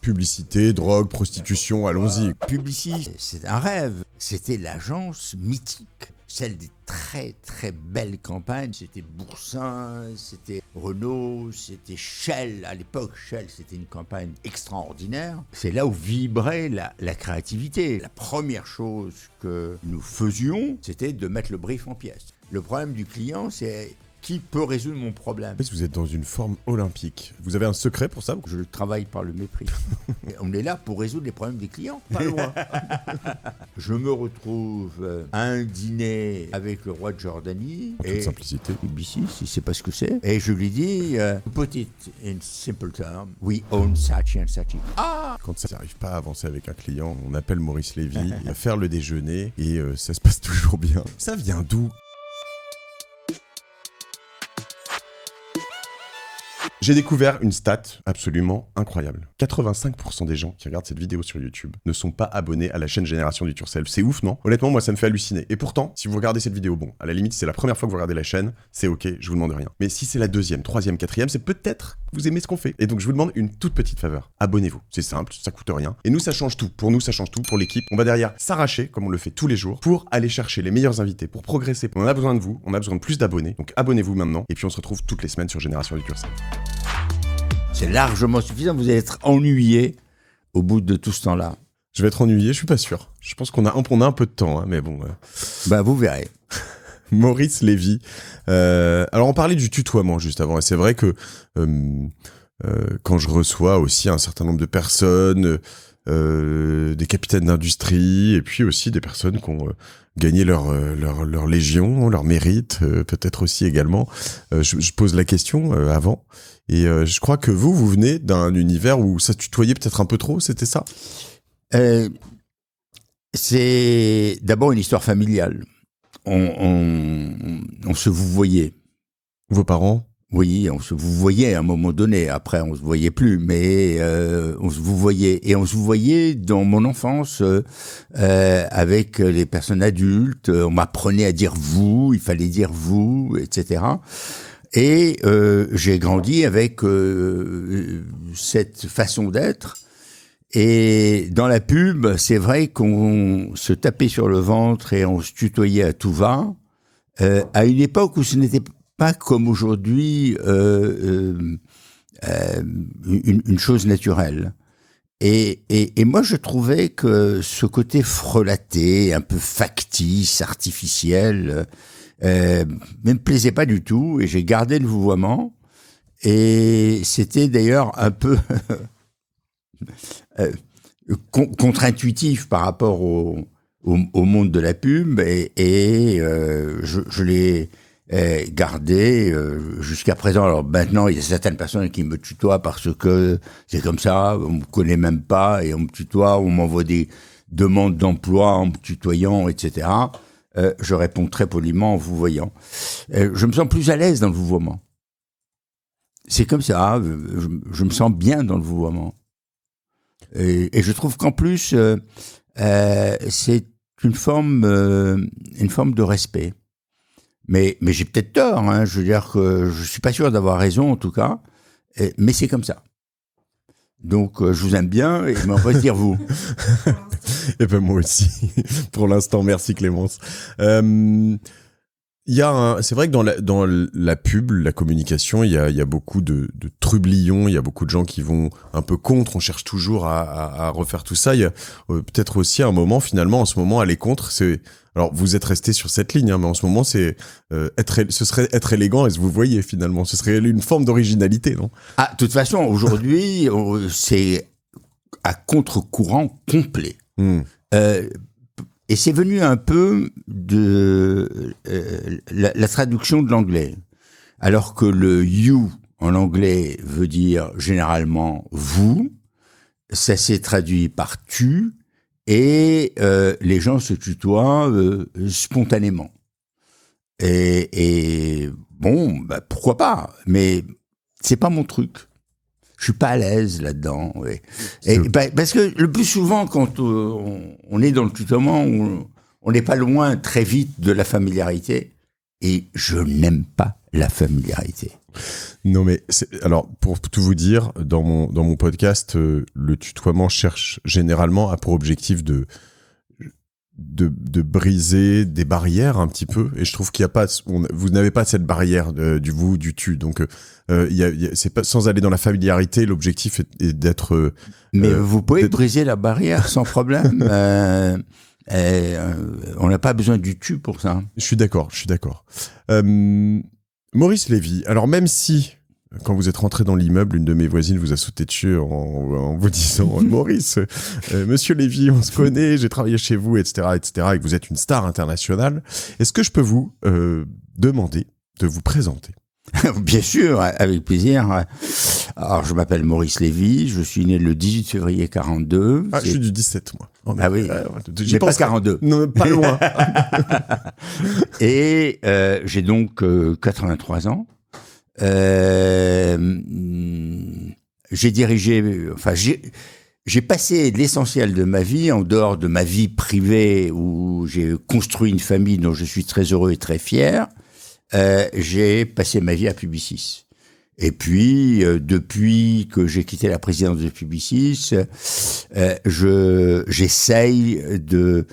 Publicité, drogue, prostitution, allons-y. Publicis, c'est un rêve. C'était l'agence mythique. Celle des très très belles campagnes, c'était Boursin, c'était Renault, c'était Shell. À l'époque, Shell, c'était une campagne extraordinaire. C'est là où vibrait la créativité. La première chose que nous faisions, c'était de mettre le brief en pièces. Le problème du client, c'est qui peut résoudre mon problème. Vous êtes dans une forme olympique. Vous avez un secret pour ça? Je travaille par le mépris. On est là pour résoudre les problèmes des clients, pas loin. Je me retrouve à un dîner avec le roi de Jordanie. En toute simplicité. Publicis, il ne sait pas ce que c'est. Et je lui dis, put it in simple terms, we own Saatchi & Saatchi. Ah! Quand ça n'arrive pas à avancer avec un client, on appelle Maurice Lévy, il va faire le déjeuner et ça se passe toujours bien. Ça vient d'où? J'ai découvert une stat absolument incroyable. 85% des gens qui regardent cette vidéo sur YouTube ne sont pas abonnés à la chaîne Génération Do It Yourself. C'est ouf, non? Honnêtement, moi, ça me fait halluciner. Et pourtant, si vous regardez cette vidéo, bon, à la limite, c'est la première fois que vous regardez la chaîne, c'est ok, je vous demande rien. Mais si c'est la deuxième, troisième, quatrième, c'est peut-être que vous aimez ce qu'on fait. Et donc, je vous demande une toute petite faveur. Abonnez-vous. C'est simple, ça coûte rien. Et nous, ça change tout. Pour nous, ça change tout. Pour l'équipe, on va derrière s'arracher, comme on le fait tous les jours, pour aller chercher les meilleurs invités, pour progresser. On a besoin de vous, on a besoin de plus d'abonnés. Donc, abonnez-vous maintenant. Et puis, on se retrouve toutes les semaines sur Génération Do It Yourself. C'est largement suffisant, vous allez être ennuyé au bout de tout ce temps-là. Je vais être ennuyé, je suis pas sûr. Je pense qu'on a un peu de temps, hein, mais bon. Bah, vous verrez. Maurice Lévy. Alors, on parlait du tutoiement juste avant, et c'est vrai que quand je reçois aussi un certain nombre de personnes, des capitaines d'industrie, et puis aussi des personnes qui ont gagné leur légion, leur mérite, peut-être aussi également, je pose la question avant. Et je crois que vous venez d'un univers où ça tutoyait peut-être un peu trop, c'était ça? C'est d'abord une histoire familiale. On se vouvoyait. Vos parents? Oui, on se vouvoyait à un moment donné. Après, on se voyait plus, mais on se vouvoyait. Et on se vouvoyait dans mon enfance avec les personnes adultes. On m'apprenait à dire vous, il fallait dire vous, etc. Et j'ai grandi avec cette façon d'être. Et dans la pub, c'est vrai qu'on se tapait sur le ventre et on se tutoyait à tout va, à une époque où ce n'était pas comme aujourd'hui une chose naturelle. Et moi, je trouvais que ce côté frelaté, un peu factice, artificiel, me plaisait pas du tout, et j'ai gardé le vouvoiement. Et c'était d'ailleurs un peu contre-intuitif par rapport au monde de la pub, et je l'ai gardé jusqu'à présent. Alors maintenant, il y a certaines personnes qui me tutoient parce que c'est comme ça, on me connaît même pas et on me tutoie, on m'envoie des demandes d'emploi en me tutoyant, etc. Je réponds très poliment en vous voyant. Je me sens plus à l'aise dans le vouvoiement. C'est comme ça, je me sens bien dans le vouvoiement. Et je trouve qu'en plus, c'est une forme de respect. Mais j'ai peut-être tort, hein, je veux dire que je suis pas sûr d'avoir raison en tout cas, mais c'est comme ça. Donc je vous aime bien et on va se dire vous. Et ben moi aussi. Pour l'instant, merci Clémence. C'est vrai que dans la pub, la communication, il y a beaucoup de trublions, il y a beaucoup de gens qui vont un peu contre, on cherche toujours à refaire tout ça. Il y a peut-être aussi un moment, finalement, en ce moment, aller contre, alors vous êtes resté sur cette ligne, hein, mais en ce moment, ce serait être élégant et vous voyez finalement, ce serait une forme d'originalité, non? Ah, de toute façon, aujourd'hui, c'est à contre-courant complet. Et c'est venu un peu de la traduction de l'anglais. Alors que le you en anglais veut dire généralement vous, ça s'est traduit par tu, et les gens se tutoient spontanément. Et bon, bah, pourquoi pas, mais c'est pas mon truc. Je suis pas à l'aise là-dedans. Ouais. Parce que le plus souvent, quand on est dans le tutoiement, on n'est pas loin très vite de la familiarité. Et je n'aime pas la familiarité. Non mais alors pour tout vous dire, dans mon podcast, le tutoiement cherche généralement à pour objectif de briser des barrières un petit peu, et je trouve qu'il y a pas, vous n'avez pas cette barrière du vous, du tu, donc c'est pas, sans aller dans la familiarité, l'objectif est d'être. Mais vous pouvez briser la barrière sans problème. On n'a pas besoin du tu pour ça. Je suis d'accord. Maurice Lévy, alors même si, quand vous êtes rentré dans l'immeuble, une de mes voisines vous a sauté dessus en vous disant « Maurice, monsieur Lévy, on se connaît, j'ai travaillé chez vous, etc., et que vous êtes une star internationale, est-ce que je peux vous demander de vous présenter ?» Bien sûr, avec plaisir. Alors, je m'appelle Maurice Lévy, je suis né le 18 février 42. Ah, je suis du 17, moi. Ah oui, j'ai pas 42. Non, pas loin. Et j'ai donc 83 ans. J'ai passé l'essentiel de ma vie, en dehors de ma vie privée, où j'ai construit une famille dont je suis très heureux et très fier. J'ai passé ma vie à Publicis. Et puis, depuis que j'ai quitté la présidence de Publicis, j'essaye de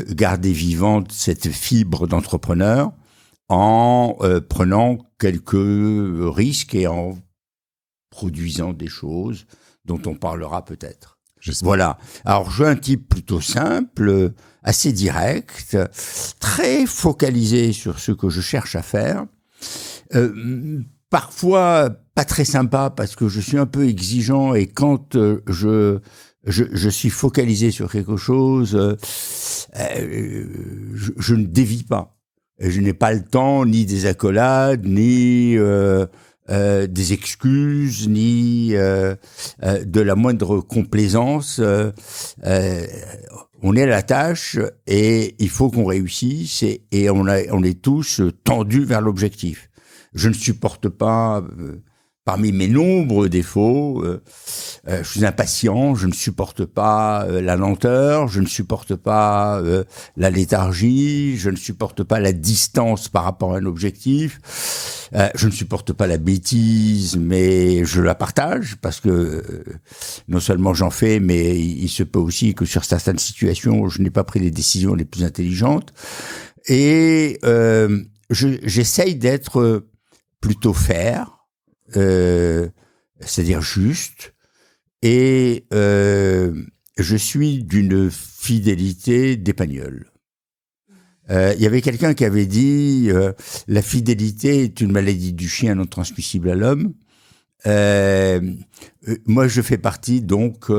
garder vivante cette fibre d'entrepreneur en prenant quelques risques et en produisant des choses dont on parlera peut-être. Voilà. Alors, je suis un type plutôt simple, assez direct, très focalisé sur ce que je cherche à faire. Parfois pas très sympa parce que je suis un peu exigeant et quand je suis focalisé sur quelque chose, je ne dévie pas. Je n'ai pas le temps ni des accolades, ni des excuses, ni de la moindre complaisance. On est à la tâche et il faut qu'on réussisse et on est tous tendus vers l'objectif. Je ne supporte pas, parmi mes nombreux défauts, je suis impatient, je ne supporte pas la lenteur, je ne supporte pas la léthargie, je ne supporte pas la distance par rapport à un objectif, je ne supporte pas la bêtise, mais je la partage parce que non seulement j'en fais, mais il se peut aussi que sur certaines situations, je n'ai pas pris les décisions les plus intelligentes. Et j'essaye d'être plutôt faire, c'est-à-dire juste, et je suis d'une fidélité d'épagnole. Il y avait quelqu'un qui avait dit la fidélité est une maladie du chien non transmissible à l'homme. Moi, je fais partie donc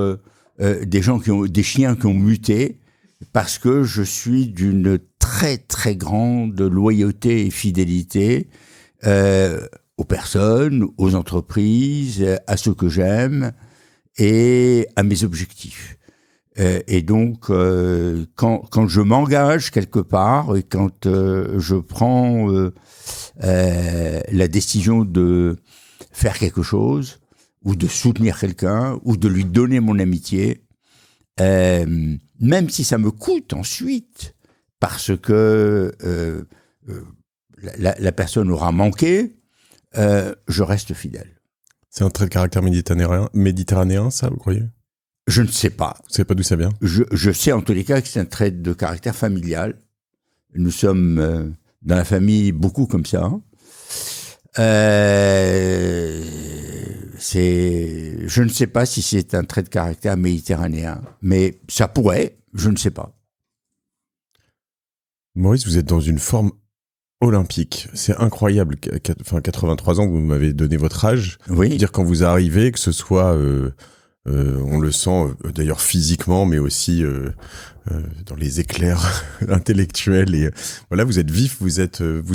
des chiens qui ont muté parce que je suis d'une très très grande loyauté et fidélité aux personnes, aux entreprises, à ceux que j'aime et à mes objectifs. Et donc, quand je m'engage quelque part et quand je prends la décision de faire quelque chose ou de soutenir quelqu'un ou de lui donner mon amitié, même si ça me coûte ensuite, parce que la personne aura manqué, je reste fidèle. C'est un trait de caractère méditerranéen, ça, vous croyez ? Je ne sais pas. Vous savez pas d'où ça vient ? Je sais en tous les cas que c'est un trait de caractère familial. Nous sommes dans la famille beaucoup comme ça. Je ne sais pas si c'est un trait de caractère méditerranéen, mais ça pourrait, je ne sais pas. Maurice, vous êtes dans une forme olympique. C'est incroyable. 83 ans, vous m'avez donné votre âge. Oui. Dire quand vous arrivez, que ce soit, on le sent d'ailleurs physiquement, mais aussi dans les éclairs intellectuels. Et voilà, vous êtes vif, vous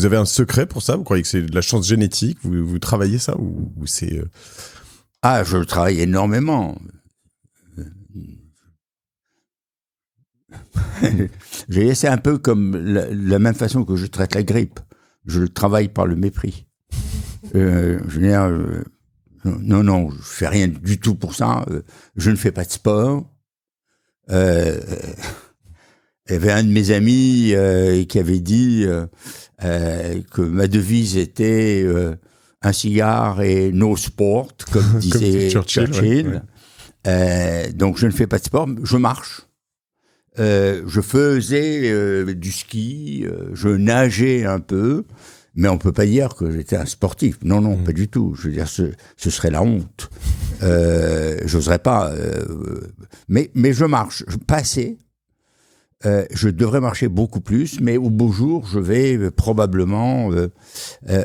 avez un secret pour ça. Vous croyez que c'est de la chance génétique ? Vous travaillez ça ou c'est Ah, je le travaille énormément. C'est un peu comme la même façon que je traite la grippe. Je le travaille par le mépris. Non, je fais rien du tout pour ça. Je ne fais pas de sport. Il y avait un de mes amis qui avait dit que ma devise était un cigare et no sport, comme disait Churchill. Ouais. Donc je ne fais pas de sport, je marche. Je faisais du ski, je nageais un peu, mais on peut pas dire que j'étais un sportif. Non, pas du tout. Je veux dire, ce serait la honte. J'oserais pas. Mais je marche, pas assez. Je devrais marcher beaucoup plus, mais au beau jour, je vais probablement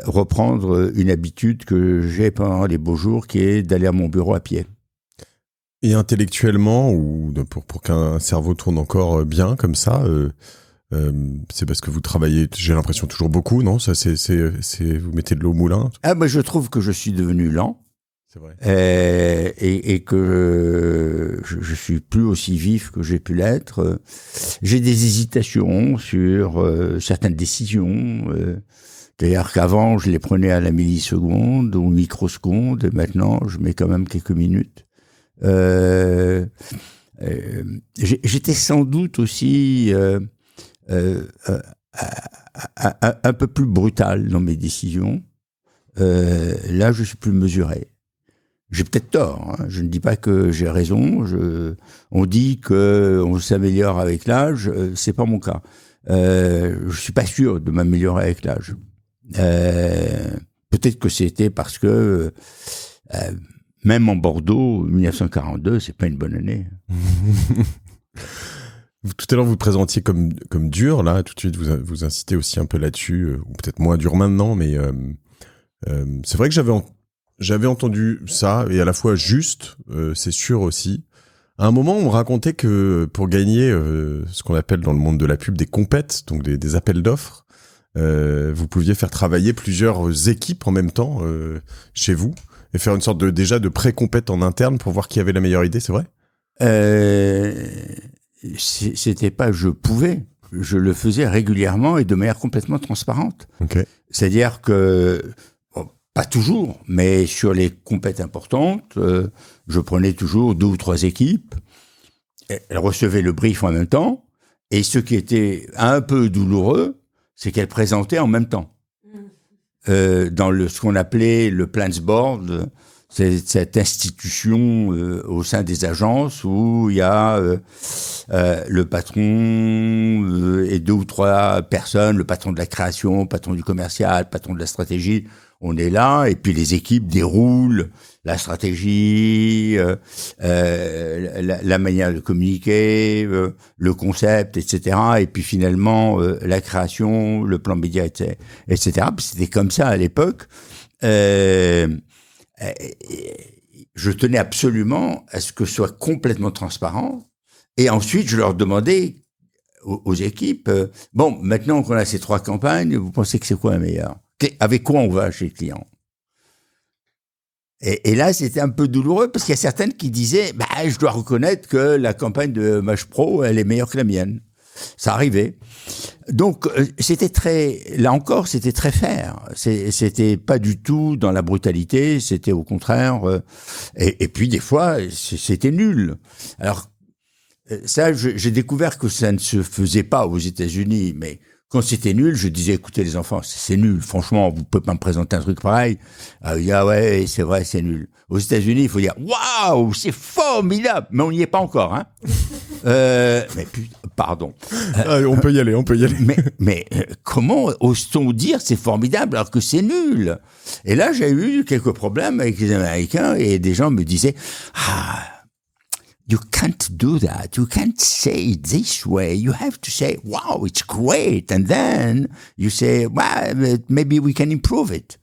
reprendre une habitude que j'ai pendant les beaux jours, qui est d'aller à mon bureau à pied. Et intellectuellement, ou pour qu'un cerveau tourne encore bien comme ça, c'est parce que vous travaillez, j'ai l'impression, toujours beaucoup, non ? Ça, vous mettez de l'eau au moulin ? Je trouve que je suis devenu lent. C'est vrai. Et que je suis plus aussi vif que j'ai pu l'être. J'ai des hésitations sur certaines décisions. C'est-à-dire qu'avant, je les prenais à la milliseconde ou microseconde, et maintenant, je mets quand même quelques minutes. J'étais sans doute aussi un peu plus brutal dans mes décisions. Là, je suis plus mesuré. J'ai peut-être tort, hein. Je ne dis pas que j'ai raison. On dit qu'on s'améliore avec l'âge. C'est pas mon cas. Je suis pas sûr de m'améliorer avec l'âge. Peut-être que c'était parce que même en Bordeaux, 1942, c'est pas une bonne année. Tout à l'heure, vous vous présentiez comme dur, là, tout de suite, vous incitez aussi un peu là-dessus, ou peut-être moins dur maintenant, mais c'est vrai que j'avais entendu ça, et à la fois juste, c'est sûr aussi. À un moment, on me racontait que pour gagner ce qu'on appelle dans le monde de la pub des compètes, donc des appels d'offres, vous pouviez faire travailler plusieurs équipes en même temps chez vous, et faire une sorte déjà de pré-compète en interne pour voir qui avait la meilleure idée, c'est vrai ? C'était pas je pouvais, je le faisais régulièrement et de manière complètement transparente. Okay. C'est-à-dire que, pas toujours, mais sur les compètes importantes, je prenais toujours 2 ou 3 équipes, elles recevaient le brief en même temps, et ce qui était un peu douloureux, c'est qu'elles présentaient en même temps. Dans ce qu'on appelait le plans board, c'est cette institution au sein des agences où il y a le patron et 2 ou 3 personnes, le patron de la création, le patron du commercial, le patron de la stratégie. On est là, et puis les équipes déroulent la stratégie, la manière de communiquer, le concept, etc. Et puis finalement, la création, le plan média, etc. C'était comme ça à l'époque. Je tenais absolument à ce que ce soit complètement transparent. Et ensuite, je leur demandais aux équipes, bon, maintenant qu'on a ces 3 campagnes, vous pensez que c'est quoi la meilleure ? Avec quoi on va chez le client ? Et là, c'était un peu douloureux parce qu'il y a certaines qui disaient, je dois reconnaître que la campagne de Maj Pro, elle est meilleure que la mienne. Ça arrivait. Donc, c'était là encore, c'était très fair. C'était pas du tout dans la brutalité, c'était au contraire, et puis des fois, c'était nul. Alors, ça, j'ai découvert que ça ne se faisait pas aux États-Unis, mais quand c'était nul, je disais, écoutez les enfants, c'est nul, franchement, vous pouvez pas me présenter un truc pareil. Ah ouais, c'est vrai, c'est nul. Aux États-Unis, il faut dire, waouh, c'est formidable, mais on n'y est pas encore, hein. Mais pardon. On peut y aller. Mais comment ose-t-on dire c'est formidable alors que c'est nul ? Et là, j'ai eu quelques problèmes avec les Américains et des gens me disaient, you can't do that. You can't say it this way. You have to say, wow, it's great. And then you say, well, maybe we can improve it.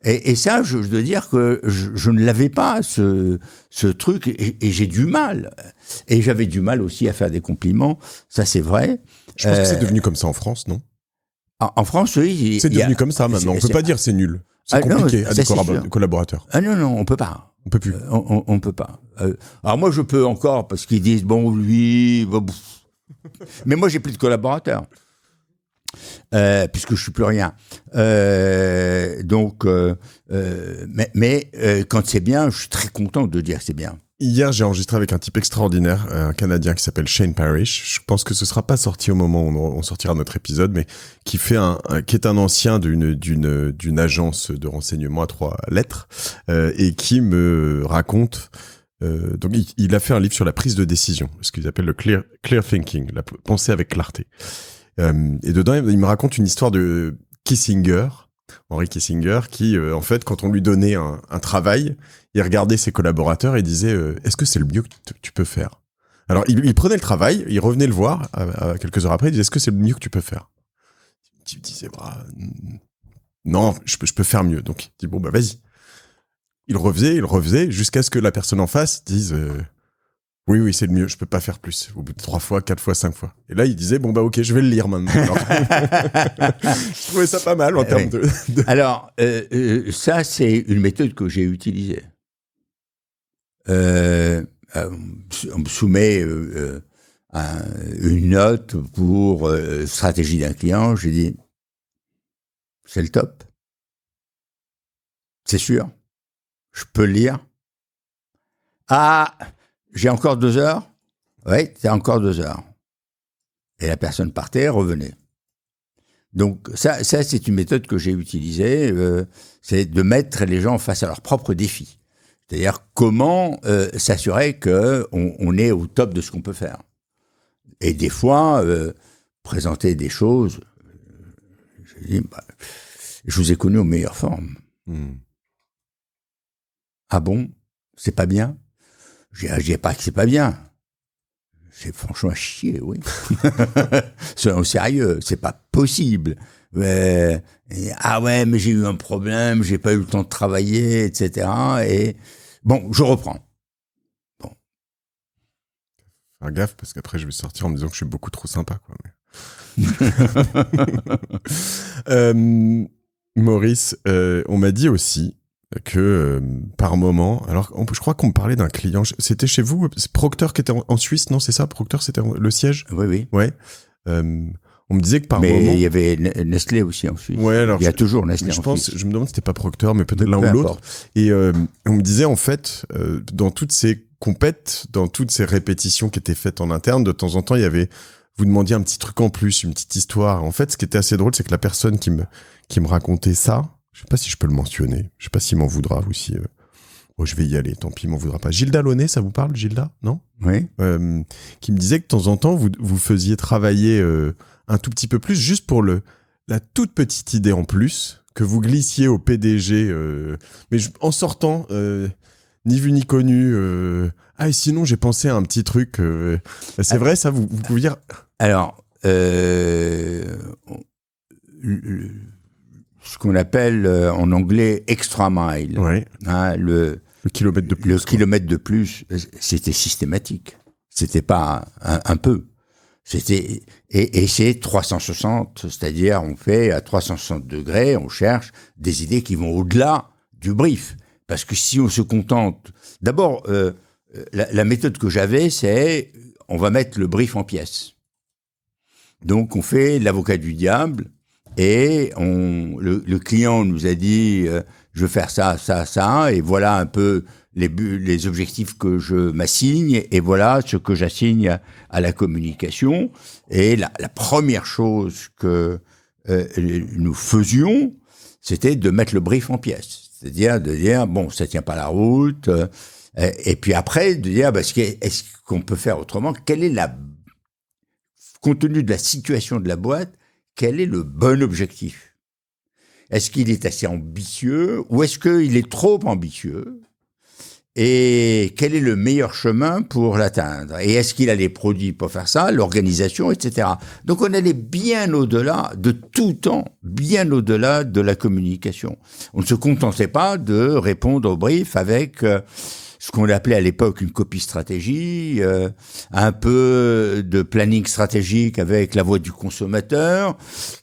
Et ça, je dois dire que je ne l'avais pas, ce truc, et j'ai du mal. Et j'avais du mal aussi à faire des compliments. Ça, c'est vrai. Je pense que c'est devenu comme ça en France, non ? En France, oui. C'est devenu comme ça maintenant. On peut pas dire c'est nul. C'est compliqué à des collaborateurs. Non, on peut pas. On peut plus. On peut pas. Alors moi, je peux encore parce qu'ils disent bon, lui, mais moi, j'ai plus de collaborateurs puisque je suis plus rien. Donc, mais quand c'est bien, je suis très content de dire que c'est bien. Hier, j'ai enregistré avec un type extraordinaire, un Canadien qui s'appelle Shane Parrish. Je pense que ce sera pas sorti au moment où on sortira notre épisode, mais qui est un ancien d'une agence de renseignement à 3 lettres, et qui me raconte. Donc, il a fait un livre sur la prise de décision, ce qu'ils appellent le clear thinking, la pensée avec clarté. Et dedans, il me raconte une histoire de Kissinger, Henry Kissinger, qui, en fait, quand on lui donnait un travail, il regardait ses collaborateurs et disait est-ce que c'est le mieux que tu peux faire? Alors, il prenait le travail, il revenait le voir quelques heures après, il disait est-ce que c'est le mieux que tu peux faire? Il disait non, je peux faire mieux. Donc, il dit bon, bah vas-y. Il refaisait, jusqu'à ce que la personne en face dise oui, c'est le mieux, je peux pas faire plus. Au bout de 3 fois, 4 fois, 5 fois. Et là, il disait, bon, bah, ok, je vais le lire maintenant. Je trouvais ça pas mal en termes de... Alors, ça, c'est une méthode que j'ai utilisée. On me soumet une note pour stratégie d'un client. J'ai dit, c'est le top. C'est sûr. Je peux le lire. Ah, j'ai encore 2 heures. Oui, t'as encore 2 heures. Et la personne partait, revenait. Donc ça c'est une méthode que j'ai utilisée, c'est de mettre les gens face à leurs propres défis. C'est-à-dire comment s'assurer qu'on est au top de ce qu'on peut faire. Et des fois, présenter des choses, je dis, je vous ai connu aux meilleures formes. Ah bon? C'est pas bien? Je dis pas que c'est pas bien. C'est franchement à chier, oui. Soyons sérieux, c'est pas possible. Ah ouais, mais j'ai eu un problème, j'ai pas eu le temps de travailler, etc. Et bon, je reprends. Bon. Faire gaffe, parce qu'après je vais sortir en me disant que je suis beaucoup trop sympa, quoi. Mais... Maurice, on m'a dit aussi que par moment, alors je crois qu'on me parlait d'un client, c'était chez vous, c'est Procter qui était en Suisse, non, c'est ça? Procter, c'était le siège? Oui. Ouais. On me disait que par moment... Mais il y avait Nestlé aussi en Suisse. Ouais, alors il y a toujours Nestlé en Suisse. Je me demande si c'était pas Procter, mais peut-être l'un ou l'autre. Et on me disait en fait, dans toutes ces compètes, dans toutes ces répétitions qui étaient faites en interne, de temps en temps, il y avait... Vous demandiez un petit truc en plus, une petite histoire. En fait, ce qui était assez drôle, c'est que la personne qui me racontait ça, je sais pas si je peux le mentionner, je sais pas s'il m'en voudra ou si... je vais y aller, tant pis, il m'en voudra pas. Gilda Launay, ça vous parle, Gilda? Non? Oui. Qui me disait que de temps en temps, vous faisiez travailler un tout petit peu plus, juste pour la toute petite idée en plus, que vous glissiez au PDG, mais en sortant, ni vu ni connu. Et sinon, j'ai pensé à un petit truc. C'est vrai, ça, vous pouviez... Alors, ce qu'on appelle en anglais extra mile. Ouais. Hein, le kilomètre de plus. Le kilomètre de plus, c'était systématique. C'était pas un peu. C'était et c'est 360, c'est-à-dire on fait à 360 degrés, on cherche des idées qui vont au-delà du brief. Parce que si on se contente... D'abord, la méthode que j'avais, c'est on va mettre le brief en pièces. Donc on fait l'avocat du diable et le client nous a dit je veux faire ça, ça, ça, et voilà un peu les objectifs que je m'assigne, et voilà ce que j'assigne à la communication. Et la première chose que nous faisions, c'était de mettre le brief en pièces. C'est-à-dire de dire, bon, ça tient pas la route, et puis après, de dire, est-ce qu'on peut faire autrement? Compte tenu de la situation de la boîte, quel est le bon objectif? Est-ce qu'il est assez ambitieux ou est-ce qu'il est trop ambitieux? Et quel est le meilleur chemin pour l'atteindre? Et est-ce qu'il a les produits pour faire ça, l'organisation, etc. Donc on allait bien au-delà de tout temps, bien au-delà de la communication. On ne se contentait pas de répondre au brief avec ce qu'on appelait à l'époque une copie stratégie, un peu de planning stratégique avec la voix du consommateur,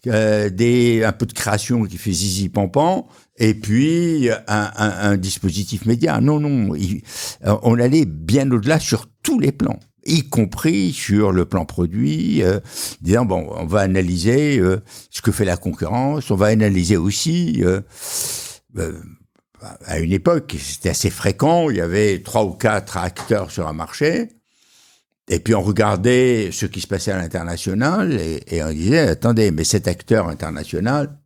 un peu de création qui fait zizi pampan, et puis un dispositif média. Non, on allait bien au-delà sur tous les plans, y compris sur le plan produit, disant bon, on va analyser ce que fait la concurrence, on va analyser aussi à une époque, c'était assez fréquent, il y avait 3 ou 4 acteurs sur un marché, et puis on regardait ce qui se passait à l'international, et on disait, attendez, mais cet acteur international,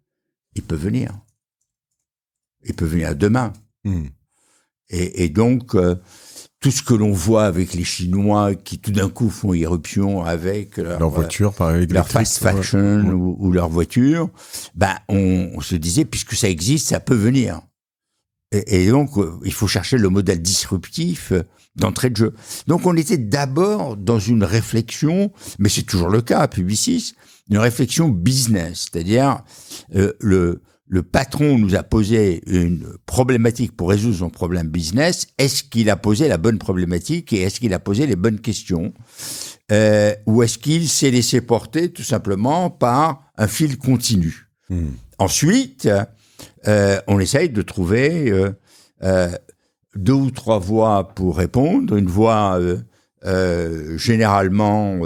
il peut venir. Il peut venir demain. Et donc, tout ce que l'on voit avec les Chinois qui tout d'un coup font irruption avec leur voiture, pareil, leur fast fashion ou leur voiture, ben on se disait, puisque ça existe, ça peut venir. Et donc, il faut chercher le modèle disruptif d'entrée de jeu. Donc, on était d'abord dans une réflexion, mais c'est toujours le cas à Publicis, une réflexion business, c'est-à-dire le patron nous a posé une problématique pour résoudre son problème business. Est-ce qu'il a posé la bonne problématique et est-ce qu'il a posé les bonnes questions ou est-ce qu'il s'est laissé porter tout simplement par un fil continu? Ensuite, on essaye de trouver 2 ou 3 voies pour répondre. Une voie généralement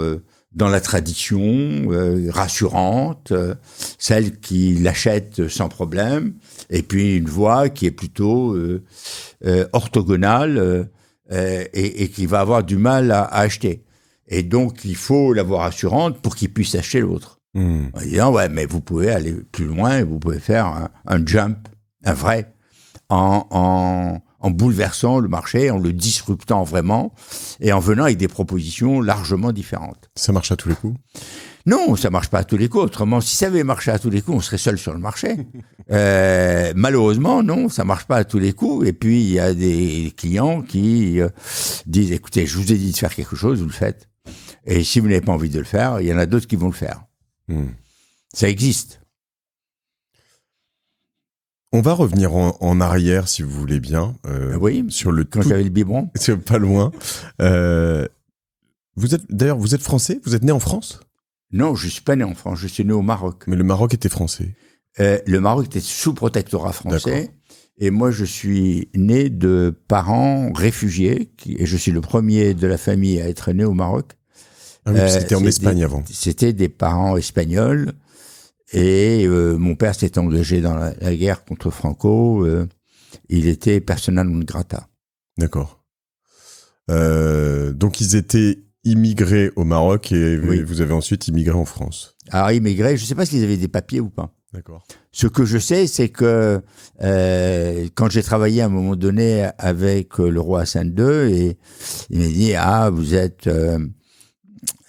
dans la tradition, rassurante, celle qui l'achète sans problème, et puis une voie qui est plutôt orthogonale et qui va avoir du mal à acheter. Et donc, il faut la voie rassurante pour qu'il puisse acheter l'autre. En disant, ouais, mais vous pouvez aller plus loin, vous pouvez faire un jump, un vrai, en bouleversant le marché, en le disruptant vraiment, et en venant avec des propositions largement différentes. Ça marche à tous les coups? Non, ça marche pas à tous les coups. Autrement, si ça avait marché à tous les coups, on serait seul sur le marché. Malheureusement, non, ça marche pas à tous les coups. Et puis, il y a des clients qui disent, écoutez, je vous ai dit de faire quelque chose, vous le faites. Et si vous n'avez pas envie de le faire, il y en a d'autres qui vont le faire. Ça existe. On va revenir en arrière, si vous voulez bien. Oui, sur le quand j'avais le biberon. C'est pas loin. Vous êtes français? Vous êtes né en France? Non, je suis pas né en France, je suis né au Maroc. Mais le Maroc était français. Le Maroc était sous protectorat français. D'accord. Et moi, je suis né de parents réfugiés, et je suis le premier de la famille à être né au Maroc. Ah oui, c'était en Espagne avant. C'était des parents espagnols. Et mon père s'était engagé dans la guerre contre Franco. Il était persona non grata. D'accord. Donc, ils étaient immigrés au Maroc et Oui. vous avez ensuite immigré en France. Alors, immigrés, je ne sais pas s'ils avaient des papiers ou pas. D'accord. Ce que je sais, c'est que quand j'ai travaillé à un moment donné avec le roi Hassan II, et il m'a dit, ah, vous êtes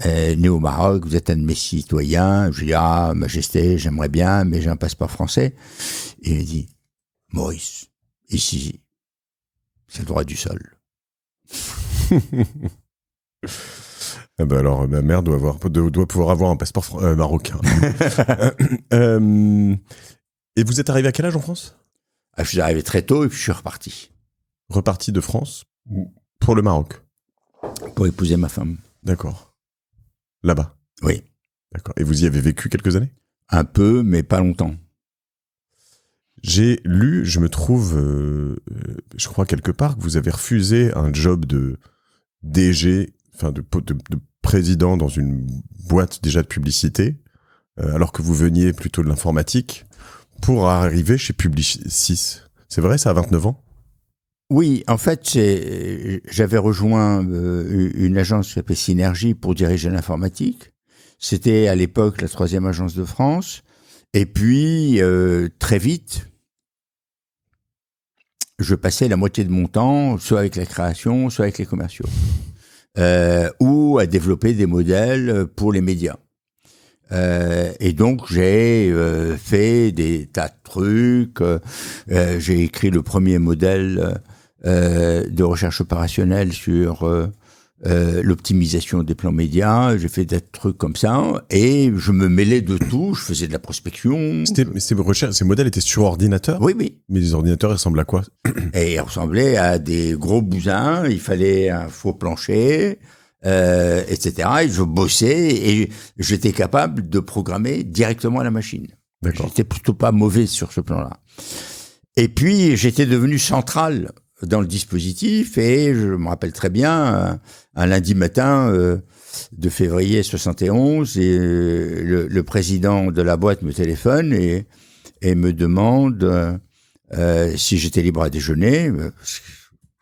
né au Maroc, vous êtes un de mes citoyens. Je lui ai dit, ah, Majesté, j'aimerais bien, mais j'ai un passeport français. Et il m'a dit, Maurice, ici, c'est le droit du sol. Ah bah alors, ma mère doit pouvoir avoir un passeport marocain. Et vous êtes arrivé à quel âge en France? Je suis arrivé très tôt et puis je suis reparti. Reparti de France pour le Maroc? Pour épouser ma femme. D'accord. Là-bas? Oui. D'accord. Et vous y avez vécu quelques années? Un peu, mais pas longtemps. J'ai lu, je me trouve, je crois quelque part, que vous avez refusé un job de DG, enfin de président dans une boîte déjà de publicité, alors que vous veniez plutôt de l'informatique, pour arriver chez Publicis. C'est vrai, ça, à 29 ans? Oui, en fait, j'avais rejoint une agence qui s'appelait Synergie pour diriger l'informatique. C'était à l'époque la 3e agence de France. Et puis, très vite, je passais la moitié de mon temps, soit avec la création, soit avec les commerciaux, ou à développer des modèles pour les médias. Et donc, j'ai fait des tas de trucs. J'ai écrit le premier modèle de recherche opérationnelle sur l'optimisation des plans médias. J'ai fait des trucs comme ça et je me mêlais de tout. Je faisais de la prospection. Ces modèles étaient sur ordinateur? Oui, oui. Mais les ordinateurs, ils ressemblent à quoi? Et ils ressemblaient à des gros bousins. Il fallait un faux plancher, etc. Et je bossais et j'étais capable de programmer directement à la machine. D'accord. J'étais plutôt pas mauvais sur ce plan-là. Et puis, j'étais devenu central dans le dispositif et je me rappelle très bien, un lundi matin de février 71, et le président de la boîte me téléphone et me demande si j'étais libre à déjeuner. C'est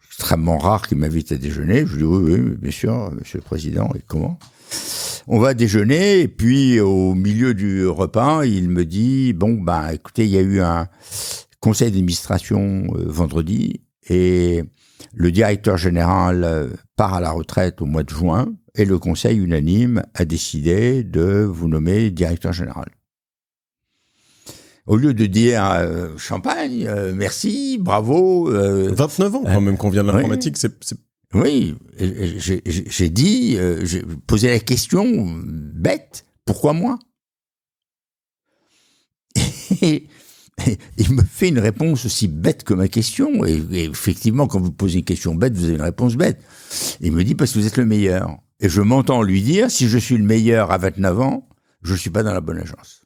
extrêmement rare qu'il m'invite à déjeuner. Je dis oui, bien sûr, monsieur le président, et comment ? On va déjeuner, et puis au milieu du repas, il me dit, écoutez, il y a eu un conseil d'administration vendredi, et le directeur général part à la retraite au mois de juin, et le conseil unanime a décidé de vous nommer directeur général. Au lieu de dire champagne, merci, bravo. 29 ans quand même qu'on vient de l'informatique, c'est... Oui, j'ai dit, j'ai posé la question bête, pourquoi moi ? Et il me fait une réponse aussi bête que ma question, et effectivement, quand vous posez une question bête, vous avez une réponse bête. Il me dit, parce que vous êtes le meilleur. Et je m'entends lui dire, si je suis le meilleur à 29 ans, je ne suis pas dans la bonne agence.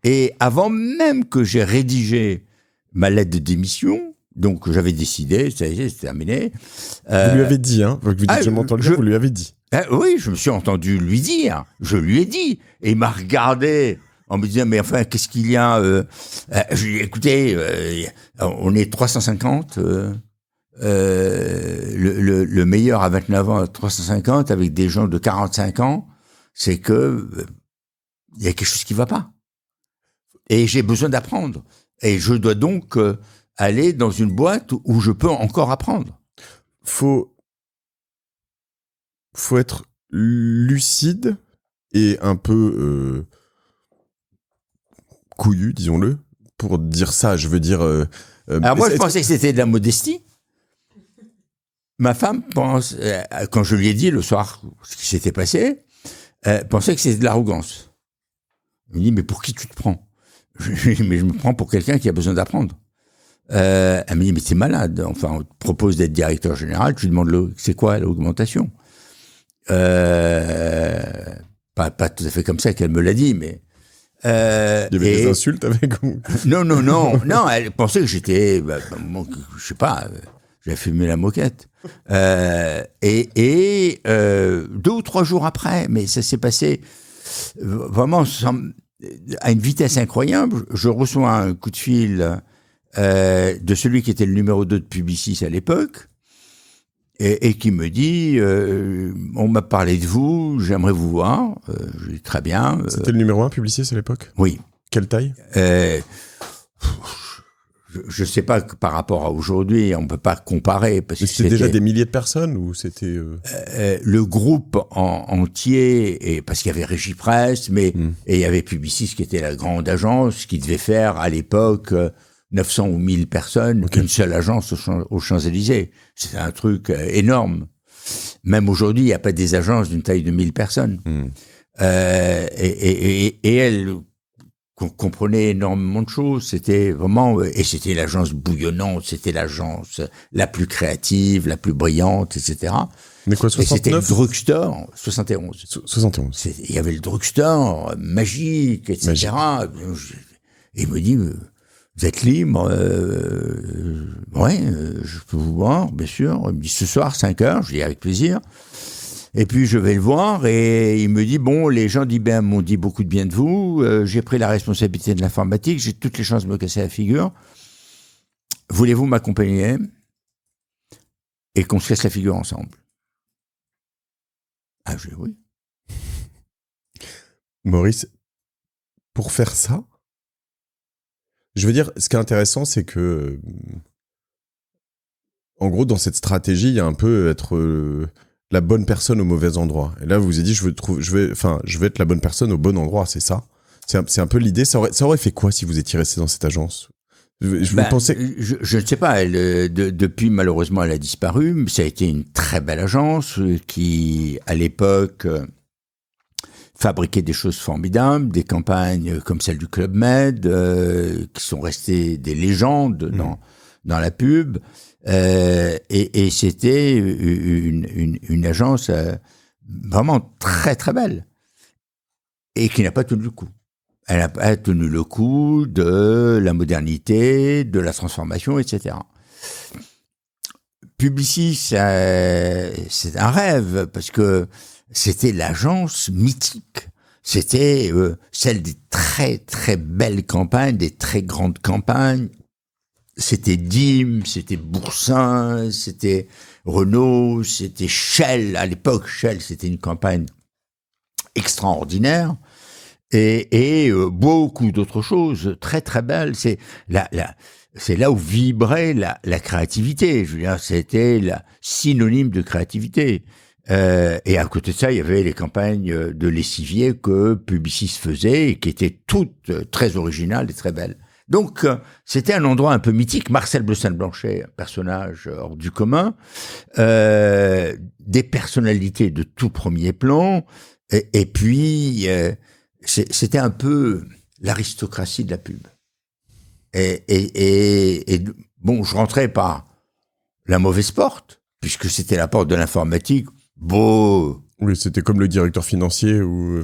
Et avant même que j'ai rédigé ma lettre de démission, donc j'avais décidé, ça y est, c'est terminé. Vous lui avez dit, hein, vous dites, je m'entends le dire, vous lui avez dit. Oui, je me suis entendu lui dire, je lui ai dit, et il m'a regardé en me disant, mais enfin, qu'est-ce qu'il y a je lui ai dit, écoutez, on est 350, le meilleur à 29 ans, 350, avec des gens de 45 ans, c'est que il y a quelque chose qui ne va pas. Et j'ai besoin d'apprendre. Et je dois donc aller dans une boîte où je peux encore apprendre. Faut être lucide et un peu couillu, disons-le, pour dire ça. Je veux dire... Alors moi, je pensais que c'était de la modestie. Ma femme pense, quand je lui ai dit le soir ce qui s'était passé, pensait que c'était de l'arrogance. Elle me dit, mais pour qui tu te prends ? Mais je me prends pour quelqu'un qui a besoin d'apprendre. Elle me dit, mais t'es malade. Enfin, on te propose d'être directeur général, tu lui demandes c'est quoi l'augmentation ? Pas tout à fait comme ça qu'elle me l'a dit, mais... il y avait des insultes avec vous ? Non, elle pensait que j'étais... je sais pas, j'avais fumé la moquette. 2 ou 3 jours après, mais ça s'est passé vraiment à une vitesse incroyable. Je reçois un coup de fil de celui qui était le numéro 2 de Publicis à l'époque et qui me dit on m'a parlé de vous, j'aimerais vous voir. Je dis très bien. C'était le numéro 1 Publicis à l'époque ? Oui. Quelle taille ? Je ne sais pas que par rapport à aujourd'hui, on ne peut pas comparer. Parce que c'était déjà des milliers de personnes ou c'était... le groupe entier, parce qu'il y avait Régipresse, et il y avait Publicis qui était la grande agence qui devait faire à l'époque 900 ou 1000 personnes, une seule agence aux Champs-Élysées. C'était un truc énorme. Même aujourd'hui, il n'y a pas des agences d'une taille de 1000 personnes. Et elle... comprenait énormément de choses, c'était vraiment, et c'était l'agence bouillonnante, c'était l'agence la plus créative, la plus brillante, etc. Mais quoi, 69 ? Et c'était le drugstore, 71. 71. Il y avait le drugstore, magique, etc. Et il me dit, vous êtes libre, je peux vous voir, bien sûr. Il me dit, ce soir, 5h, je dis avec plaisir. Et puis je vais le voir et il me dit, bon, les gens m'ont dit beaucoup de bien de vous, j'ai pris la responsabilité de l'informatique, j'ai toutes les chances de me casser la figure. Voulez-vous m'accompagner et qu'on se casse la figure ensemble ? Ah, je dis oui. Maurice, pour faire ça, je veux dire, ce qui est intéressant, c'est que, en gros, dans cette stratégie, il y a un peu être... la bonne personne au mauvais endroit. Et là, vous vous êtes dit, je vais être la bonne personne au bon endroit, c'est ça. C'est un peu l'idée. Ça aurait fait quoi si vous étiez resté dans cette agence ? Je ne sais pas. Depuis, malheureusement, elle a disparu. Ça a été une très belle agence qui, à l'époque, fabriquait des choses formidables, des campagnes comme celle du Club Med, qui sont restées des légendes dans la pub. Et c'était une agence vraiment très très belle et qui n'a pas tenu le coup. Elle n'a pas tenu le coup de la modernité, de la transformation, etc. Publicis, c'est un rêve parce que c'était l'agence mythique. c'était celle des très très belles campagnes, des très grandes campagnes. C'était Dim, c'était Boursin, c'était Renault, c'était Shell. À l'époque, Shell, c'était une campagne extraordinaire. Et beaucoup d'autres choses très très belles. C'est là où vibrait la créativité. Je veux dire, c'était synonyme de créativité. Et à côté de ça, il y avait les campagnes de lessivier que Publicis faisait et qui étaient toutes très originales et très belles. Donc, c'était un endroit un peu mythique. Marcel Bleustein-Blanchet, un personnage hors du commun, des personnalités de tout premier plan, et puis c'était un peu l'aristocratie de la pub. Et bon, je rentrais par la mauvaise porte, puisque c'était la porte de l'informatique. Beau. Oui, c'était comme le directeur financier ou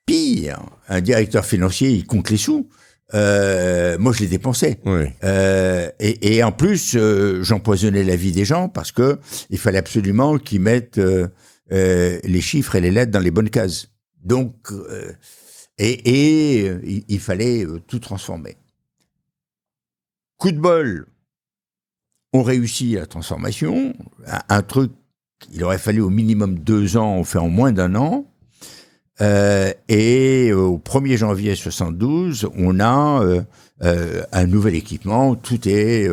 Pire. Un directeur financier, il compte les sous. Moi, je les dépensais. Oui. Et en plus, j'empoisonnais la vie des gens parce que il fallait absolument qu'ils mettent les chiffres et les lettres dans les bonnes cases. Donc, il fallait tout transformer. Coup de bol, on réussit la transformation. Un truc, il aurait fallu au minimum 2 ans, on fait en moins d'1 an. Et au 1er janvier 72, on a un nouvel équipement. Tout est,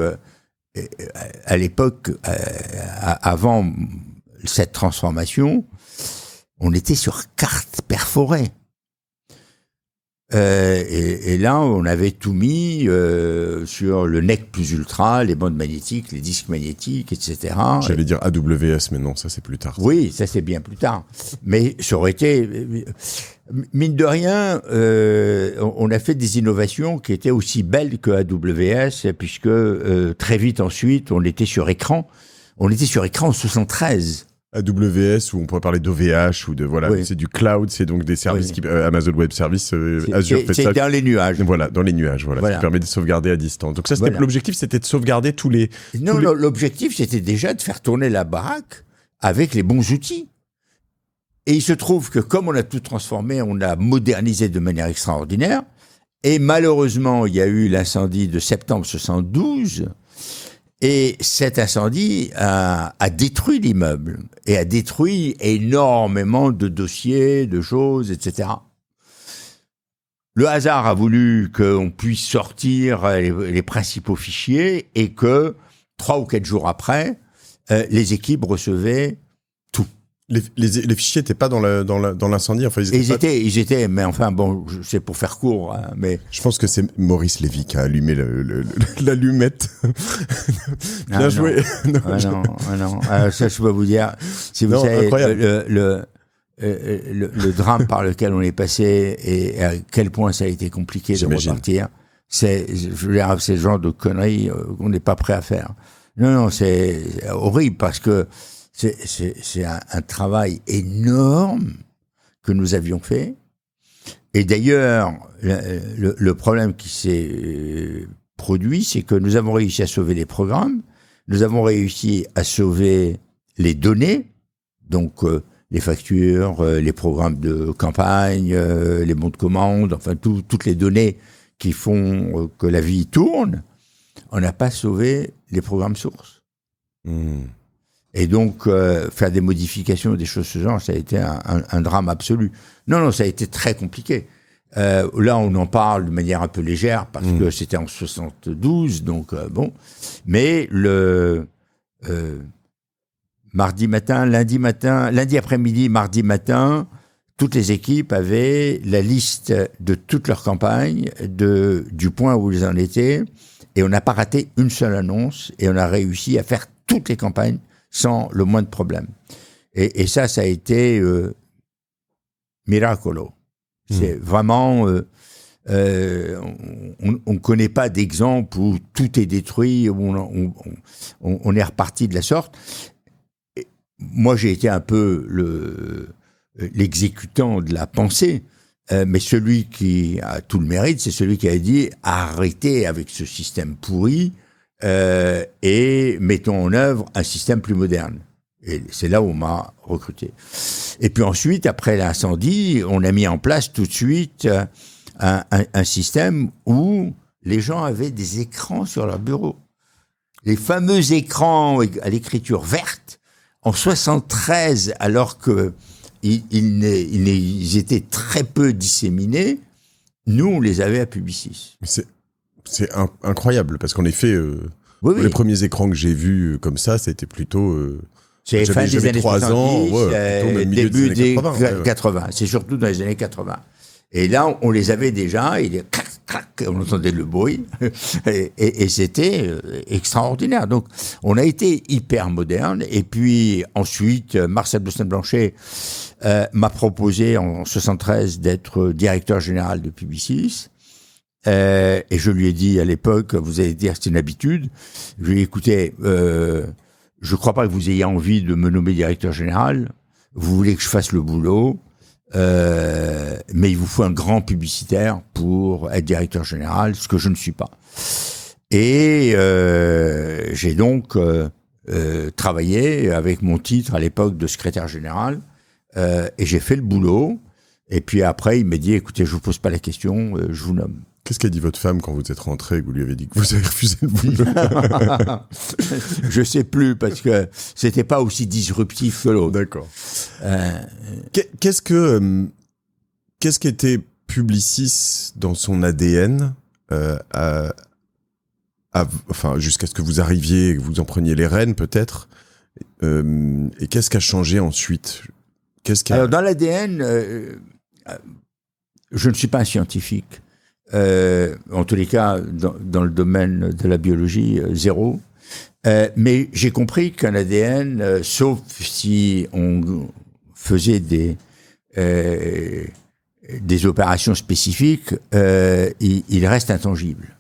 à l'époque, avant cette transformation, on était sur carte perforée. Et là, on avait tout mis sur le NEC plus ultra, les bandes magnétiques, les disques magnétiques, etc. J'allais dire AWS, mais non, ça c'est plus tard. Oui, ça c'est bien plus tard. Mais ça aurait été... Mine de rien, on a fait des innovations qui étaient aussi belles que AWS, puisque très vite ensuite, on était sur écran. On était sur écran en 73. AWS, où on pourrait parler d'OVH, ou de, voilà, Oui. c'est du cloud, c'est donc des services qui, Amazon Web Services, Azure fait ça. C'est dans les nuages. Voilà, dans les nuages, voilà, qui permet de sauvegarder à distance. Donc ça, c'était l'objectif, c'était de sauvegarder tous les... Non, l'objectif, c'était déjà de faire tourner la baraque avec les bons outils. Et il se trouve que comme on a tout transformé, on a modernisé de manière extraordinaire. Et malheureusement, il y a eu l'incendie de septembre 72. Et cet incendie a détruit l'immeuble et a détruit énormément de dossiers, de choses, etc. Le hasard a voulu qu'on puisse sortir les principaux fichiers et que 3 ou 4 jours après, les équipes recevaient tout. Les fichiers n'étaient pas dans l'incendie, enfin ils étaient, mais enfin bon, c'est pour faire court, hein, mais je pense que c'est Maurice Lévy qui a allumé l'allumette. Bien joué. Non. Ça, je peux vous dire, si vous savez le drame par lequel on est passé et à quel point ça a été compliqué de repartir, c'est le genre de conneries qu'on n'est pas prêt à faire. Non, c'est horrible parce que c'est un travail énorme que nous avions fait. Et d'ailleurs, le problème qui s'est produit, c'est que nous avons réussi à sauver les programmes, nous avons réussi à sauver les données, donc les factures, les programmes de campagne, les bons de commande, enfin toutes les données qui font que la vie tourne. On n'a pas sauvé les programmes sources. Et donc, faire des modifications, des choses de ce genre, ça a été un drame absolu. Non, ça a été très compliqué. Là, on en parle de manière un peu légère, parce que c'était en 72, donc bon. Mais lundi après-midi, mardi matin, toutes les équipes avaient la liste de toutes leurs campagnes, du point où ils en étaient, et on n'a pas raté une seule annonce, et on a réussi à faire toutes les campagnes sans le moindre problème. Et ça a été miracolo. C'est vraiment... on ne connaît pas d'exemple où tout est détruit, où on est reparti de la sorte. Et moi, j'ai été un peu l'exécutant de la pensée, mais celui qui a tout le mérite, c'est celui qui a dit « arrêtez avec ce système pourri ». Et mettons en œuvre un système plus moderne. Et c'est là où on m'a recruté. Et puis ensuite, après l'incendie, on a mis en place tout de suite un système où les gens avaient des écrans sur leur bureau. Les fameux écrans à l'écriture verte, en 73, alors qu'ils étaient très peu disséminés, nous, on les avait à Publicis. C'est incroyable, parce qu'en effet, les premiers écrans que j'ai vus comme ça, c'était plutôt... c'est fin des années 70, début des 80. 80. C'est surtout dans les années 80. Et là, on les avait déjà, et crac, crac, on entendait le bruit, et c'était extraordinaire. Donc, on a été hyper moderne. Et puis, ensuite, Marcel Besson-Blanchet m'a proposé en 73 d'être directeur général de Publicis. Et je lui ai dit à l'époque, vous allez dire c'est une habitude. Je lui ai dit, écoutez, je crois pas que vous ayez envie de me nommer directeur général. Vous voulez que je fasse le boulot. Mais il vous faut un grand publicitaire pour être directeur général, ce que je ne suis pas. Et j'ai donc travaillé avec mon titre à l'époque de secrétaire général, et j'ai fait le boulot. Et puis après, il m'a dit, écoutez, je vous pose pas la question, je vous nomme. Qu'est-ce qu'a dit votre femme quand vous êtes rentré et que vous lui avez dit que vous avez refusé le boulot? Je sais plus, parce que c'était pas aussi disruptif que l'autre. D'accord. Qu'est-ce qu'était Publicis dans son ADN, enfin, jusqu'à ce que vous arriviez et que vous en preniez les rênes, peut-être, et qu'est-ce qui a changé ensuite? Alors, dans l'ADN, je ne suis pas un scientifique. En tous les cas, dans le domaine de la biologie, zéro. Mais j'ai compris qu'un ADN, sauf si on faisait des opérations spécifiques, il reste intangible.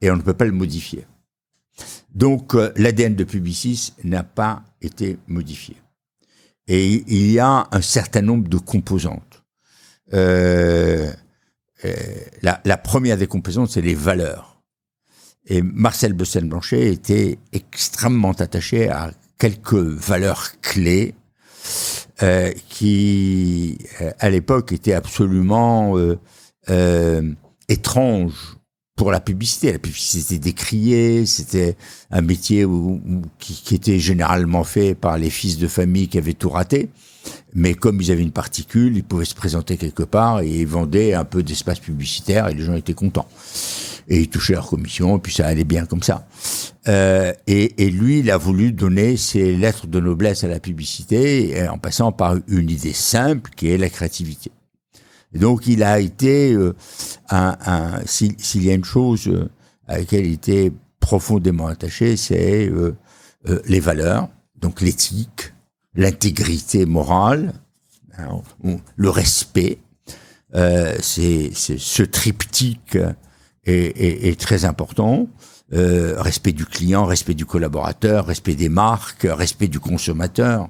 Et on ne peut pas le modifier. Donc, l'ADN de Publicis n'a pas été modifié. Et il y a un certain nombre de composantes. La première des composantes, c'est les valeurs. Et Marcel Besson-Blanchet était extrêmement attaché à quelques valeurs clés qui, à l'époque, étaient absolument étranges pour la publicité. La publicité était décriée, c'était un métier qui était généralement fait par les fils de famille qui avaient tout raté. Mais comme ils avaient une particule, ils pouvaient se présenter quelque part et ils vendaient un peu d'espace publicitaire et les gens étaient contents. Et ils touchaient leur commission et puis ça allait bien comme ça. Et lui, il a voulu donner ses lettres de noblesse à la publicité en passant par une idée simple qui est la créativité. Et donc il a été, s'il y a une chose à laquelle il était profondément attaché, c'est les valeurs, donc l'éthique, l'intégrité morale, le respect. C'est ce triptyque est très important. Respect du client, respect du collaborateur, respect des marques, respect du consommateur.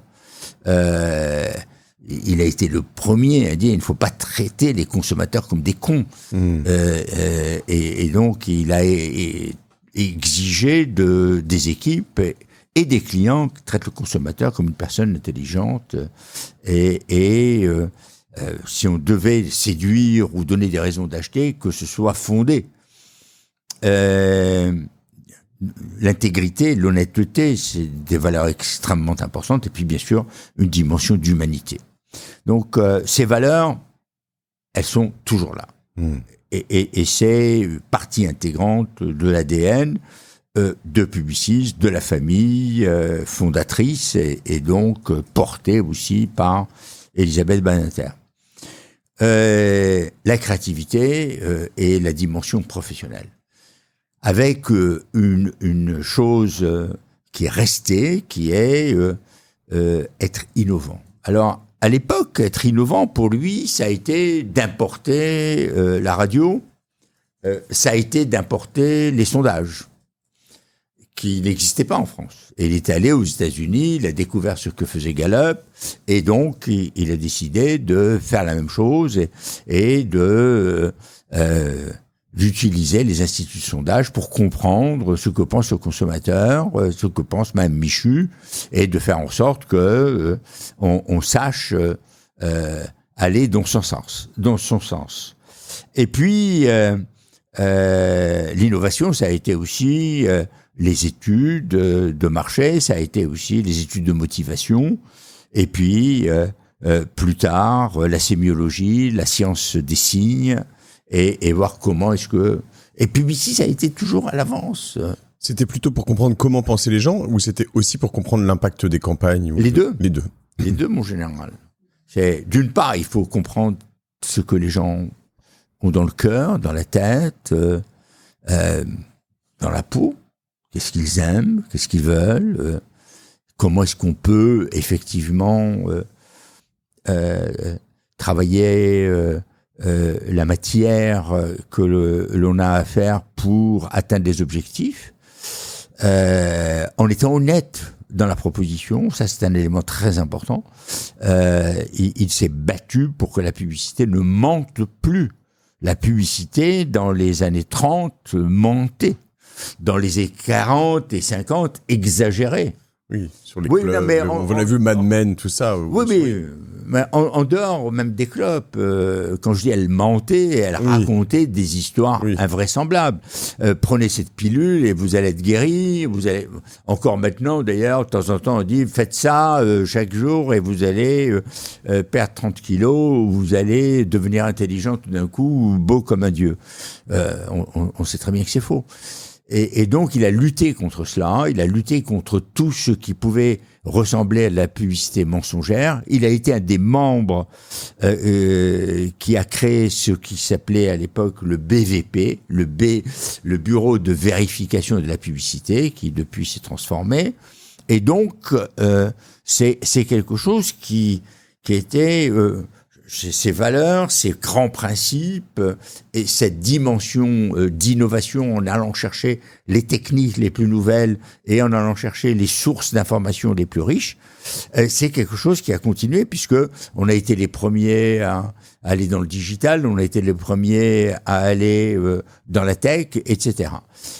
Il a été le premier à dire il ne faut pas traiter les consommateurs comme des cons. Et donc il a exigé des équipes et des clients qui traitent le consommateur comme une personne intelligente. Si on devait séduire ou donner des raisons d'acheter, que ce soit fondé. L'intégrité, l'honnêteté, c'est des valeurs extrêmement importantes. Et puis, bien sûr, une dimension d'humanité. Donc, ces valeurs, elles sont toujours là. Et c'est partie intégrante de l'ADN de Publicis, de la famille fondatrice, et donc portée aussi par Elisabeth Badinter. La créativité et la dimension professionnelle. Avec une chose qui est restée, qui est être innovant. Alors, à l'époque, être innovant, pour lui, ça a été d'importer la radio, ça a été d'importer les sondages, qui n'existaient pas en France. Et il est allé aux États-Unis, il a découvert ce que faisait Gallup, et donc il a décidé de faire la même chose et de j'utilisais les instituts de sondage pour comprendre ce que pense le consommateur, ce que pense même Michu, et de faire en sorte que on sache aller dans son sens. Et puis l'innovation, ça a été aussi les études de marché, ça a été aussi les études de motivation, et puis plus tard la sémiologie, la science des signes, et voir comment est-ce que... Et Publicis, ça a été toujours à l'avance. C'était plutôt pour comprendre comment pensaient les gens, ou c'était aussi pour comprendre l'impact des campagnes Les deux. Les deux. Les deux, mon général. D'une part, il faut comprendre ce que les gens ont dans le cœur, dans la tête, dans la peau. Qu'est-ce qu'ils aiment, qu'est-ce qu'ils veulent, comment est-ce qu'on peut effectivement travailler la matière que l'on a à faire pour atteindre des objectifs, en étant honnête dans la proposition. Ça, c'est un élément très important. Il s'est battu pour que la publicité ne mente plus. La publicité, dans les années 30, mentait. Dans les années 40 et 50, exagérait. Oui, sur les clubs. Non, mais on a vu Mad Men, tout ça. Oui, mais en dehors même des clubs, quand je dis elle mentait, elle racontait des histoires invraisemblables. Prenez cette pilule et vous allez être guéri. Vous allez encore maintenant, d'ailleurs, de temps en temps, on dit faites ça chaque jour et vous allez perdre 30 kilos, ou vous allez devenir intelligent tout d'un coup, ou beau comme un dieu. On sait très bien que c'est faux. Et donc, il a lutté contre cela, il a lutté contre tout ce qui pouvait ressembler à de la publicité mensongère. Il a été un des membres qui a créé ce qui s'appelait à l'époque le BVP, le Bureau de vérification de la publicité, qui depuis s'est transformé. Et donc, c'est quelque chose qui était... ces valeurs, ces grands principes et cette dimension d'innovation en allant chercher les techniques les plus nouvelles et en allant chercher les sources d'informations les plus riches, c'est quelque chose qui a continué puisque on a été les premiers à aller dans le digital, on a été les premiers à aller dans la tech, etc.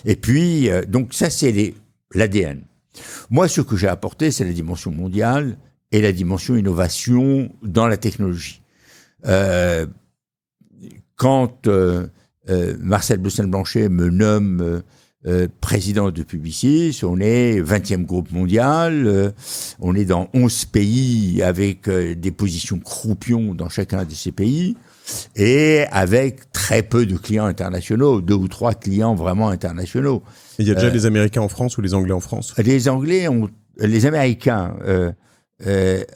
Et puis, donc ça c'est l'ADN. Moi, ce que j'ai apporté, c'est la dimension mondiale et la dimension innovation dans la technologie. Quand Marcel Bleustein-Blanchet me nomme président de Publicis, on est 20e groupe mondial, on est dans 11 pays avec des positions croupions dans chacun de ces pays, et avec très peu de clients internationaux, 2 ou 3 clients vraiment internationaux. Il y a déjà les Américains en France ou les Anglais en France ? Les Américains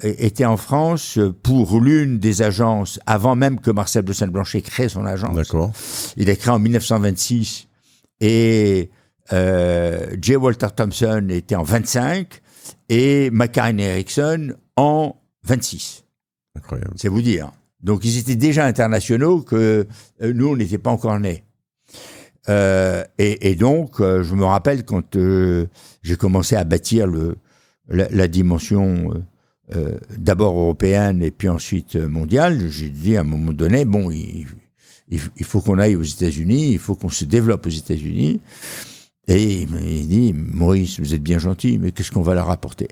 était en France pour l'une des agences, avant même que Marcel Bleustein-Blanchet crée son agence. D'accord. Il a créé en 1926 et J. Walter Thompson était en 25 et McCarran Erickson en 26. Incroyable. C'est vous dire. Donc ils étaient déjà internationaux que nous, on n'était pas encore nés. Et donc, je me rappelle quand j'ai commencé à bâtir la dimension d'abord européenne et puis ensuite mondiale, j'ai dit à un moment donné, bon, il faut qu'on aille aux États-Unis, il faut qu'on se développe aux États-Unis. Et il dit, Maurice, vous êtes bien gentil, mais qu'est-ce qu'on va leur apporter ?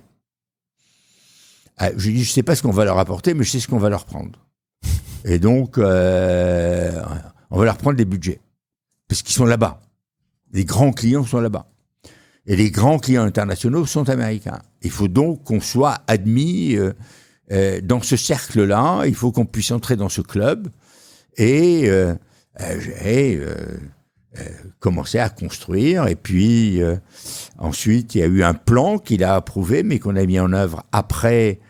Je lui dis, je sais pas ce qu'on va leur apporter, mais je sais ce qu'on va leur prendre. Et donc, on va leur prendre des budgets. Parce qu'ils sont là-bas. Les grands clients sont là-bas. Et les grands clients internationaux sont américains. Il faut donc qu'on soit admis dans ce cercle-là. Il faut qu'on puisse entrer dans ce club. Et j'ai commencé à construire. Et puis, ensuite, il y a eu un plan qu'il a approuvé, mais qu'on a mis en œuvre après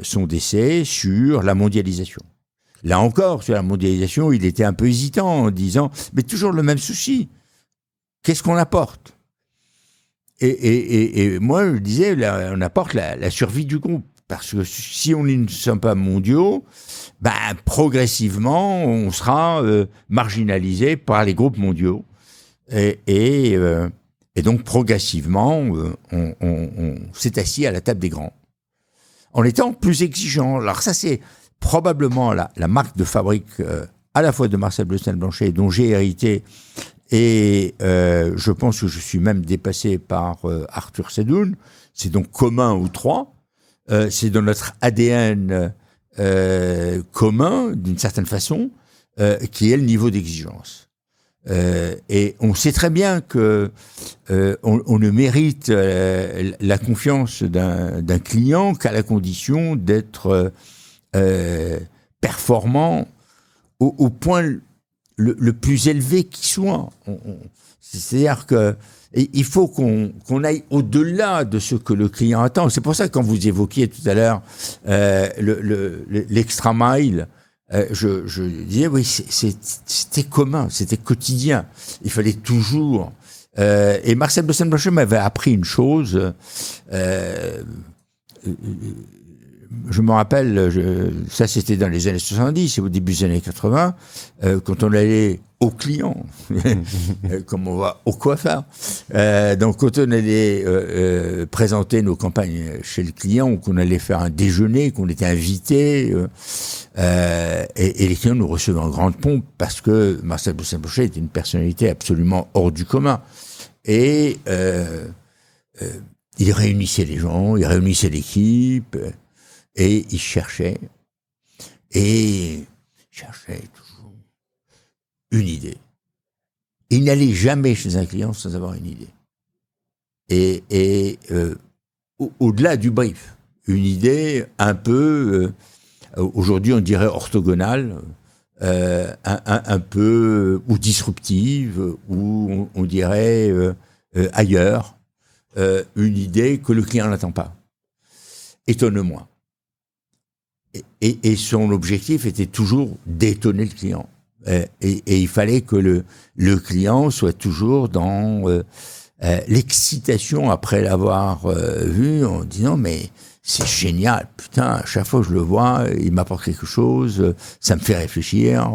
son décès sur la mondialisation. Là encore, sur la mondialisation, il était un peu hésitant en disant, mais toujours le même souci. Qu'est-ce qu'on apporte ? Et moi, je disais, là, on apporte la survie du groupe. Parce que si on ne sommes pas mondiaux, ben, progressivement, on sera marginalisé par les groupes mondiaux. Et donc, progressivement, on s'est assis à la table des grands. En étant plus exigeant. Alors ça, c'est probablement la marque de fabrique à la fois de Marcel Bleustein-Blanchet, dont j'ai hérité, et je pense que je suis même dépassé par Arthur Sadoun. C'est donc commun aux trois. C'est dans notre ADN commun, d'une certaine façon, qui est le niveau d'exigence. Et on sait très bien que on ne mérite la confiance d'un client qu'à la condition d'être performant au point le plus élevé qui soit. C'est-à-dire que il faut qu'on aille au-delà de ce que le client attend. C'est pour ça que quand vous évoquiez tout à l'heure l'extra mile, je disais oui, c'était commun, c'était quotidien. Il fallait toujours. Et Marcel Bleustein-Blanchet m'avait appris une chose. Je me rappelle, ça c'était dans les années 70 et au début des années 80, quand on allait au client, comme on va au coiffeur. Donc quand on allait présenter nos campagnes chez le client, ou qu'on allait faire un déjeuner, qu'on était invité, et les clients nous recevaient en grande pompe parce que Marcel Bleustein-Blanchet était une personnalité absolument hors du commun. Et il réunissait les gens, il réunissait l'équipe. Et il cherchait toujours une idée. Il n'allait jamais chez un client sans avoir une idée. Et au-delà du brief, une idée un peu, aujourd'hui on dirait orthogonale, un peu, ou disruptive, ou on dirait ailleurs, une idée que le client n'attend pas. Étonne-moi. Et son objectif était toujours d'étonner le client. Et il fallait que le client soit toujours dans l'excitation après l'avoir vu, en disant mais c'est génial, putain, à chaque fois que je le vois, il m'apporte quelque chose, ça me fait réfléchir.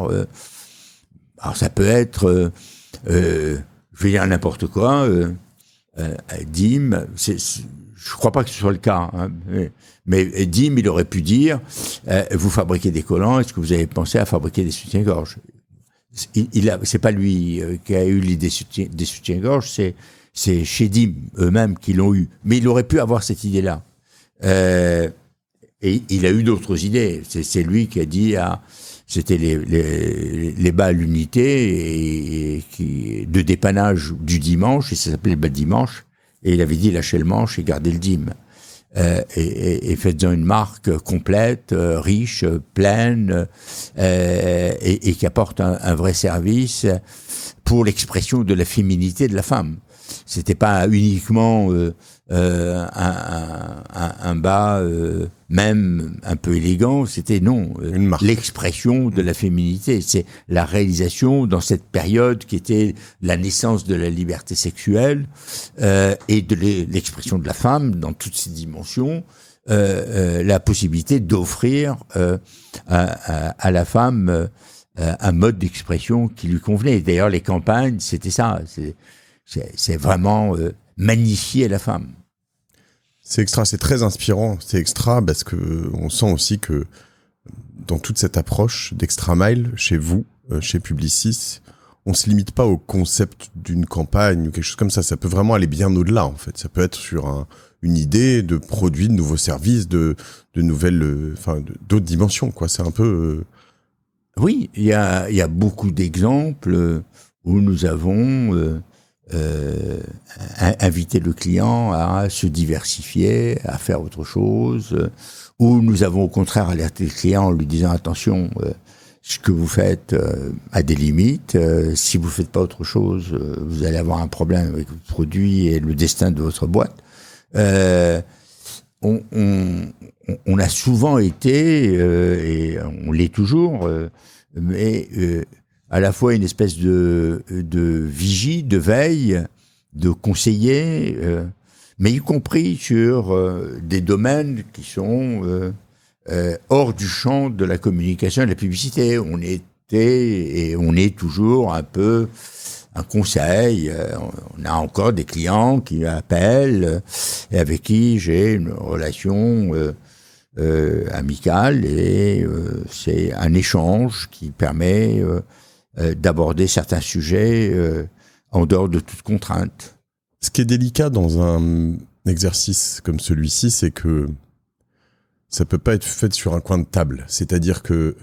Alors ça peut être, je vais dire n'importe quoi, Dim, je crois pas que ce soit le cas, hein, mais Dim, il aurait pu dire vous fabriquez des collants, est-ce que vous avez pensé à fabriquer des soutiens-gorge? C'est pas lui qui a eu l'idée des soutiens-gorge, c'est chez Dim eux-mêmes qui l'ont eu. Mais il aurait pu avoir cette idée-là. Et il a eu d'autres idées. C'est lui qui a dit c'était les bas à l'unité de dépannage du dimanche, et ça s'appelait les bas de dimanche. Et il avait dit lâchez le manche et gardez le dim. Et faites-en une marque complète, riche, pleine, et qui apporte un vrai service pour l'expression de la féminité de la femme. C'était pas uniquement un bas même un peu élégant, c'était non, l'expression de la féminité. C'est la réalisation dans cette période qui était la naissance de la liberté sexuelle et de l'expression de la femme dans toutes ses dimensions, la possibilité d'offrir à la femme un mode d'expression qui lui convenait. D'ailleurs, les campagnes, c'était ça. C'est vraiment magnifier la femme. C'est extra, c'est très inspirant. C'est extra parce que on sent aussi que dans toute cette approche d'Extra Mile, chez vous, chez Publicis, on se limite pas au concept d'une campagne ou quelque chose comme ça. Ça peut vraiment aller bien au-delà, en fait. Ça peut être sur une idée de produits, de nouveaux services, de nouvelles, d'autres dimensions, quoi. C'est un peu. Oui, il y a beaucoup d'exemples où nous avons invité le client à se diversifier, à faire autre chose, où nous avons au contraire alerté le client en lui disant attention, ce que vous faites a des limites, si vous faites pas autre chose, vous allez avoir un problème avec votre produit et le destin de votre boîte. On a souvent été, et on l'est toujours, mais à la fois une espèce de vigie, de veille, de conseiller, mais y compris sur des domaines qui sont hors du champ de la communication et de la publicité. On était et on est toujours un peu un conseil. On a encore des clients qui m'appellent et avec qui j'ai une relation amical et c'est un échange qui permet d'aborder certains sujets en dehors de toute contrainte. Ce qui est délicat dans un exercice comme celui-ci, c'est que ça peut pas être fait sur un coin de table. C'est-à-dire que,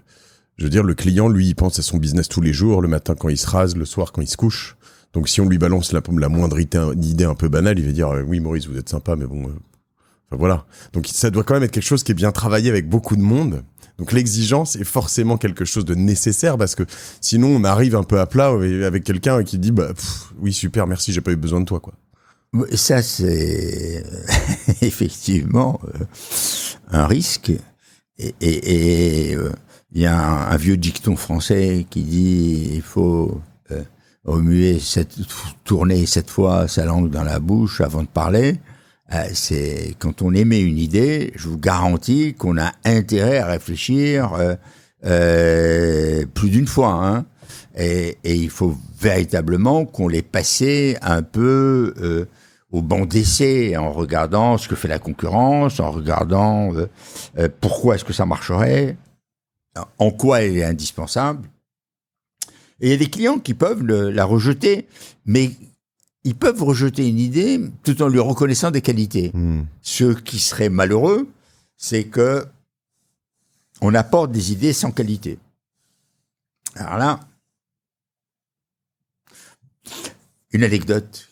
je veux dire, le client, lui, il pense à son business tous les jours, le matin quand il se rase, le soir quand il se couche. Donc si on lui balance la moindre idée un peu banale, il va dire oui Maurice, vous êtes sympa, mais bon, enfin voilà. Donc ça doit quand même être quelque chose qui est bien travaillé avec beaucoup de monde. Donc l'exigence est forcément quelque chose de nécessaire parce que sinon on arrive un peu à plat avec quelqu'un qui dit oui super merci, j'ai pas eu besoin de toi quoi. Ça c'est effectivement un risque et il y a un vieux dicton français qui dit il faut tourner 7 fois sa langue dans la bouche avant de parler. C'est quand on émet une idée, je vous garantis qu'on a intérêt à réfléchir plus d'une fois, hein. Et il faut véritablement qu'on l'ait passé un peu au banc d'essai, en regardant ce que fait la concurrence, en regardant pourquoi est-ce que ça marcherait, en quoi elle est indispensable. Et il y a des clients qui peuvent la rejeter, mais ils peuvent rejeter une idée tout en lui reconnaissant des qualités. Ce qui serait malheureux, c'est que on apporte des idées sans qualité. Alors là, une anecdote.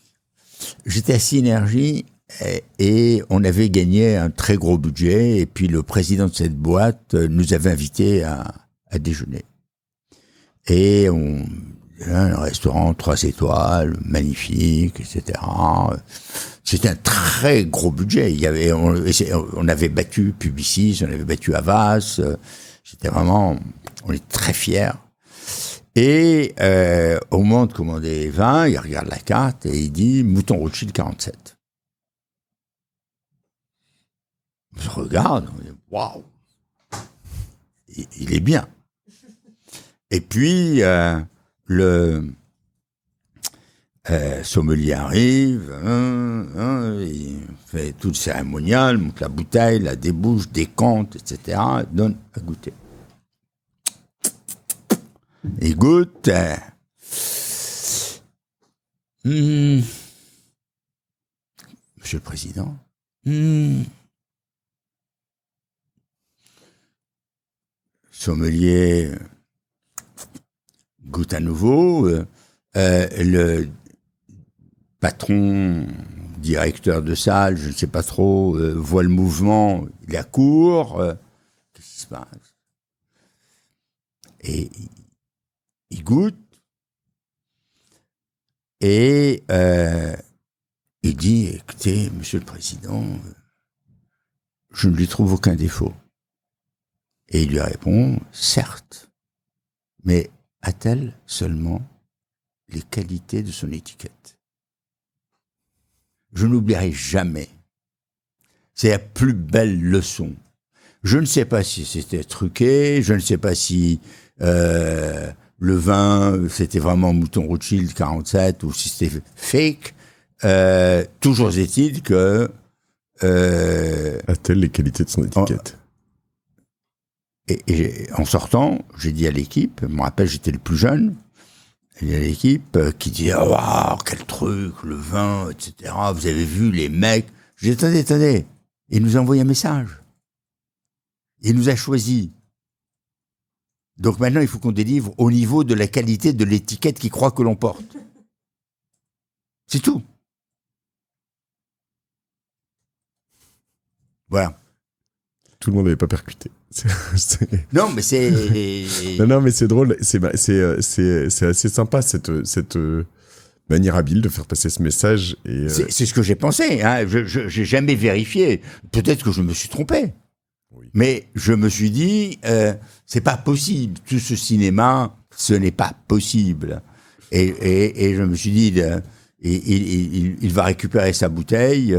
J'étais à Synergie et on avait gagné un très gros budget et puis le président de cette boîte nous avait invités à déjeuner. Et un restaurant 3 étoiles, magnifique, etc. C'était un très gros budget. On avait battu Publicis, on avait battu Havas. C'était vraiment, on est très fiers. Et au moment de commander les vins, il regarde la carte et il dit Mouton Rothschild 47. Je regarde, on dit waouh, il est bien. Et puis le sommelier arrive, il fait tout le cérémonial, monte la bouteille, la débouche, décompte, etc. Donne à goûter. Il goûte. Monsieur le Président. Sommelier goûte à nouveau. Le patron, directeur de salle, je ne sais pas trop, voit le mouvement, il accourt. Qu'est-ce qui se passe? Et il goûte et il dit, écoutez, Monsieur le Président, je ne lui trouve aucun défaut. Et il lui répond, certes, mais a-t-elle seulement les qualités de son étiquette? Je n'oublierai jamais. C'est la plus belle leçon. Je ne sais pas si c'était truqué, je ne sais pas si le vin, c'était vraiment Mouton Rothschild 47 ou si c'était fake. Toujours est-il que... A-t-elle les qualités de son étiquette? Et en sortant, j'ai dit à l'équipe, je me rappelle, j'étais le plus jeune, il y a l'équipe qui dit « Waouh, quel truc, le vin, etc. Vous avez vu les mecs ?» J'ai dit « Attendez. » Il nous a envoyé un message. Il nous a choisis. Donc maintenant, il faut qu'on délivre au niveau de la qualité de l'étiquette qu'il croit que l'on porte. C'est tout. Voilà. Tout le monde n'avait pas percuté. Non, mais c'est... non, mais c'est drôle. C'est assez sympa, cette manière habile de faire passer ce message. Et c'est ce que j'ai pensé. Hein. Je n'ai jamais vérifié. Peut-être que je me suis trompé. Oui. Mais je me suis dit, c'est pas possible. Tout ce cinéma, ce n'est pas possible. Et je me suis dit, il va récupérer sa bouteille.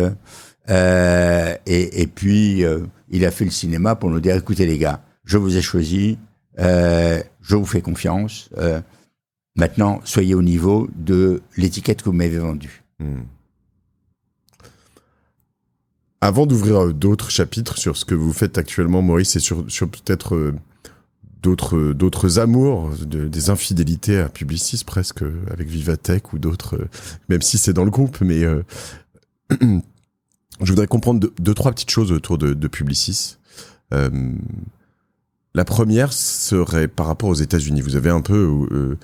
Et puis, il a fait le cinéma pour nous dire, écoutez les gars, je vous ai choisi, je vous fais confiance. Maintenant, soyez au niveau de l'étiquette que vous m'avez vendue. Avant d'ouvrir d'autres chapitres sur ce que vous faites actuellement, Maurice, et sur peut-être d'autres amours, des infidélités à Publicis presque, avec Vivatech ou d'autres, même si c'est dans le groupe, mais je voudrais comprendre deux, trois petites choses autour de Publicis. La première serait par rapport aux États-Unis. Vous avez un peu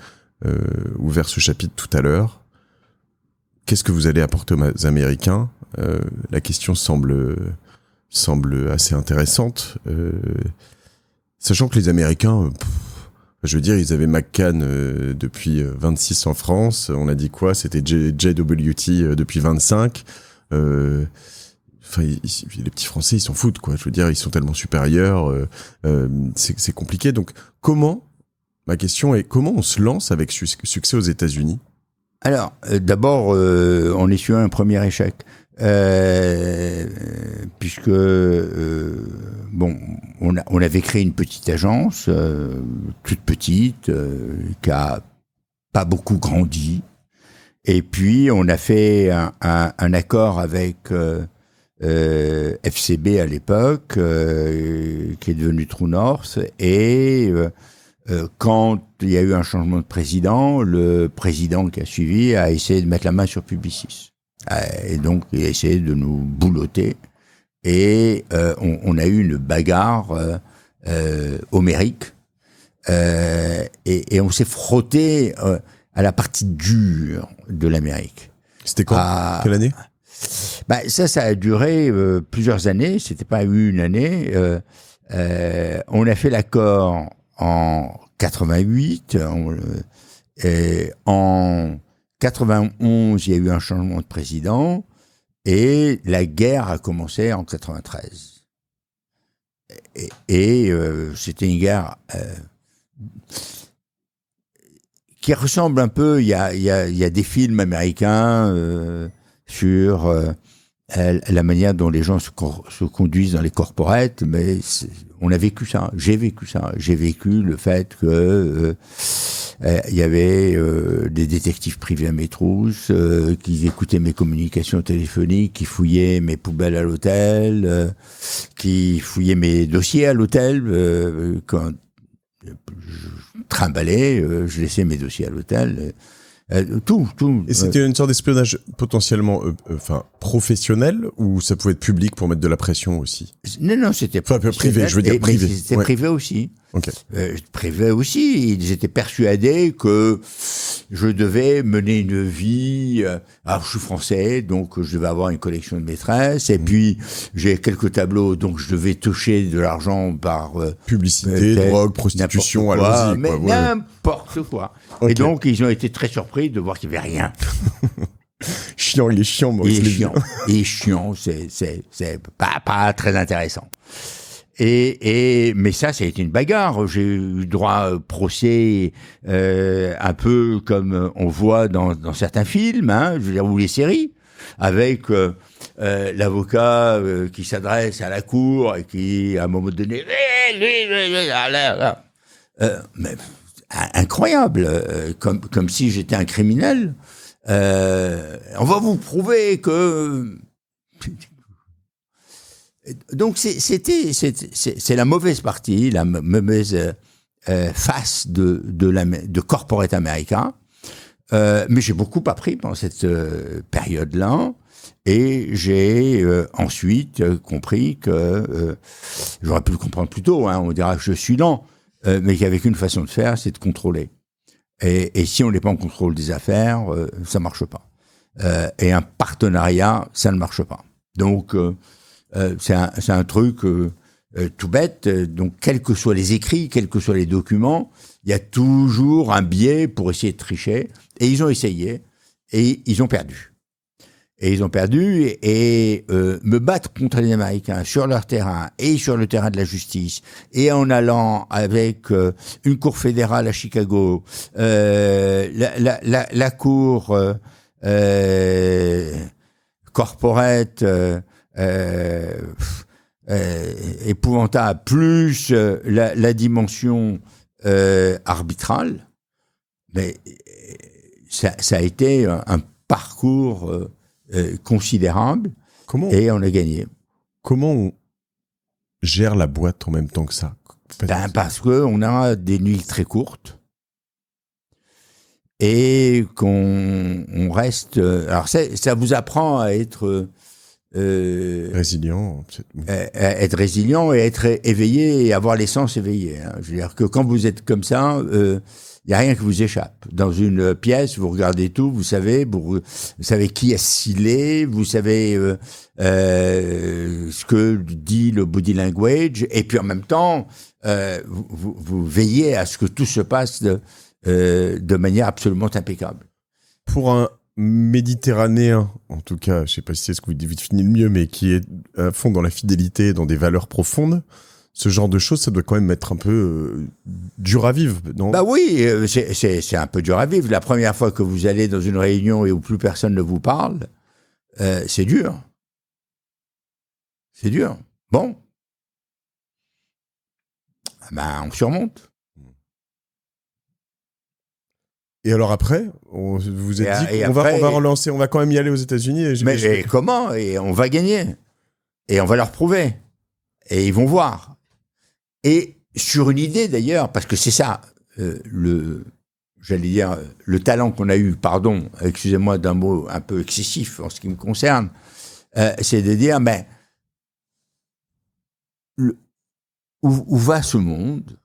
ouvert ce chapitre tout à l'heure. Qu'est-ce que vous allez apporter aux Américains ? La question semble assez intéressante. Sachant que les Américains, je veux dire, ils avaient McCann depuis 26 en France. On a dit quoi ? C'était JWT depuis 25. Les petits Français, ils s'en foutent, quoi. Je veux dire, ils sont tellement supérieurs. C'est compliqué. Donc, ma question est, comment on se lance avec succès aux États-Unis ? Alors, d'abord, on est sur un premier échec. Puisque on avait créé une petite agence toute petite qui a pas beaucoup grandi, et puis on a fait un accord avec FCB à l'époque qui est devenu True North, et quand il y a eu un changement de président, le président qui a suivi a essayé de mettre la main sur Publicis. Et donc, il a essayé de nous boulotter. Et on a eu une bagarre homérique. Et on s'est frotté à la partie dure de l'Amérique. C'était quand ? Quelle année ? Ça a duré plusieurs années. C'était pas une année. On a fait l'accord en 88. En 91, il y a eu un changement de président et la guerre a commencé en 93. Et c'était une guerre qui ressemble un peu. Il y a des films américains sur la manière dont les gens se conduisent dans les corporates, mais on a vécu ça. J'ai vécu ça. J'ai vécu le fait que il y avait des détectives privés à mes trousses qui écoutaient mes communications téléphoniques, qui fouillaient mes poubelles à l'hôtel, qui fouillaient mes dossiers à l'hôtel. Quand je trimballais, je laissais mes dossiers à l'hôtel. Tout. Et c'était une sorte d'espionnage potentiellement professionnel, ou ça pouvait être public pour mettre de la pression aussi ? Non, c'était privé, je veux dire privé. C'était privé aussi. Okay. Privé aussi. Ils étaient persuadés que je devais mener une vie. Alors, je suis français, donc je devais avoir une collection de maîtresses. Et puis, j'ai quelques tableaux, donc je devais toucher de l'argent par publicité, drogue, prostitution, allons-y. Mais n'importe quoi. Okay. Et donc, ils ont été très surpris de voir qu'il n'y avait rien. Il est chiant, Maurice. Il est chiant. C'est pas très intéressant. Mais ça a été une bagarre. J'ai eu droit à procès, un peu comme on voit dans certains films, je veux dire, ou les séries, avec l'avocat qui s'adresse à la cour et qui, à un moment donné, mais incroyable, comme si j'étais un criminel. On va vous prouver que. Donc c'est la mauvaise partie, la mauvaise face de corporate américain. Mais j'ai beaucoup appris pendant cette période-là, et j'ai ensuite compris que j'aurais pu le comprendre plus tôt. On dira que je suis lent, mais qu'il n'y avait qu'une façon de faire, c'est de contrôler. Et si on n'est pas en contrôle des affaires, ça marche pas. Et un partenariat, ça ne marche pas. Donc c'est un truc tout bête. Donc, quels que soient les écrits, quels que soient les documents, il y a toujours un biais pour essayer de tricher. Et ils ont essayé, et ils ont perdu. Et me battre contre les Américains sur leur terrain et sur le terrain de la justice, et en allant avec une cour fédérale à Chicago, la cour corporate épouvantable, plus la dimension arbitrale, mais ça a été un parcours considérable. Comment et on a gagné. comment on gère la boîte en même temps que ça? Parce qu'on a des nuits très courtes et qu'on reste... Alors ça vous apprend à être... résilient. Être résilient et être éveillé et avoir les sens éveillés. Hein. Je veux dire que quand vous êtes comme ça, il n'y a rien qui vous échappe. Dans une pièce, vous regardez tout, vous savez qui est-ce est, vous savez ce que dit le body language, et puis en même temps, vous veillez à ce que tout se passe de manière absolument impeccable. Pour un méditerranéen, en tout cas, je sais pas si c'est ce que vous définissez le mieux, mais qui est à fond dans la fidélité, dans des valeurs profondes, ce genre de choses, ça doit quand même être un peu dur à vivre, non? Bah oui, c'est un peu dur à vivre. La première fois que vous allez dans une réunion et où plus personne ne vous parle, c'est dur. C'est dur. Bon. Ben, on surmonte. Et alors après, vous êtes dit qu'on va relancer, on va quand même y aller aux États-Unis. Mais comment? Et on va gagner. Et on va leur prouver. Et ils vont voir. Et sur une idée d'ailleurs, parce que c'est ça, j'allais dire, le talent qu'on a eu, pardon, excusez-moi d'un mot un peu excessif en ce qui me concerne, c'est de dire, mais où va ce monde?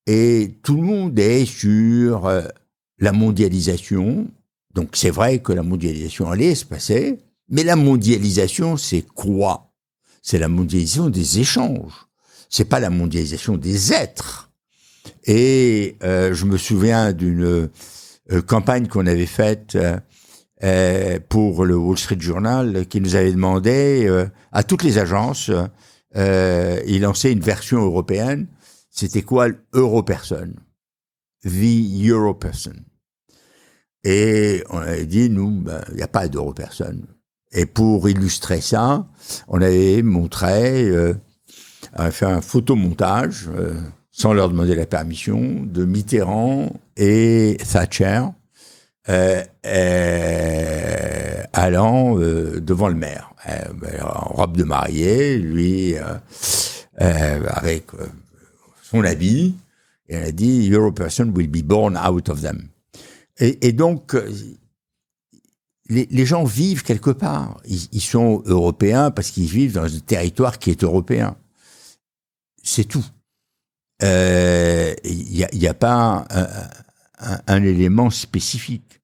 Et tout le monde est sur la mondialisation. Donc c'est vrai que la mondialisation allait se passer, mais la mondialisation, c'est quoi? C'est la mondialisation des échanges. C'est pas la mondialisation des êtres. Et je me souviens d'une campagne qu'on avait faite pour le Wall Street Journal, qui nous avait demandé à toutes les agences, il lançait une version européenne. C'était quoi l'Europerson? The Europerson. Et on avait dit, nous, il n'y a pas d'Europerson. Et pour illustrer ça, on avait montré, on avait fait un photomontage, sans leur demander la permission, de Mitterrand et Thatcher allant devant le maire, en robe de mariée, lui avec son habit, et elle a dit « Europerson will be born out of them ». Et donc, les gens vivent quelque part. Ils sont européens parce qu'ils vivent dans un territoire qui est européen. C'est tout. Il y a pas un élément spécifique.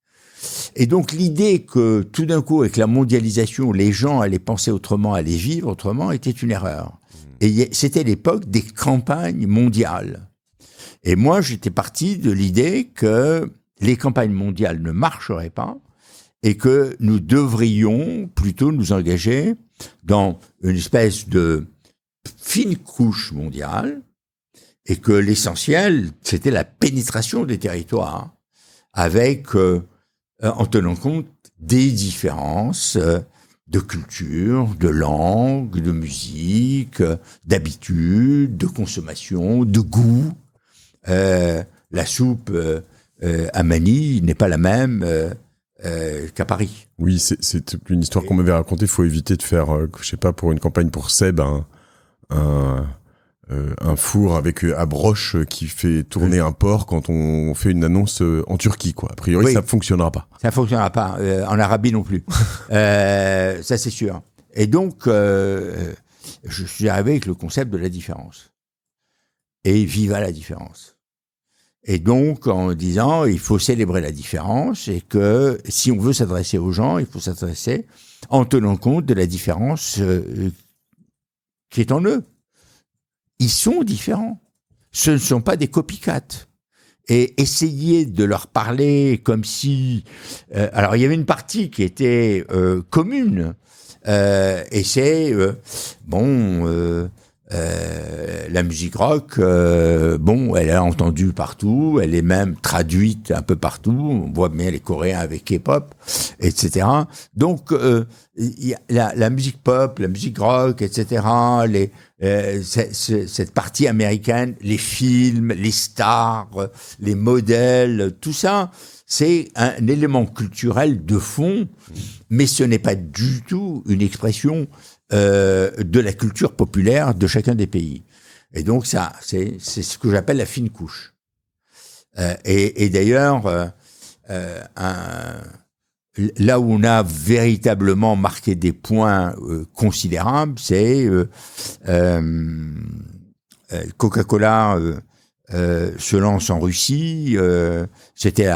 Et donc l'idée que tout d'un coup, avec la mondialisation, les gens allaient penser autrement, allaient vivre autrement, était une erreur. Et c'était l'époque des campagnes mondiales. Et moi, j'étais parti de l'idée que les campagnes mondiales ne marcheraient pas et que nous devrions plutôt nous engager dans une espèce de fine couche mondiale et que l'essentiel, c'était la pénétration des territoires avec, en tenant compte des différences de culture, de langue, de musique, d'habitude, de consommation, de goût. La soupe à Manille n'est pas la même qu'à Paris. Oui, c'est une histoire qu'on m'avait racontée. Il faut éviter de faire, je sais pas, pour une campagne pour Seb, un four avec à broche qui fait tourner un porc quand on fait une annonce en Turquie, quoi. A priori, ça ne fonctionnera pas. Ça ne fonctionnera pas. En Arabie non plus. Ça, c'est sûr. Et donc, je suis arrivé avec le concept de la différence. Et viva la différence. Et donc, en disant, il faut célébrer la différence et que si on veut s'adresser aux gens, il faut s'adresser en tenant compte de la différence qui est en eux. Ils sont différents. Ce ne sont pas des copycats. Et essayer de leur parler comme si... alors, il y avait une partie qui était commune. Et c'est... la musique rock, elle est entendue partout, elle est même traduite un peu partout, on voit bien les Coréens avec K-pop, etc. Donc, la musique pop, la musique rock, etc., cette partie américaine, les films, les stars, les modèles, tout ça, c'est un élément culturel de fond, mais ce n'est pas du tout une expression de la culture populaire de chacun des pays. Et donc ça, c'est ce que j'appelle la fine couche. Et d'ailleurs, là où on a véritablement marqué des points considérables, c'est Coca-Cola se lance en Russie. C'était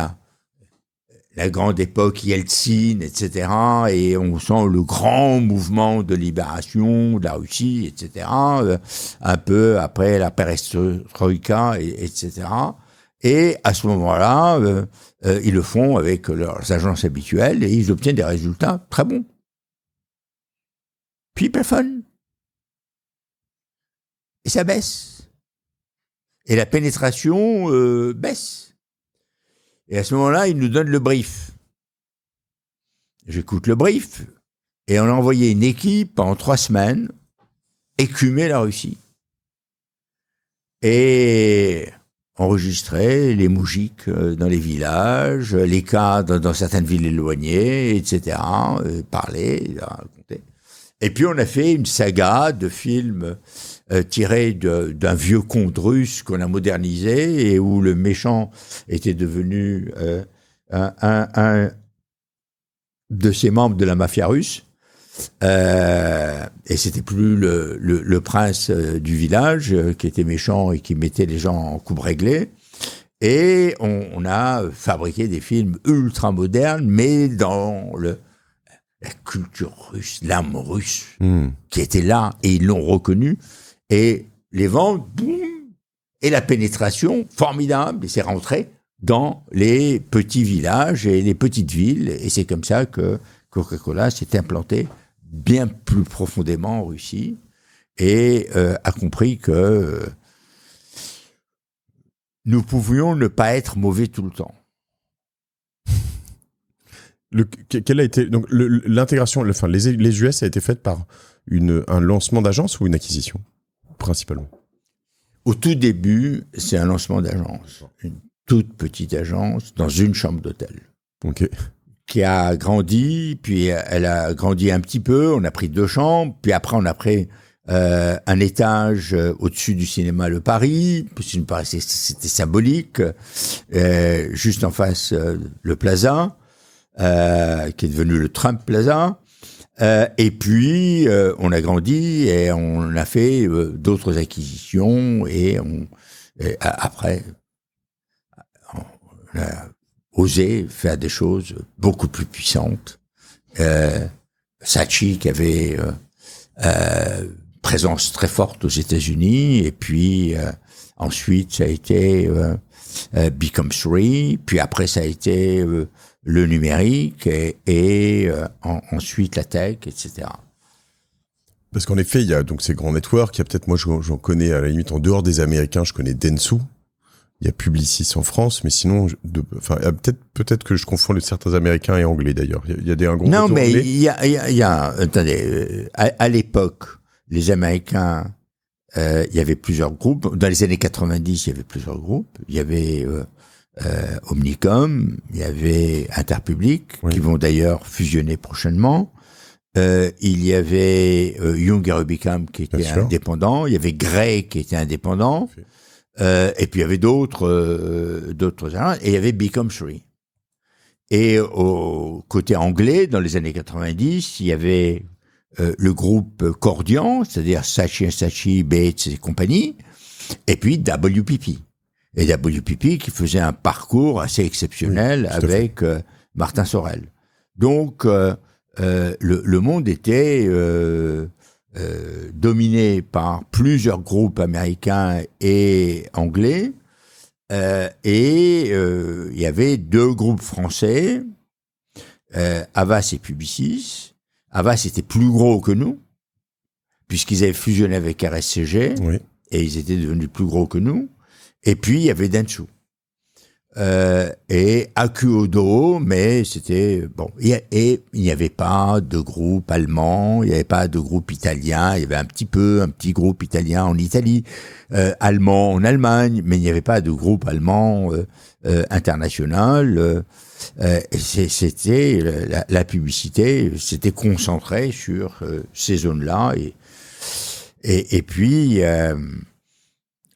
la grande époque Yeltsin, etc. Et on sent le grand mouvement de libération de la Russie, etc. Un peu après la perestroïka, etc. Et à ce moment-là, ils le font avec leurs agences habituelles et ils obtiennent des résultats très bons. Puis ils plafonnent. Et ça baisse. Et la pénétration baisse. Et à ce moment-là, ils nous donnent le brief. J'écoute le brief et on a envoyé une équipe pendant 3 semaines écumer la Russie. Et enregistrer les moujiks dans les villages, les cadres dans certaines villes éloignées, etc. Parler, raconter. Et puis on a fait une saga de films tirés d'un vieux conte russe qu'on a modernisé et où le méchant était devenu un de ses membres de la mafia russe. Et c'était plus le prince du village qui était méchant et qui mettait les gens en coupe réglée. Et on a fabriqué des films ultra modernes, mais dans la culture russe, l'âme russe, qui était là, et ils l'ont reconnu. Et les ventes, boum, et la pénétration, formidable, et c'est rentré dans les petits villages et les petites villes. Et c'est comme ça que Coca-Cola s'est implanté bien plus profondément en Russie et a compris que nous pouvions ne pas être mauvais tout le temps. Quelle a été donc l'intégration, les US a été faite par un lancement d'agence ou une acquisition principalement? Au tout début, c'est un lancement d'agence, une toute petite agence dans une chambre d'hôtel. Ok. Qui a grandi, puis elle a grandi un petit peu, on a pris 2 chambres, puis après on a pris un étage au-dessus du cinéma Le Paris, parce qu'il me paraissait c'était symbolique, juste en face le Plaza, qui est devenu le Trump Plaza, et puis on a grandi et on a fait d'autres acquisitions et après on a osé faire des choses beaucoup plus puissantes. Saatchi qui avait présence très forte aux États-Unis, et puis ensuite ça a été Become Free, puis après ça a été le numérique et ensuite la tech, etc. Parce qu'en effet, il y a donc ces grands networks, il y a peut-être, moi j'en connais à la limite en dehors des Américains, je connais Dentsu. Il y a Publicis en France, mais sinon, peut-être que je confonds certains Américains et Anglais d'ailleurs. Il y a un gros non, mais anglais. il y a, attendez, à l'époque, les Américains, il y avait plusieurs groupes. Dans les années 90, il y avait plusieurs groupes. Il y avait Omnicom, il y avait Interpublic, qui vont d'ailleurs fusionner prochainement. Il y avait Young et Rubicam qui était indépendant. Il y avait Grey qui était indépendant. Et puis il y avait d'autres et il y avait Become Free. Et au côté anglais, dans les années 90, il y avait le groupe Cordian, c'est-à-dire Saatchi, Bates et compagnie, et puis WPP. Et WPP qui faisait un parcours assez exceptionnel avec Martin Sorel. Donc le monde était dominé par plusieurs groupes américains et anglais, et il y avait 2 groupes français, Havas et Publicis. Havas était plus gros que nous, puisqu'ils avaient fusionné avec RSCG, et ils étaient devenus plus gros que nous. Et puis il y avait Dentsu. et à queue au dos, mais c'était bon. Et il n'y avait pas de groupe allemand, il n'y avait pas de groupe italien, il y avait un petit groupe italien en Italie, allemand en Allemagne, mais il n'y avait pas de groupe allemand international. C'était la publicité, c'était concentré sur ces zones-là et puis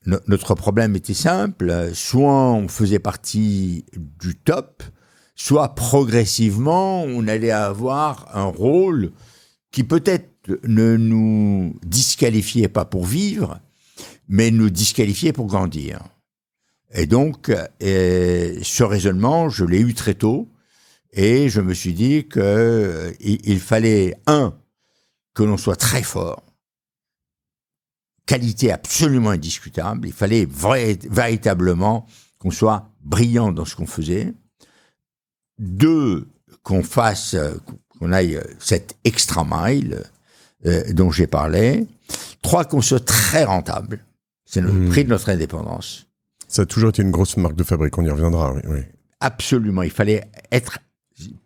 notre problème était simple, soit on faisait partie du top, soit progressivement on allait avoir un rôle qui peut-être ne nous disqualifiait pas pour vivre, mais nous disqualifiait pour grandir. Et donc, ce raisonnement, je l'ai eu très tôt, et je me suis dit qu'il fallait, que l'on soit très fort, qualité absolument indiscutable, il fallait véritablement qu'on soit brillant dans ce qu'on faisait. 2, qu'on aille cette extra mile dont j'ai parlé. 3, qu'on soit très rentable. C'est le prix de notre indépendance. Ça a toujours été une grosse marque de fabrique, on y reviendra, oui. Absolument, il fallait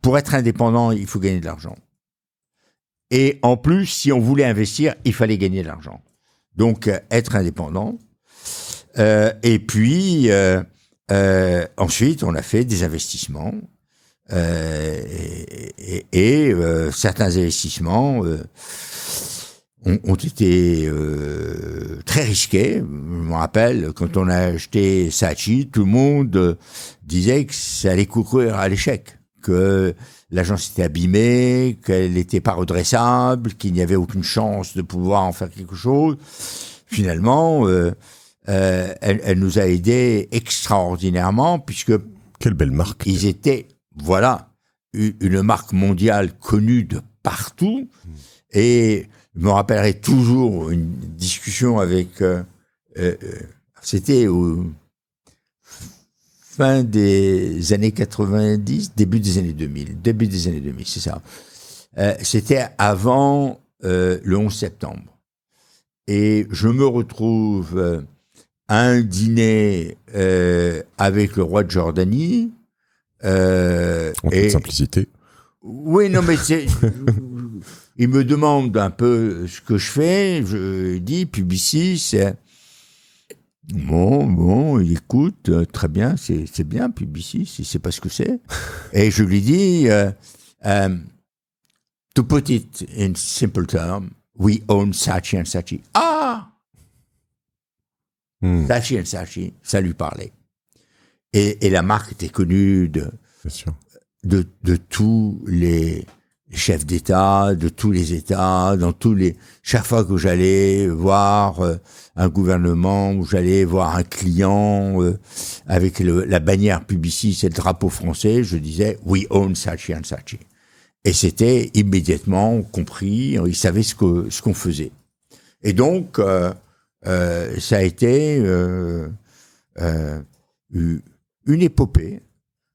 pour être indépendant, il faut gagner de l'argent. Et en plus, si on voulait investir, il fallait gagner de l'argent. Donc, être indépendant. Et puis, ensuite, on a fait des investissements. Et certains investissements ont été très risqués. Je me rappelle, quand on a acheté Saatchi, tout le monde disait que ça allait courir à l'échec, que l'agence était abîmée, qu'elle n'était pas redressable, qu'il n'y avait aucune chance de pouvoir en faire quelque chose. Finalement, elle nous a aidés extraordinairement, puisque... Quelle belle marque. Ils étaient, une marque mondiale connue de partout. Et je me rappellerai toujours une discussion avec... c'était au fin des années 90, début des années 2000, c'est ça. C'était avant le 11 septembre. Et je me retrouve à un dîner avec le roi de Jordanie. En toute simplicité. Oui, non, mais il me demande un peu ce que je fais. Je dis, Publicis, c'est... Bon, il écoute, très bien, c'est bien, Publicis, il sait pas ce que c'est. Et je lui dis, to put it in simple terms, we own Saatchi & Saatchi. Ah! Saatchi & Saatchi, ça lui parlait. Et la marque était connue de tous les chefs d'État, de tous les États, chaque fois que j'allais voir un gouvernement, où j'allais voir un client avec la bannière Publicis et le drapeau français, je disais we own Saatchi & Saatchi. Et c'était immédiatement compris, ils savaient ce qu'on faisait. Et donc ça a été une épopée.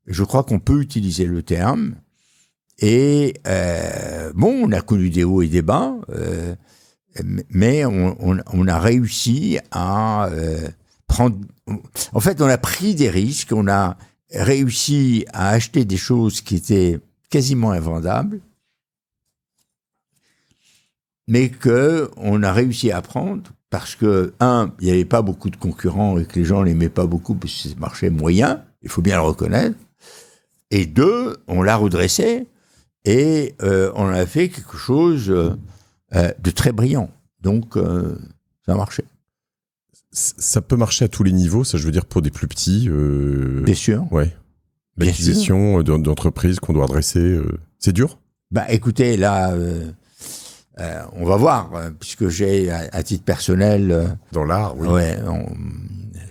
Je crois qu'on peut utiliser le terme. Et on a connu des hauts et des bas, mais on a réussi à prendre... En fait, on a pris des risques, on a réussi à acheter des choses qui étaient quasiment invendables, mais qu'on a réussi à prendre parce que, il n'y avait pas beaucoup de concurrents et que les gens n'aimaient pas beaucoup parce que ça marchait moyen, il faut bien le reconnaître. Et 2, on l'a redressé. Et on a fait quelque chose de très brillant. Donc, ça a marché. Ça peut marcher à tous les niveaux, ça je veux dire pour des plus petits. Bien sûr. Ouais. L'acquisition d'entreprises qu'on doit redresser, c'est dur ? Écoutez, là, on va voir, puisque j'ai, à titre personnel... dans l'art, oui. Ouais,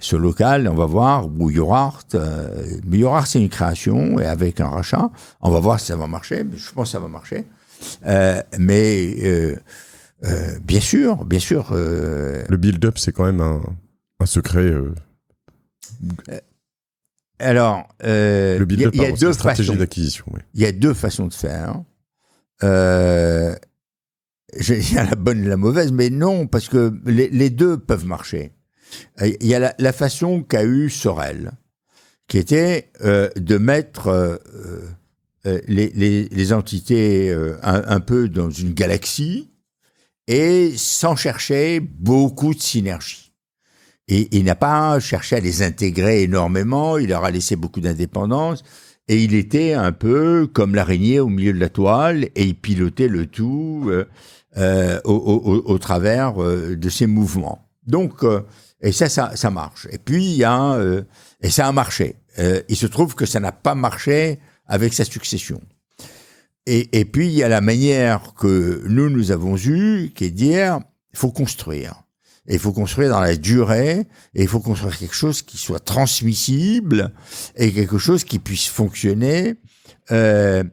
ce local, on va voir, ou Urart. Urart, c'est une création, et avec un rachat, on va voir si ça va marcher. Je pense que ça va marcher. Bien sûr. Le build-up, c'est quand même un secret. Alors, le build-up, il y a deux stratégie d'acquisition. Oui. Il y a 2 façons de faire. Il y a la bonne et la mauvaise, mais non, parce que les 2 peuvent marcher. Il y a la façon qu'a eu Sorel, qui était de mettre les entités un peu dans une galaxie et sans chercher beaucoup de synergie. Et il n'a pas cherché à les intégrer énormément, il leur a laissé beaucoup d'indépendance, et il était un peu comme l'araignée au milieu de la toile, et il pilotait le tout au travers de ses mouvements. Donc, et ça marche. Et puis, et ça a marché. Il se trouve que ça n'a pas marché avec sa succession. Et puis, il y a la manière que nous avons eue, qui est de dire, il faut construire. Et il faut construire dans la durée, et il faut construire quelque chose qui soit transmissible, et quelque chose qui puisse fonctionner, quel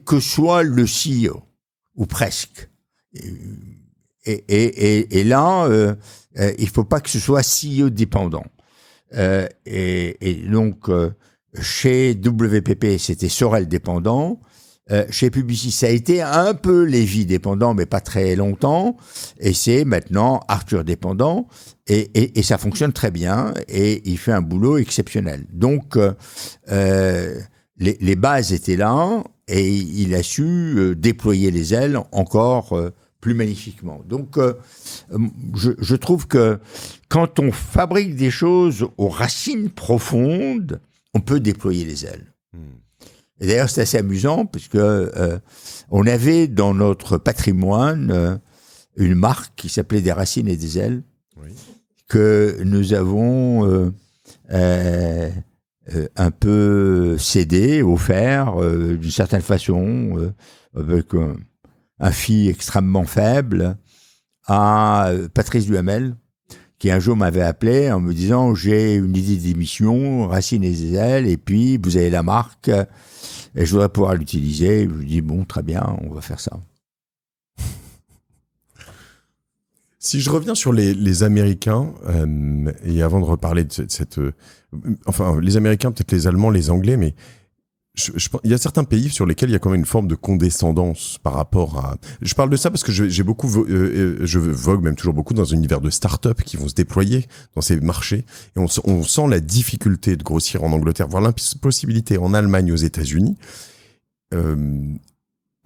que soit le CEO, ou presque. Et là, il faut pas que ce soit CEO dépendant. Et donc, chez WPP, c'était Sorel dépendant. Chez Publicis, ça a été un peu Lévy dépendant, mais pas très longtemps. Et c'est maintenant Arthur dépendant. Et ça fonctionne très bien. Et il fait un boulot exceptionnel. Donc, les bases étaient là. Et il a su déployer les ailes encore plus magnifiquement. Donc, je trouve que quand on fabrique des choses aux racines profondes, on peut déployer les ailes. Et d'ailleurs, c'est assez amusant parce que on avait dans notre patrimoine une marque qui s'appelait Des Racines et des Ailes, oui, que nous avons un peu cédé, offert d'une certaine façon, avec un fee extrêmement faible, à Patrice Duhamel, qui un jour m'avait appelé en me disant « J'ai une idée d'émission, Racines et des Ailes, et puis vous avez la marque, et je voudrais pouvoir l'utiliser. » Je lui dis « Bon, très bien, on va faire ça. » Si je reviens sur les Américains, et avant de reparler de cette enfin, les Américains, peut-être les Allemands, les Anglais, mais il y a certains pays sur lesquels il y a quand même une forme de condescendance par rapport à... Je parle de ça parce que j'ai beaucoup, je vogue même toujours beaucoup dans un univers de start-up qui vont se déployer dans ces marchés. Et on sent la difficulté de grossir en Angleterre, voire l'impossibilité en Allemagne, aux États-Unis,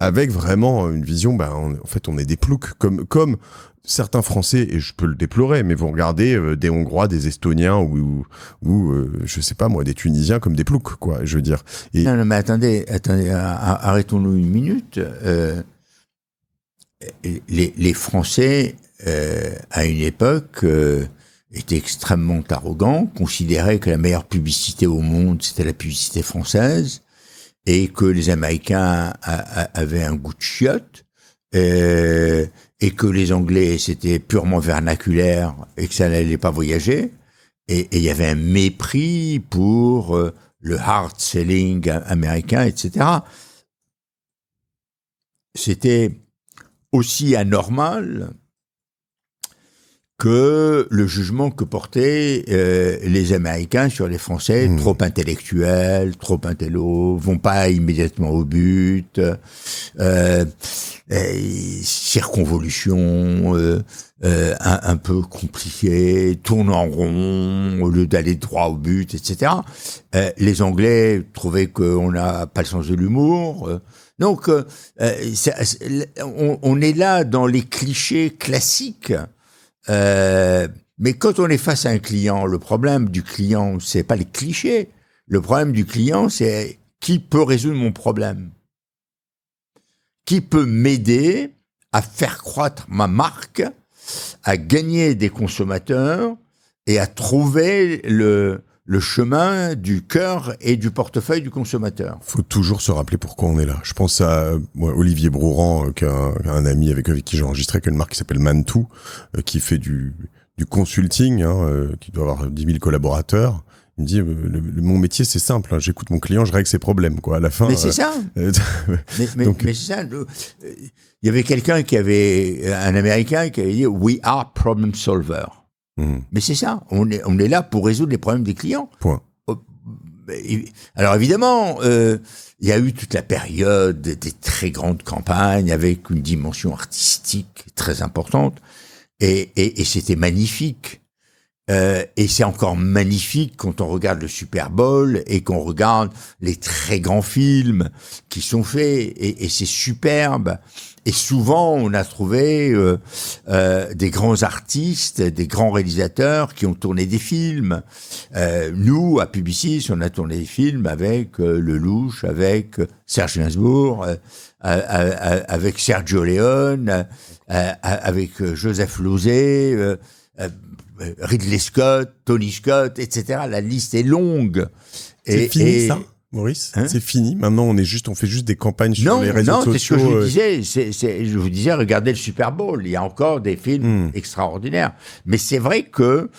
avec vraiment une vision, en fait, on est des ploucs, comme certains Français, et je peux le déplorer, mais vont regarder des Hongrois, des Estoniens ou je sais pas moi, des Tunisiens comme des ploucs, quoi, je veux dire. Et... Non, mais attendez, arrêtons-nous une minute. Les Français, à une époque, étaient extrêmement arrogants, considéraient que la meilleure publicité au monde, c'était la publicité française, et que les Américains avaient un goût de chiotte, et que les Anglais, c'était purement vernaculaire et que ça n'allait pas voyager. Et il y avait un mépris pour le hard selling américain, etc. C'était aussi anormal que le jugement que portaient les Américains sur les Français, trop intellectuels, trop intello, vont pas immédiatement au but, circonvolution, un peu compliqué, tourne en rond au lieu d'aller droit au but, etc. Les Anglais trouvaient qu'on n'a pas le sens de l'humour. Donc, on est là dans les clichés classiques. Mais quand on est face à un client, le problème du client, c'est pas les clichés. Le problème du client, c'est qui peut résoudre mon problème? Qui peut m'aider à faire croître ma marque, à gagner des consommateurs et à trouver le chemin du cœur et du portefeuille du consommateur. Faut toujours se rappeler pourquoi on est là. Je pense à Olivier Brouran, un ami avec qui j'ai enregistré, qui a une marque qui s'appelle Mantou, qui fait du consulting, qui doit avoir 10 000 collaborateurs. Il me dit, mon métier, c'est simple. Hein, j'écoute mon client, je règle ses problèmes, quoi. À la fin. Mais c'est ça. Mais c'est ça. Il y avait un Américain qui avait dit, we are problem solver. Mais c'est ça. On est là pour résoudre les problèmes des clients. Point. Alors évidemment, il y a eu toute la période des très grandes campagnes avec une dimension artistique très importante, et c'était magnifique. Et c'est encore magnifique quand on regarde le Super Bowl et qu'on regarde les très grands films qui sont faits, et c'est superbe. Et souvent, on a trouvé des grands artistes, des grands réalisateurs qui ont tourné des films. Nous, à Publicis, on a tourné des films avec Lelouch, avec Serge Gainsbourg, avec Sergio Leone, avec Joseph Losey, Ridley Scott, Tony Scott, etc. La liste est longue. C'est fini ça, Maurice? C'est fini. Maintenant, on fait juste des campagnes sur les réseaux sociaux. Non, c'est ce que je vous disais. Je vous disais, regardez le Super Bowl. Il y a encore des films extraordinaires. Mais c'est vrai que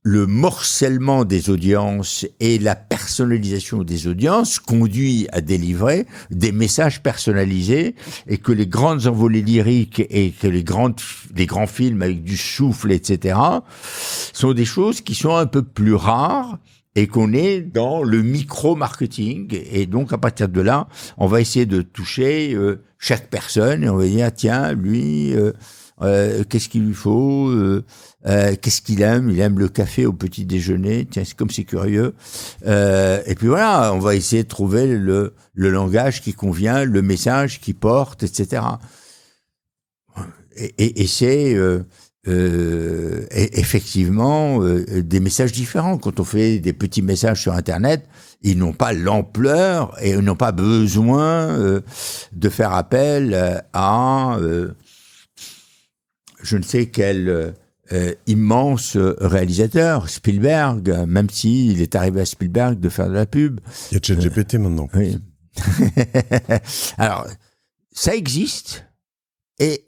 le morcellement des audiences et la personnalisation des audiences conduit à délivrer des messages personnalisés, et que les grandes envolées lyriques et que les grands films avec du souffle, etc., sont des choses qui sont un peu plus rares, et qu'on est dans le micro-marketing. Et donc, à partir de là, on va essayer de toucher chaque personne, et on va dire, tiens, lui... qu'est-ce qu'il lui faut, qu'est-ce qu'il aime? Il aime le café au petit déjeuner. Tiens, c'est curieux. Et puis voilà, on va essayer de trouver le langage qui convient, le message qui porte, etc. Et c'est effectivement des messages différents. Quand on fait des petits messages sur Internet, ils n'ont pas l'ampleur et ils n'ont pas besoin de faire appel à je ne sais quel immense réalisateur, Spielberg, même s'il est arrivé à Spielberg de faire de la pub. Il y a ChatGPT maintenant. Oui. Alors, ça existe. Et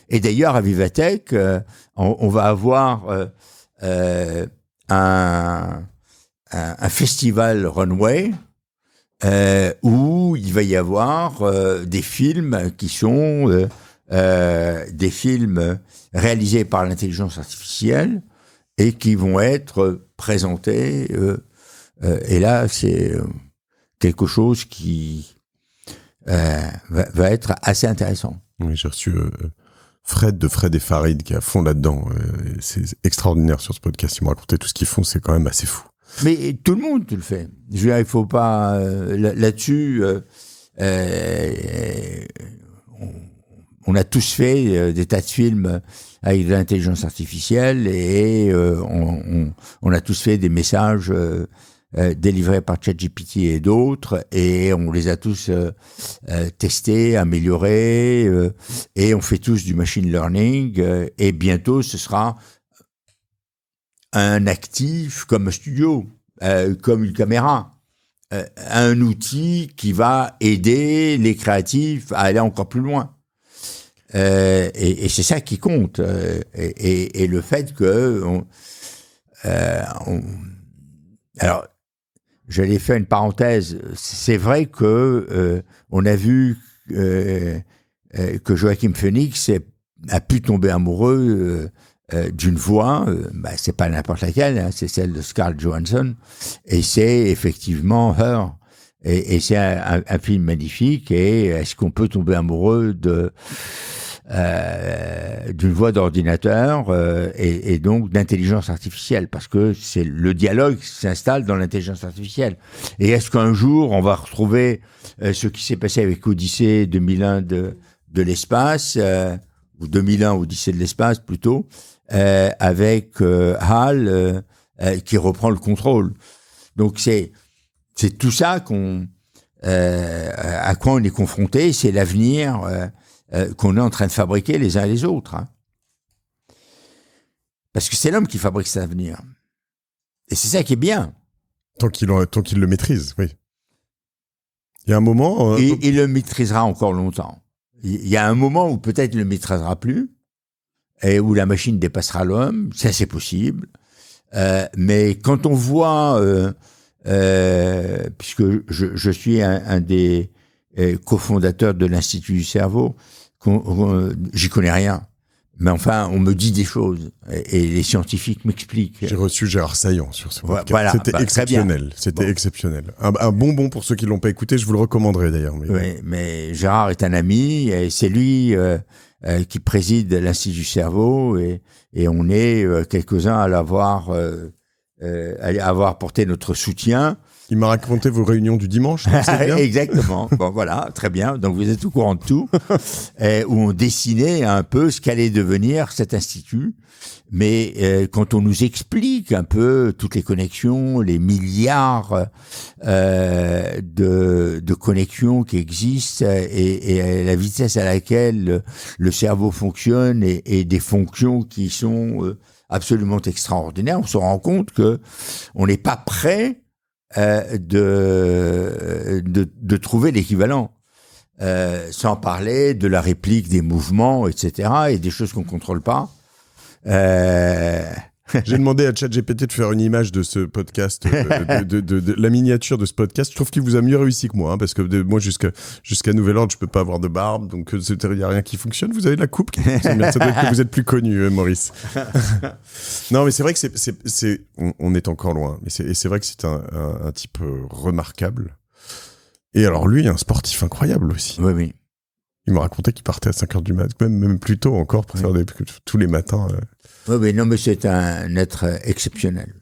d'ailleurs, à Vivatech, on va avoir un festival runway où il va y avoir des films qui sont des films réalisés par l'intelligence artificielle et qui vont être présentés. Et là, c'est quelque chose qui va être assez intéressant. Oui, j'ai reçu Fred de Fred et Farid qui est à fond là-dedans. C'est extraordinaire sur ce podcast. Ils me racontaient tout ce qu'ils font, c'est quand même assez fou. Mais tout le monde le fait. Je veux dire, il faut pas là-dessus. On a tous fait des tas de films avec de l'intelligence artificielle, et on a tous fait des messages délivrés par ChatGPT et d'autres, et on les a tous testés, améliorés, et on fait tous du machine learning, et bientôt ce sera un actif comme un studio, comme une caméra, un outil qui va aider les créatifs à aller encore plus loin. Et c'est ça qui compte, et le fait que alors j'allais faire une parenthèse. C'est vrai que on a vu que Joachim Phoenix a pu tomber amoureux d'une voix, c'est pas n'importe laquelle, hein, c'est celle de Scarlett Johansson, et c'est effectivement Her. Et c'est un film magnifique. Et est-ce qu'on peut tomber amoureux d'une voix d'ordinateur et donc d'intelligence artificielle, parce que c'est le dialogue s'installe dans l'intelligence artificielle. Et est-ce qu'un jour on va retrouver ce qui s'est passé avec Odyssée 2001 de l'espace, ou 2001 Odyssée de l'espace plutôt, avec HAL qui reprend le contrôle. Donc c'est tout ça à quoi on est confronté. C'est l'avenir qu'on est en train de fabriquer les uns et les autres. Hein. Parce que c'est l'homme qui fabrique cet avenir. Et c'est ça qui est bien. Tant qu'il le maîtrise, oui. Il y a un moment... Il le maîtrisera encore longtemps. Il y a un moment où peut-être il ne le maîtrisera plus, et où la machine dépassera l'homme. Ça, c'est possible. Mais quand on voit... puisque je suis un des cofondateurs de l'Institut du cerveau, j'y connais rien, Mais enfin, on me dit des choses et les scientifiques m'expliquent. J'ai reçu Gérard Saillant sur ce podcast. Voilà, C'était exceptionnel. C'était exceptionnel. Un bonbon pour ceux qui l'ont pas écouté, je vous le recommanderais d'ailleurs. Oui, mais Gérard est un ami et c'est lui qui préside l'Institut du cerveau et on est quelques-uns à avoir porté notre soutien. Il m'a raconté vos réunions du dimanche, c'est bien. Exactement. Bon, voilà, très bien. Donc, vous êtes au courant de tout. Où on dessinait un peu ce qu'allait devenir cet institut. Mais quand on nous explique un peu toutes les connexions, les milliards de connexions qui existent et la vitesse à laquelle le cerveau fonctionne et des fonctions qui sont absolument extraordinaires, on se rend compte que on n'est pas prêt de trouver l'équivalent, sans parler de la réplique des mouvements, etc., et des choses qu'on contrôle pas. J'ai demandé à ChatGPT de faire une image de ce podcast, de la miniature de ce podcast. Je trouve qu'il vous a mieux réussi que moi, hein, parce que moi, jusqu'à nouvel ordre, je peux pas avoir de barbe, donc il n'y a rien qui fonctionne. Vous avez la coupe qui fonctionne bien. Ça doit être que vous êtes plus connu, Maurice. Non, mais c'est vrai que on est encore loin. Mais c'est vrai que c'est un type remarquable. Et alors lui, un sportif incroyable aussi. Oui, oui. Il m'a raconté qu'il partait à 5h du mat', même plus tôt encore, pour faire tous les matins. Oui, mais non, mais c'est un être exceptionnel.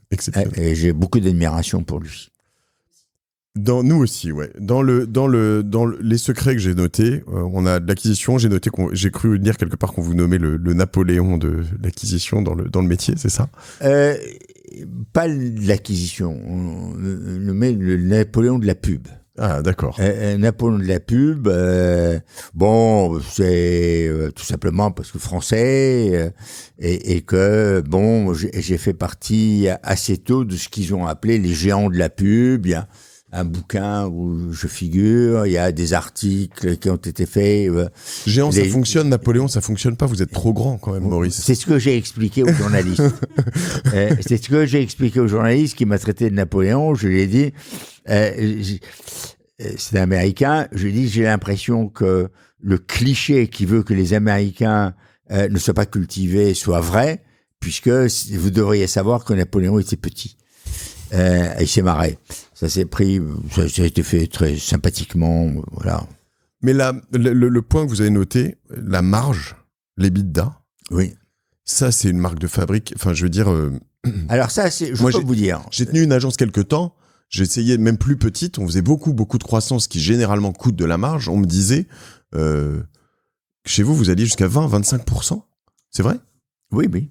Et j'ai beaucoup d'admiration pour lui. Nous aussi, ouais. Dans les secrets que j'ai notés, on a de l'acquisition. J'ai cru lire quelque part qu'on vous nommait le Napoléon de l'acquisition dans le métier, c'est ça? Pas l'acquisition. On nommait le Napoléon de la pub. Ah, d'accord. Napoléon de la pub, bon, c'est tout simplement parce que français et que, bon, j'ai fait partie assez tôt de ce qu'ils ont appelé les géants de la pub. Il y a un bouquin où je figure, il y a des articles qui ont été faits. Géant, ça fonctionne, Napoléon, ça fonctionne pas, vous êtes trop grand quand même, Maurice. C'est ce que j'ai expliqué aux journalistes. C'est ce que j'ai expliqué aux journalistes qui m'a traité de Napoléon. Je lui ai dit... c'est un Américain, je lui ai dit, j'ai l'impression que le cliché qui veut que les Américains ne soient pas cultivés soit vrai, puisque vous devriez savoir que Napoléon était petit. Il s'est marré. Ça s'est pris, ça a été fait très sympathiquement, voilà. Mais là, le point que vous avez noté, la marge, l'EBITDA, oui. Ça c'est une marque de fabrique, enfin je veux dire... Alors ça, je peux vous dire. J'ai tenu une agence quelque temps, j'ai essayé, même plus petite, on faisait beaucoup de croissance qui généralement coûte de la marge. On me disait, chez vous, vous alliez jusqu'à 20-25%. C'est vrai? Oui, oui.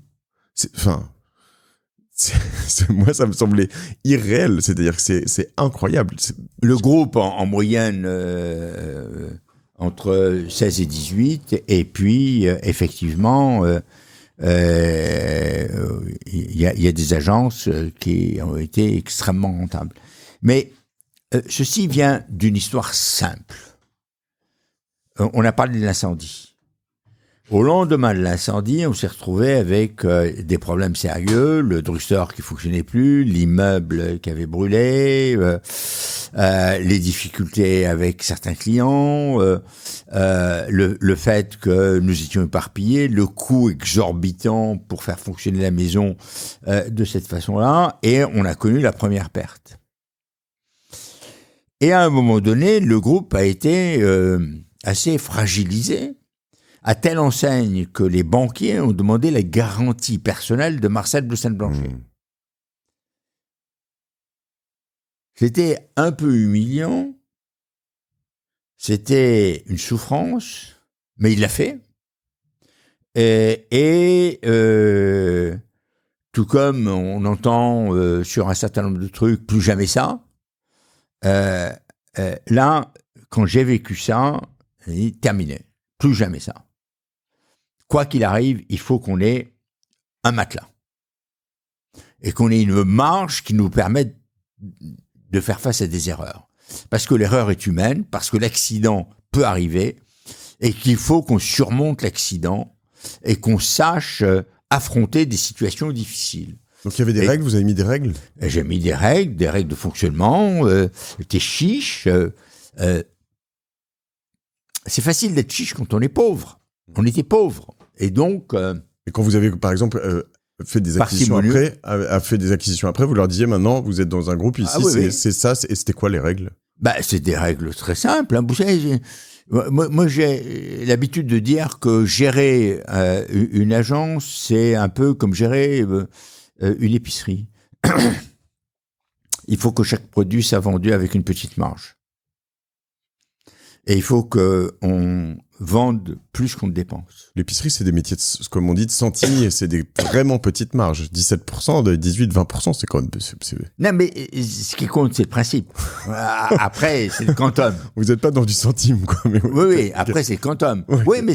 Moi, ça me semblait irréel. C'est-à-dire que c'est incroyable. Le groupe, en moyenne, entre 16 et 18, et puis, effectivement... il y a des agences qui ont été extrêmement rentables. Mais ceci vient d'une histoire simple. On a parlé de l'incendie. Au lendemain de l'incendie, on s'est retrouvé avec des problèmes sérieux, le drugstore qui fonctionnait plus, l'immeuble qui avait brûlé, les difficultés avec certains clients, le fait que nous étions éparpillés, le coût exorbitant pour faire fonctionner la maison de cette façon-là, et on a connu la première perte. Et à un moment donné, le groupe a été assez fragilisé, à telle enseigne que les banquiers ont demandé la garantie personnelle de Marcel de Saint-Blanchet. C'était un peu humiliant, c'était une souffrance, mais il l'a fait. Et tout comme on entend sur un certain nombre de trucs, plus jamais ça, là, quand j'ai vécu ça, terminé, plus jamais ça. Quoi qu'il arrive, il faut qu'on ait un matelas. Et qu'on ait une marge qui nous permette de faire face à des erreurs. Parce que l'erreur est humaine, parce que l'accident peut arriver, et qu'il faut qu'on surmonte l'accident, et qu'on sache affronter des situations difficiles. Donc il y avait des règles, vous avez mis des règles? J'ai mis des règles de fonctionnement, j'étais chiche. C'est facile d'être chiche quand on est pauvre. On était pauvres. Et donc... Et quand vous avez, par exemple, fait des acquisitions après, vous leur disiez maintenant, vous êtes dans un groupe ici, c'est ça. Et c'était quoi les règles? C'est des règles très simples. Vous savez, moi, j'ai l'habitude de dire que gérer une agence, c'est un peu comme gérer une épicerie. Il faut que chaque produit soit vendu avec une petite marge. Et il faut qu'on vende plus qu'on ne dépense. L'épicerie, c'est des métiers, comme on dit, de centimes, et c'est des vraiment petites marges. 17%, 18-20%, c'est quand même... Non, mais ce qui compte, c'est le principe. Après, c'est le quantum. Vous n'êtes pas dans du centime, quoi. Mais oui, après, c'est le quantum. Oui, mais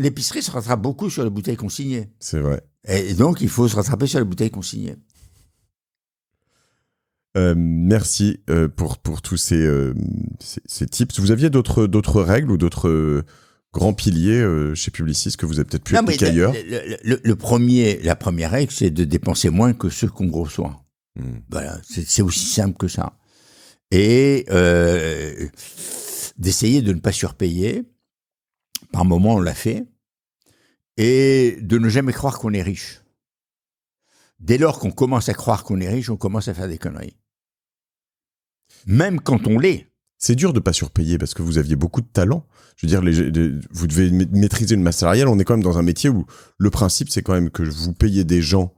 l'épicerie se rattrape beaucoup sur les bouteilles consignées. C'est vrai. Et donc, il faut se rattraper sur les bouteilles consignées. Merci pour tous ces tips. Vous aviez d'autres règles ou d'autres grands piliers chez Publicis que vous avez peut-être pu appliquer ailleurs? La première règle, c'est de dépenser moins que ce qu'on reçoit. Voilà, c'est aussi simple que ça. Et d'essayer de ne pas surpayer. Par moment, on l'a fait. Et de ne jamais croire qu'on est riche. Dès lors qu'on commence à croire qu'on est riche, on commence à faire des conneries. Même quand on l'est. C'est dur de ne pas surpayer parce que vous aviez beaucoup de talent. Je veux dire, vous devez maîtriser une masse salariale. On est quand même dans un métier où le principe, c'est quand même que vous payez des gens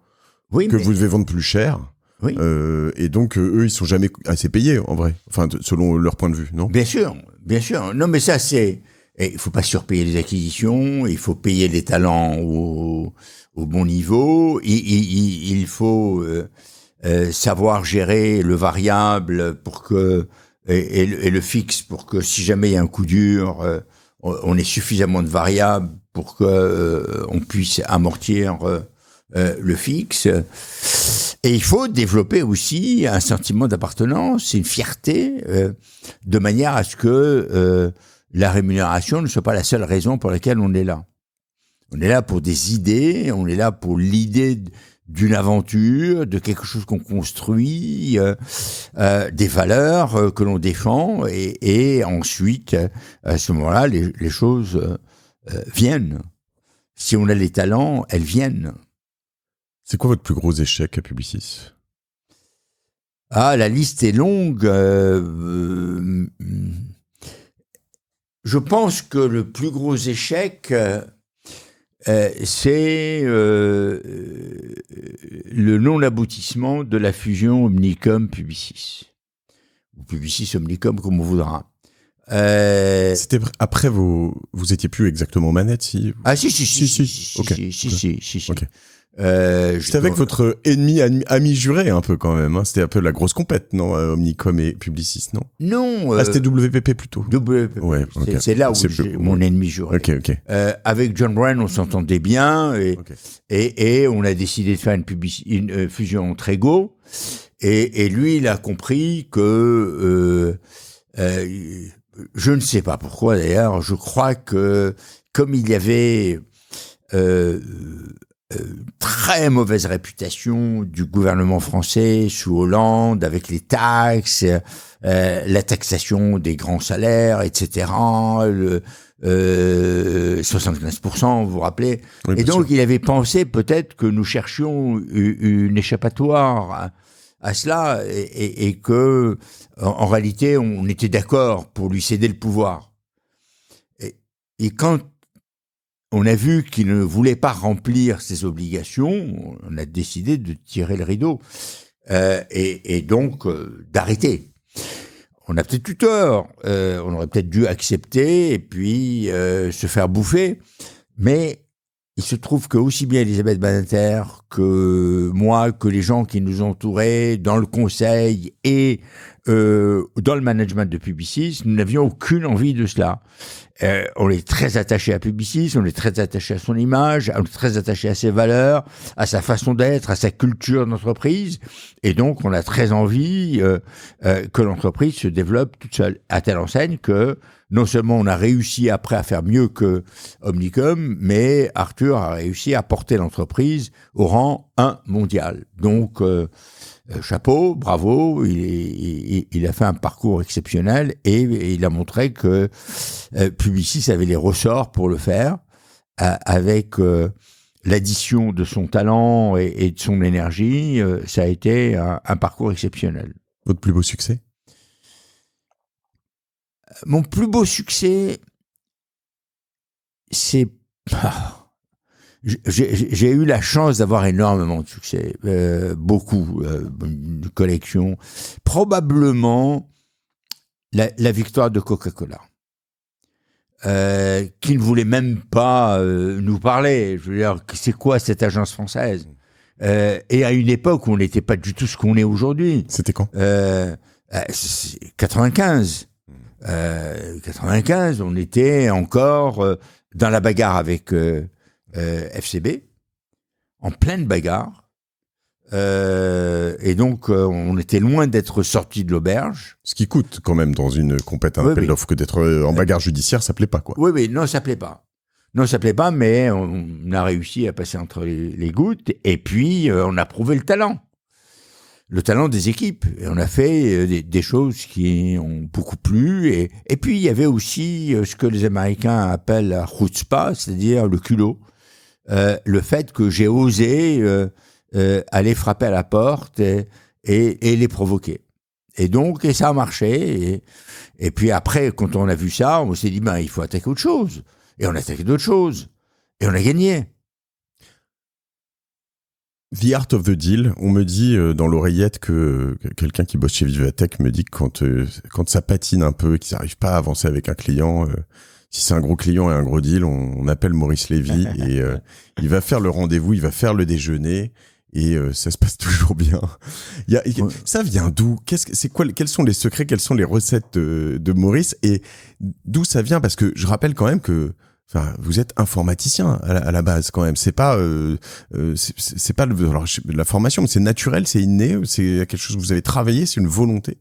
vous devez vendre plus cher. Oui. Et donc, eux, ils sont jamais assez payés, en vrai. Enfin, selon leur point de vue, non? Bien sûr. Non, mais ça, c'est... Il faut pas surpayer les acquisitions. Il faut payer les talents au bon niveau. Il faut savoir gérer le variable pour que et le fixe pour que si jamais il y a un coup dur, on ait suffisamment de variables pour que on puisse amortir le fixe. Et il faut développer aussi un sentiment d'appartenance, une fierté, de manière à ce que la rémunération ne soit pas la seule raison pour laquelle on est là. On est là pour des idées, on est là pour l'idée d'une aventure, de quelque chose qu'on construit, des valeurs que l'on défend, et ensuite, à ce moment-là, les choses viennent. Si on a les talents, elles viennent. C'est quoi votre plus gros échec à Publicis? La liste est longue. Je pense que le plus gros échec, c'est le non-aboutissement de la fusion Omnicom-Publicis. Ou Publicis-Omnicom, comme on voudra. C'était après vous étiez plus exactement aux manettes, si? Ah, si. Ok. C'était avec votre ami juré un peu quand même, hein. C'était un peu la grosse compète, non? Omnicom et Publicis, non? Non. C'était WPP plutôt. WPP. Ouais, okay. C'est là où j'ai mon ennemi juré. Ok. Avec John Bryan, on s'entendait bien et on a décidé de faire une fusion entre égaux. Et lui, il a compris que je ne sais pas pourquoi d'ailleurs. Je crois que comme il y avait très mauvaise réputation du gouvernement français sous Hollande avec les taxes, la taxation des grands salaires, etc. 75%, vous vous rappelez. Oui, et donc, il avait pensé peut-être que nous cherchions une échappatoire à cela et que, en réalité, on était d'accord pour lui céder le pouvoir. Et quand on a vu qu'il ne voulait pas remplir ses obligations, on a décidé de tirer le rideau et donc d'arrêter. On a peut-être eu tort, on aurait peut-être dû accepter et puis se faire bouffer, mais il se trouve que aussi bien Elisabeth Badinter que moi, que les gens qui nous entouraient dans le conseil et dans le management de Publicis, nous n'avions aucune envie de cela. On est très attaché à Publicis, on est très attaché à son image, on est très attaché à ses valeurs, à sa façon d'être, à sa culture d'entreprise, et donc on a très envie que l'entreprise se développe toute seule, à telle enseigne que non seulement on a réussi après à faire mieux que Omnicom, mais Arthur a réussi à porter l'entreprise au rang 1 mondial. Donc chapeau, bravo, il a fait un parcours exceptionnel et il a montré que Publicis avait les ressorts pour le faire. avec l'addition de son talent et de son énergie, ça a été un parcours exceptionnel. Votre plus beau succès? Mon plus beau succès, c'est... J'ai eu la chance d'avoir énormément de succès, beaucoup, une collection. Probablement la victoire de Coca-Cola, qui ne voulait même pas nous parler. Je veux dire, c'est quoi cette agence française? Et à une époque où on n'était pas du tout ce qu'on est aujourd'hui. C'était quand? 95. 95, on était encore dans la bagarre avec FCB, en pleine bagarre. Et donc, on était loin d'être sortis de l'auberge. Ce qui coûte quand même dans une compète, un appel d'offres, que d'être en bagarre judiciaire, ça plaît pas, quoi. Oui, non, ça plaît pas. Non, ça plaît pas, mais on a réussi à passer entre les gouttes, et puis on a prouvé le talent des équipes. Et on a fait des choses qui ont beaucoup plu. Et puis, il y avait aussi ce que les Américains appellent la chutzpah, c'est-à-dire le culot. Le fait que j'ai osé aller frapper à la porte et les provoquer. Et ça a marché. Et puis après, quand on a vu ça, on s'est dit, il faut attaquer autre chose. Et on a attaqué d'autres choses. Et on a gagné. The Art of the Deal, on me dit dans l'oreillette que quelqu'un qui bosse chez Vivatech me dit que quand ça patine un peu, qu'ils n'arrivent pas à avancer avec un client, si c'est un gros client et un gros deal, on appelle Maurice Lévy et il va faire le rendez-vous, il va faire le déjeuner et ça se passe toujours bien. Ça vient d'où? Quels sont les secrets, quelles sont les recettes de Maurice et d'où ça vient? Parce que je rappelle quand même que vous êtes informaticien à la base quand même. C'est pas c'est pas la formation, mais c'est naturel, c'est inné, c'est quelque chose que vous avez travaillé, c'est une volonté.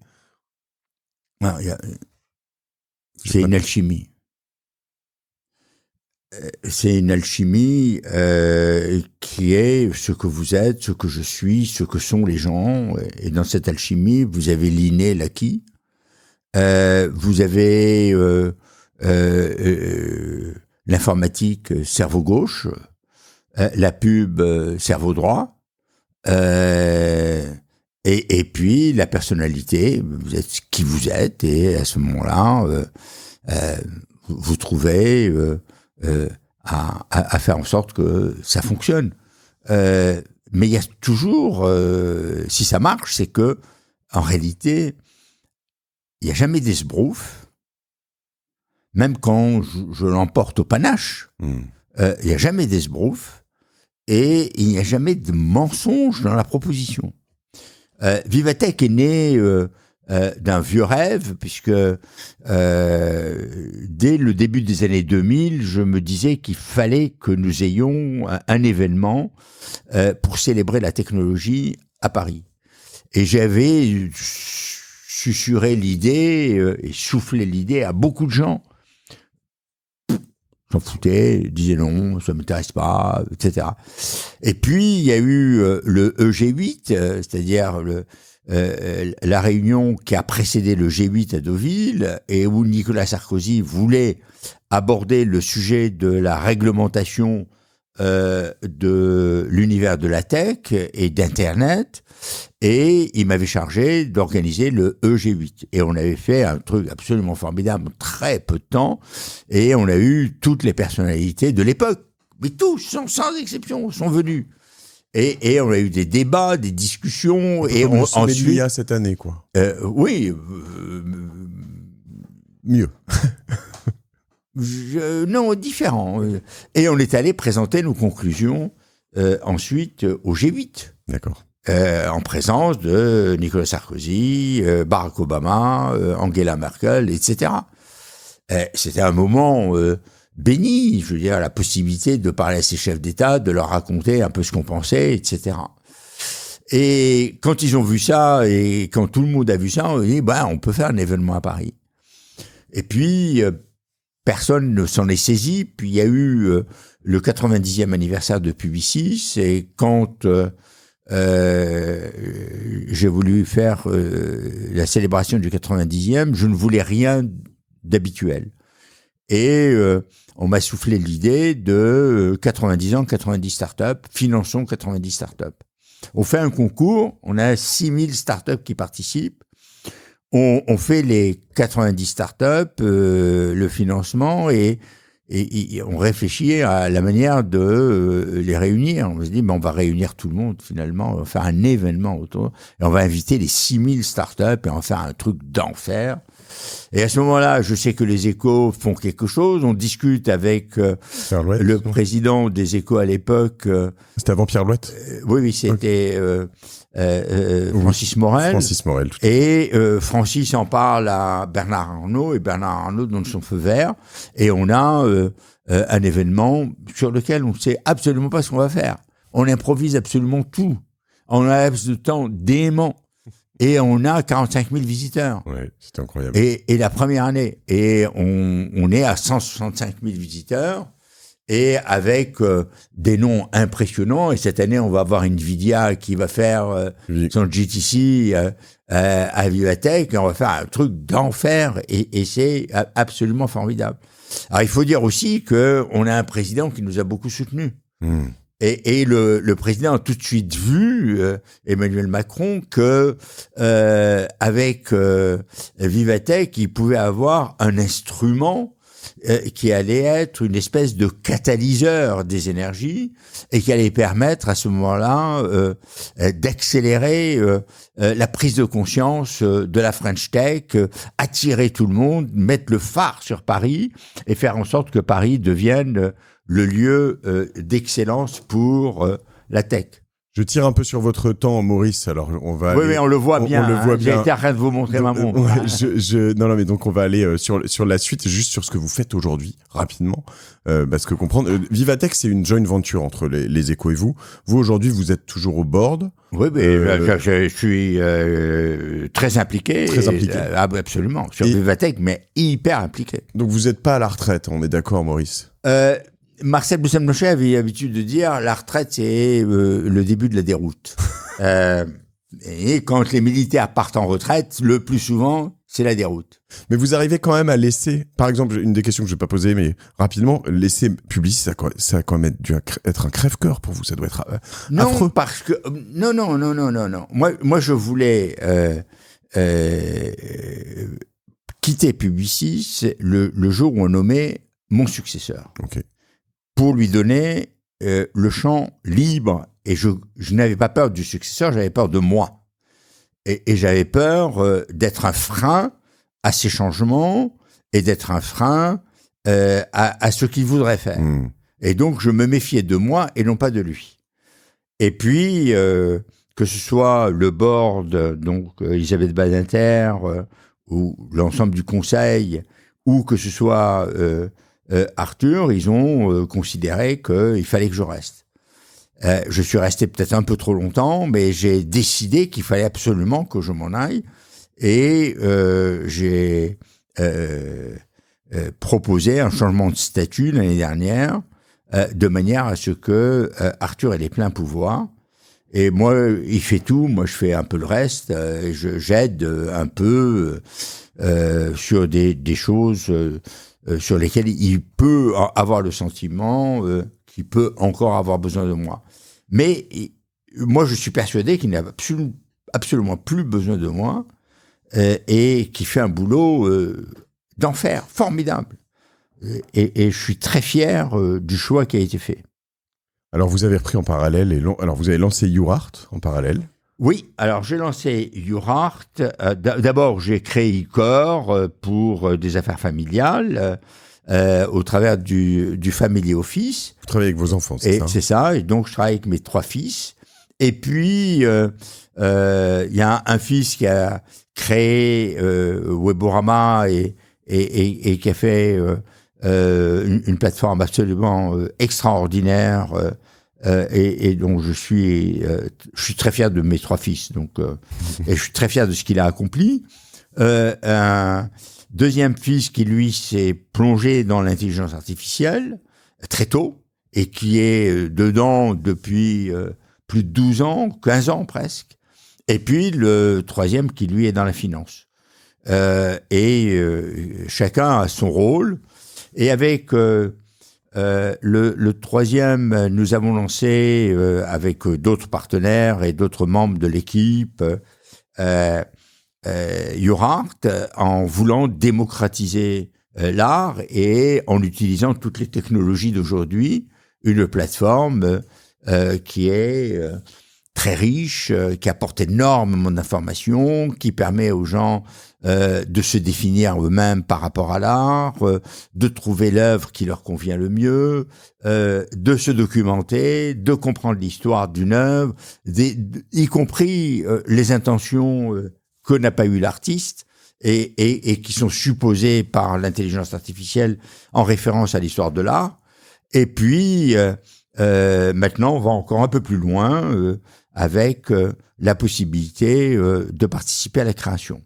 C'est une alchimie. C'est une alchimie qui est ce que vous êtes, ce que je suis, ce que sont les gens. Et dans cette alchimie, vous avez l'inné, l'acquis. Vous avez l'informatique, cerveau gauche, la pub, cerveau droit, et puis la personnalité, vous êtes qui vous êtes, et à ce moment-là, vous trouvez à faire en sorte que ça fonctionne. Mais il y a toujours, si ça marche, c'est que en réalité, il n'y a jamais d'esbrouf. Même quand je l'emporte au panache, il n'y a jamais d'esbrouf et il n'y a jamais de mensonge dans la proposition. Vivatech est né d'un vieux rêve, puisque dès le début des années 2000, je me disais qu'il fallait que nous ayons un événement pour célébrer la technologie à Paris. Et j'avais susurré l'idée et soufflé l'idée à beaucoup de gens. S'en foutaient, disaient non, ça m'intéresse pas, etc. Et puis, il y a eu le EG8, c'est-à-dire la réunion qui a précédé le G8 à Deauville, et où Nicolas Sarkozy voulait aborder le sujet de la réglementation de l'univers de la tech et d'Internet, et il m'avait chargé d'organiser le EG8. Et on avait fait un truc absolument formidable en très peu de temps, et on a eu toutes les personnalités de l'époque, mais tous, sans exception, sont venus. Et on a eu des débats, des discussions, et ensuite l'IA cette année, quoi. Oui. Mieux. Non, différent. Et on est allé présenter nos conclusions ensuite au G8. D'accord. En présence de Nicolas Sarkozy, Barack Obama, Angela Merkel, etc. C'était un moment béni, je veux dire, la possibilité de parler à ces chefs d'État, de leur raconter un peu ce qu'on pensait, etc. Et quand ils ont vu ça, et quand tout le monde a vu ça, on a dit, on peut faire un événement à Paris. Et puis, personne ne s'en est saisi. Puis il y a eu le 90e anniversaire de Publicis, et quand j'ai voulu faire la célébration du 90e, je ne voulais rien d'habituel. Et on m'a soufflé l'idée de 90 ans, 90 startups, finançons 90 startups. On fait un concours, on a 6000 startups qui participent. On fait les 90 startups, le financement et on réfléchit à la manière de les réunir. On se dit, on va réunir tout le monde finalement, on va faire un événement autour et on va inviter les 6000 startups et on va faire un truc d'enfer. Et à ce moment-là, je sais que les Échos font quelque chose. On discute avec le président des Échos à l'époque. C'était avant Pierre Louette. Oui, c'était Francis Morel. Francis Morel. Et Francis en parle à Bernard Arnault et Bernard Arnault donne son feu vert. Et on a un événement sur lequel on ne sait absolument pas ce qu'on va faire. On improvise absolument tout. On a un laps de temps dément. Et on a 45 000 visiteurs. Ouais, c'était incroyable. Et la première année. Et on est à 165 000 visiteurs. Et avec des noms impressionnants. Et cette année, on va avoir Nvidia qui va faire son GTC à Vivatech. Et on va faire un truc d'enfer. Et c'est absolument formidable. Alors, il faut dire aussi qu'on a un président qui nous a beaucoup soutenus. Et le président a tout de suite vu, Emmanuel Macron, que avec Vivatech, il pouvait avoir un instrument qui allait être une espèce de catalyseur des énergies et qui allait permettre à ce moment-là d'accélérer la prise de conscience de la French Tech, attirer tout le monde, mettre le phare sur Paris et faire en sorte que Paris devienne le lieu d'excellence pour la tech. Je tire un peu sur votre temps, Maurice. Alors, on va. Oui, mais on le voit bien. On le voit bien. J'ai été en train de vous montrer ma montre. Non, mais donc on va aller sur la suite, juste sur ce que vous faites aujourd'hui, rapidement, parce que comprendre. Vivatech, c'est une joint venture entre les Échos et vous. Vous aujourd'hui, vous êtes toujours au board. Oui, mais je suis très impliqué. Très impliqué. Absolument. Sur Vivatech, mais hyper impliqué. Donc vous n'êtes pas à la retraite, on est d'accord, Maurice. Marcel Boussaint-Blanchet avait l'habitude de dire la retraite, c'est le début de la déroute. Et quand les militaires partent en retraite, le plus souvent, c'est la déroute. Mais vous arrivez quand même à laisser, par exemple, une des questions que je vais pas poser, mais rapidement, laisser publier, ça a quand même dû être un crève-cœur pour vous, ça doit être affreux. Non, parce que non. Moi, je voulais quitter Publicis le jour où on nommait mon successeur. Okay. Pour lui donner le champ libre. Et je n'avais pas peur du successeur, j'avais peur de moi. Et j'avais peur d'être un frein à ces changements et d'être un frein à ce qu'il voudrait faire. Et donc, je me méfiais de moi et non pas de lui. Et puis, que ce soit le board, donc Elisabeth Badinter, ou l'ensemble du conseil, ou que ce soit Arthur, ils ont considéré qu'il fallait que je reste. Je suis resté peut-être un peu trop longtemps, mais j'ai décidé qu'il fallait absolument que je m'en aille. Et j'ai proposé un changement de statut l'année dernière, de manière à ce que Arthur ait les pleins pouvoirs. Et moi, il fait tout, moi je fais un peu le reste. J'aide un peu sur des choses sur lesquelles il peut avoir le sentiment qu'il peut encore avoir besoin de moi. Mais moi, je suis persuadé qu'il n'a absolument plus besoin de moi et qu'il fait un boulot d'enfer, formidable. Et je suis très fier du choix qui a été fait. Alors, vous avez repris en parallèle, alors vous avez lancé YouArt en parallèle. Oui, alors j'ai lancé YouArt. D'abord, j'ai créé Icor pour des affaires familiales au travers du Family Office. Vous travaillez avec vos enfants, c'est ça? C'est ça, et donc je travaille avec mes 3 fils. Et puis, il y a un fils qui a créé Weborama et qui a fait une plateforme absolument extraordinaire et dont je suis très fier de mes 3 fils. Donc, et je suis très fier de ce qu'il a accompli. Un deuxième fils qui, lui, s'est plongé dans l'intelligence artificielle très tôt et qui est dedans depuis plus de 12 ans, 15 ans presque. Et puis le troisième qui, lui, est dans la finance. Chacun a son rôle. Et avec le troisième, nous avons lancé avec d'autres partenaires et d'autres membres de l'équipe Urart, en voulant démocratiser l'art et en utilisant toutes les technologies d'aujourd'hui, une plateforme qui est très riche, qui apporte énormément d'informations, qui permet aux gens de se définir eux-mêmes par rapport à l'art, de trouver l'œuvre qui leur convient le mieux, de se documenter, de comprendre l'histoire d'une œuvre, y compris les intentions que n'a pas eu l'artiste et qui sont supposées par l'intelligence artificielle en référence à l'histoire de l'art. Et puis, maintenant, on va encore un peu plus loin avec la possibilité de participer à la création.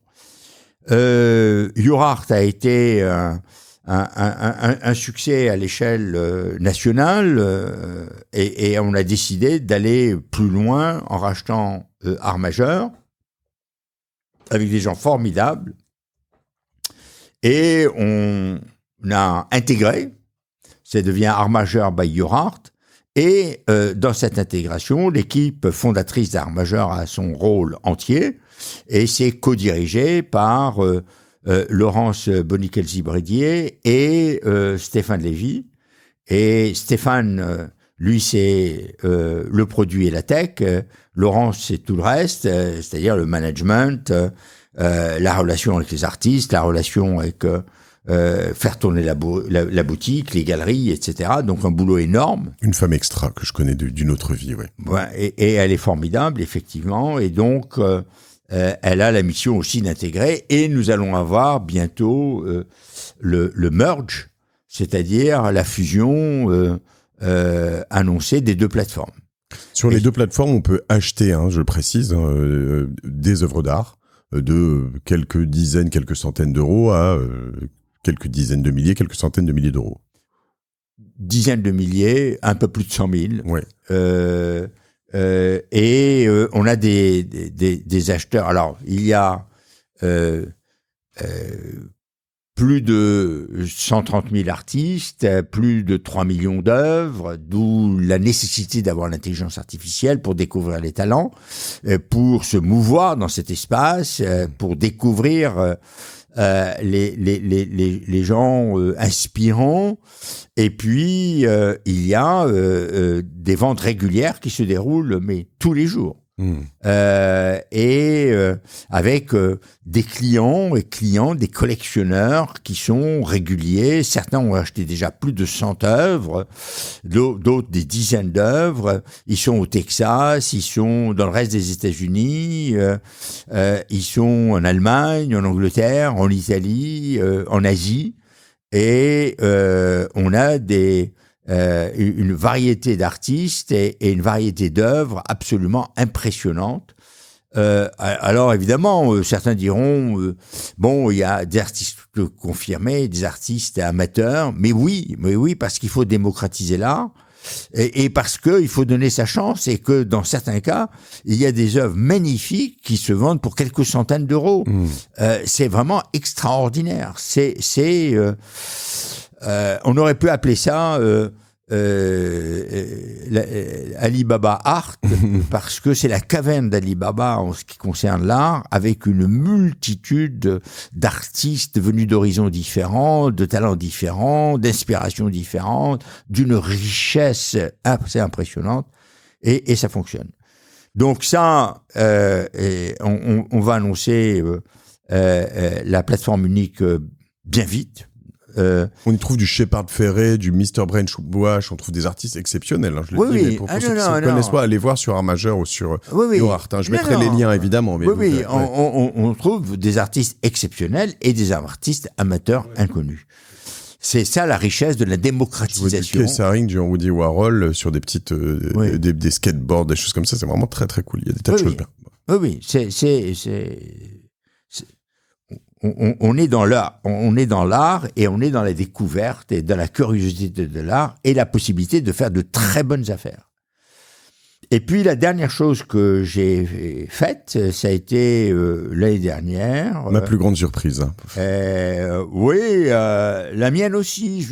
Urart a été un succès à l'échelle nationale et on a décidé d'aller plus loin en rachetant Art Majeur avec des gens formidables et on a intégré, ça devient Art Majeur by Urart. Et dans cette intégration, l'équipe fondatrice d'Art Majeur a son rôle entier et c'est co-dirigé par Laurence Bonicelsi-Brédier et Stéphane Lévy. Et Stéphane, lui, c'est le produit et la tech. Laurence, c'est tout le reste, c'est-à-dire le management, la relation avec les artistes, la relation avec faire tourner la boutique, les galeries, etc. Donc un boulot énorme. Une femme extra que je connais d'une autre vie, oui. Ouais, et elle est formidable, effectivement. Et donc, elle a la mission aussi d'intégrer. Et nous allons avoir bientôt le merge, c'est-à-dire la fusion annoncée des deux plateformes. Sur les deux plateformes, on peut acheter, je le précise, des œuvres d'art de quelques dizaines, quelques centaines d'euros à quelques dizaines de milliers, quelques centaines de milliers d'euros. Dizaines de milliers, un peu plus de 100 000. Ouais. Et on a des acheteurs. Alors, il y a plus de 130 000 artistes, plus de 3 millions d'œuvres, d'où la nécessité d'avoir l'intelligence artificielle pour découvrir les talents, pour se mouvoir dans cet espace, pour découvrir les gens inspirants. Et puis, il y a des ventes régulières qui se déroulent, mais tous les jours. Avec des clients et clients, des collectionneurs qui sont réguliers. Certains ont acheté déjà plus de 100 œuvres, d'autres des dizaines d'œuvres. Ils sont au Texas, ils sont dans le reste des États-Unis, ils sont en Allemagne, en Angleterre, en Italie, en Asie. Et on a une variété d'artistes et une variété d'œuvres absolument impressionnantes. Alors évidemment, certains diront, bon, il y a des artistes confirmés, des artistes amateurs, mais oui, parce qu'il faut démocratiser l'art et parce qu'il faut donner sa chance et que dans certains cas, il y a des œuvres magnifiques qui se vendent pour quelques centaines d'euros. C'est vraiment extraordinaire. On aurait pu appeler ça Alibaba Art parce que c'est la caverne d'Alibaba en ce qui concerne l'art, avec une multitude d'artistes venus d'horizons différents, de talents différents, d'inspirations différentes, d'une richesse assez impressionnante, et ça fonctionne. Donc ça, on va annoncer la plateforme unique bien vite. On y trouve du Shepard Fairey, du Mr. Brain Wash, on trouve des artistes exceptionnels. Je le dis, mais pour ceux qui ne connaissent pas, allez voir sur Art Majeur ou sur Urart. Je mettrai les liens, évidemment. Mais on trouve des artistes exceptionnels et des artistes amateurs inconnus. C'est ça la richesse de la démocratisation. Du Kessering, du Woody Warhol, sur des petites, des skateboards, des choses comme ça, c'est vraiment très très cool. Il y a des tas de choses bien. Oui, on est dans l'art, et on est dans la découverte et dans la curiosité de l'art et la possibilité de faire de très bonnes affaires. Et puis la dernière chose que j'ai faite, ça a été l'année dernière. Ma plus grande surprise. Hein. Oui, la mienne aussi.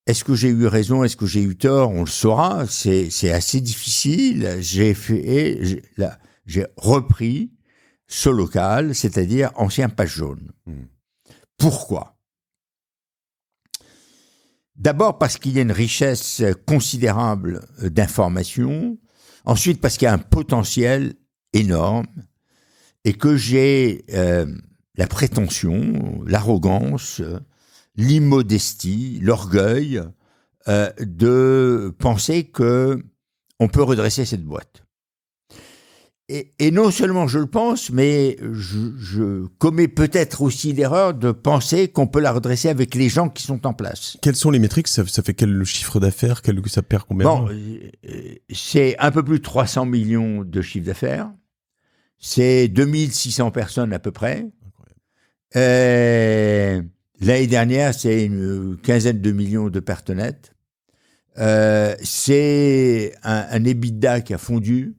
Est-ce que j'ai eu raison? Est-ce que j'ai eu tort? On le saura. C'est assez difficile. J'ai repris ce local, c'est-à-dire ancien Page Jaune. Pourquoi? D'abord parce qu'il y a une richesse considérable d'informations. Ensuite parce qu'il y a un potentiel énorme et que j'ai la prétention, l'arrogance, l'immodestie, l'orgueil de penser que on peut redresser cette boîte. Et non seulement je le pense, mais je commets peut-être aussi l'erreur de penser qu'on peut la redresser avec les gens qui sont en place. Quelles sont les métriques? Ça fait quel chiffre d'affaires? Ça perd combien? Bon, c'est un peu plus de 300 millions de chiffre d'affaires. C'est 2600 personnes à peu près. L'année dernière, c'est une quinzaine de millions de pertes nettes. C'est un EBITDA qui a fondu.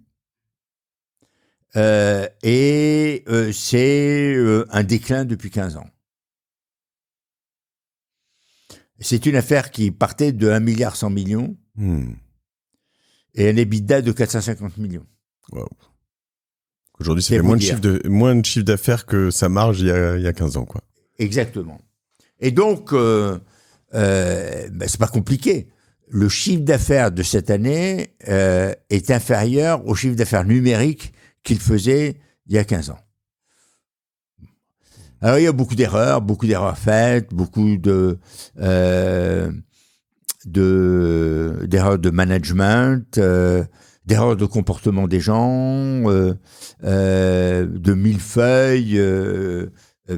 Et c'est un déclin depuis 15 ans. C'est une affaire qui partait de 1,1 milliard et un EBITDA de 450 millions. Wow. Aujourd'hui, ça fait moins de chiffre d'affaires que sa marge il y a 15 ans, quoi. Exactement. Et donc, c'est pas compliqué. Le chiffre d'affaires de cette année est inférieur au chiffre d'affaires numérique qu'il faisait il y a 15 ans. Alors, il y a beaucoup d'erreurs faites, beaucoup d'erreurs de management, d'erreurs de comportement des gens, de millefeuilles,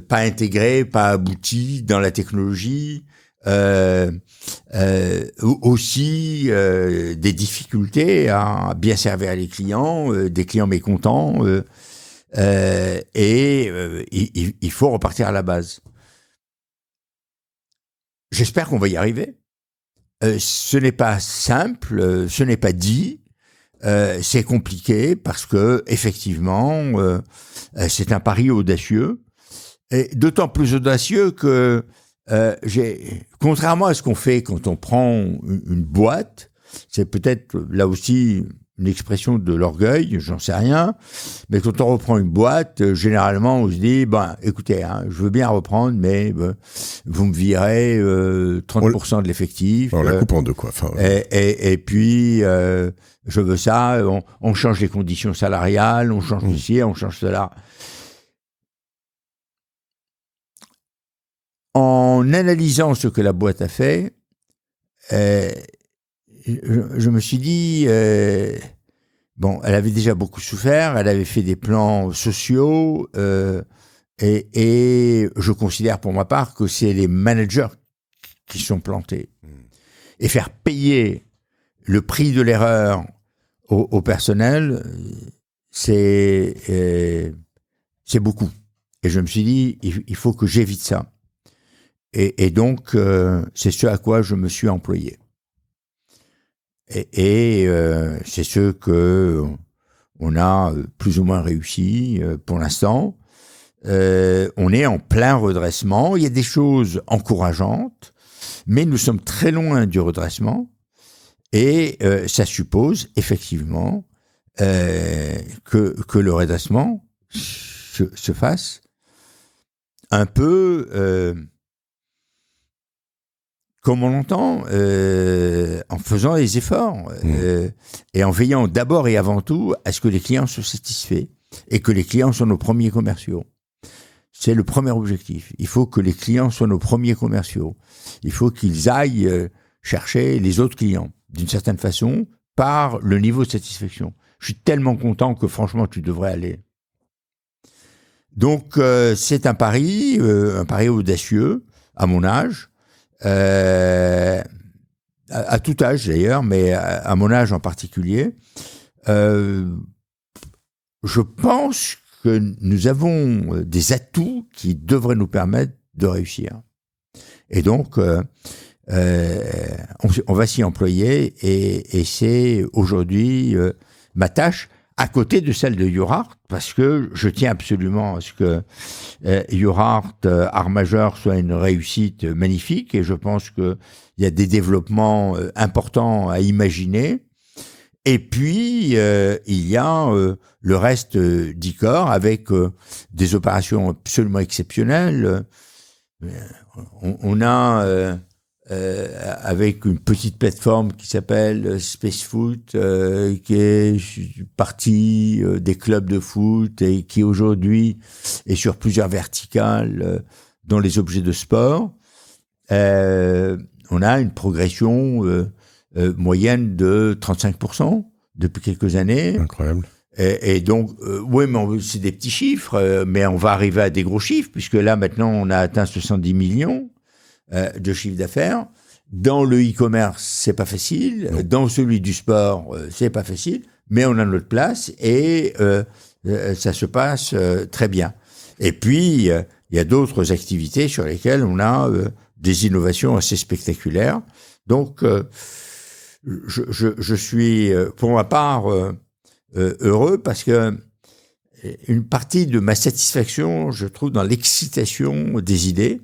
pas intégrés, pas aboutis dans la technologie, aussi des difficultés à bien servir les clients, des clients mécontents, et il faut repartir à la base. J'espère qu'on va y arriver. Ce n'est pas simple, ce n'est pas dit, c'est compliqué parce que effectivement, c'est un pari audacieux, et d'autant plus audacieux que contrairement à ce qu'on fait quand on prend une boîte, c'est peut-être là aussi une expression de l'orgueil, j'en sais rien, mais quand on reprend une boîte, généralement on se dit, écoutez, je veux bien reprendre, mais vous me virez 30% de l'effectif. On la coupe en deux, quoi. Enfin, et puis, je veux ça, on change les conditions salariales, on change ceci, on change cela. En analysant ce que la boîte a fait, je me suis dit, elle avait déjà beaucoup souffert, elle avait fait des plans sociaux, et je considère pour ma part que c'est les managers qui sont plantés. Et faire payer le prix de l'erreur au personnel, c'est beaucoup. Et je me suis dit, il faut que j'évite ça. Et donc, c'est ce à quoi je me suis employé. Et c'est ce que on a plus ou moins réussi pour l'instant. On est en plein redressement. Il y a des choses encourageantes, mais nous sommes très loin du redressement. Et ça suppose effectivement que le redressement se fasse un peu comme on l'entend, en faisant des efforts et en veillant d'abord et avant tout à ce que les clients soient satisfaits et que les clients soient nos premiers commerciaux. C'est le premier objectif. Il faut que les clients soient nos premiers commerciaux. Il faut qu'ils aillent chercher les autres clients, d'une certaine façon, par le niveau de satisfaction. Je suis tellement content que franchement, tu devrais aller. Donc, c'est un pari audacieux, à mon âge, à tout âge d'ailleurs, mais à mon âge en particulier. Je pense que nous avons des atouts qui devraient nous permettre de réussir. Et donc, on va s'y employer et c'est aujourd'hui ma tâche, à côté de celle de Urart, parce que je tiens absolument à ce que Urart, art majeur, soit une réussite magnifique, et je pense qu'il y a des développements importants à imaginer. Et puis, il y a le reste d'Icor, avec des opérations absolument exceptionnelles. On a... avec une petite plateforme qui s'appelle Space Foot, qui est partie des clubs de foot et qui aujourd'hui est sur plusieurs verticales dans les objets de sport. On a une progression moyenne de 35% depuis quelques années. Incroyable. Et donc, oui, mais c'est des petits chiffres, mais on va arriver à des gros chiffres, puisque là, maintenant, on a atteint 70 millions. De chiffre d'affaires. Dans le e-commerce, c'est pas facile. Non. Dans celui du sport, c'est pas facile. Mais on a notre place et ça se passe très bien. Et puis, il y a d'autres activités sur lesquelles on a des innovations assez spectaculaires. Donc, je suis, pour ma part, heureux parce que une partie de ma satisfaction, je trouve, dans l'excitation des idées.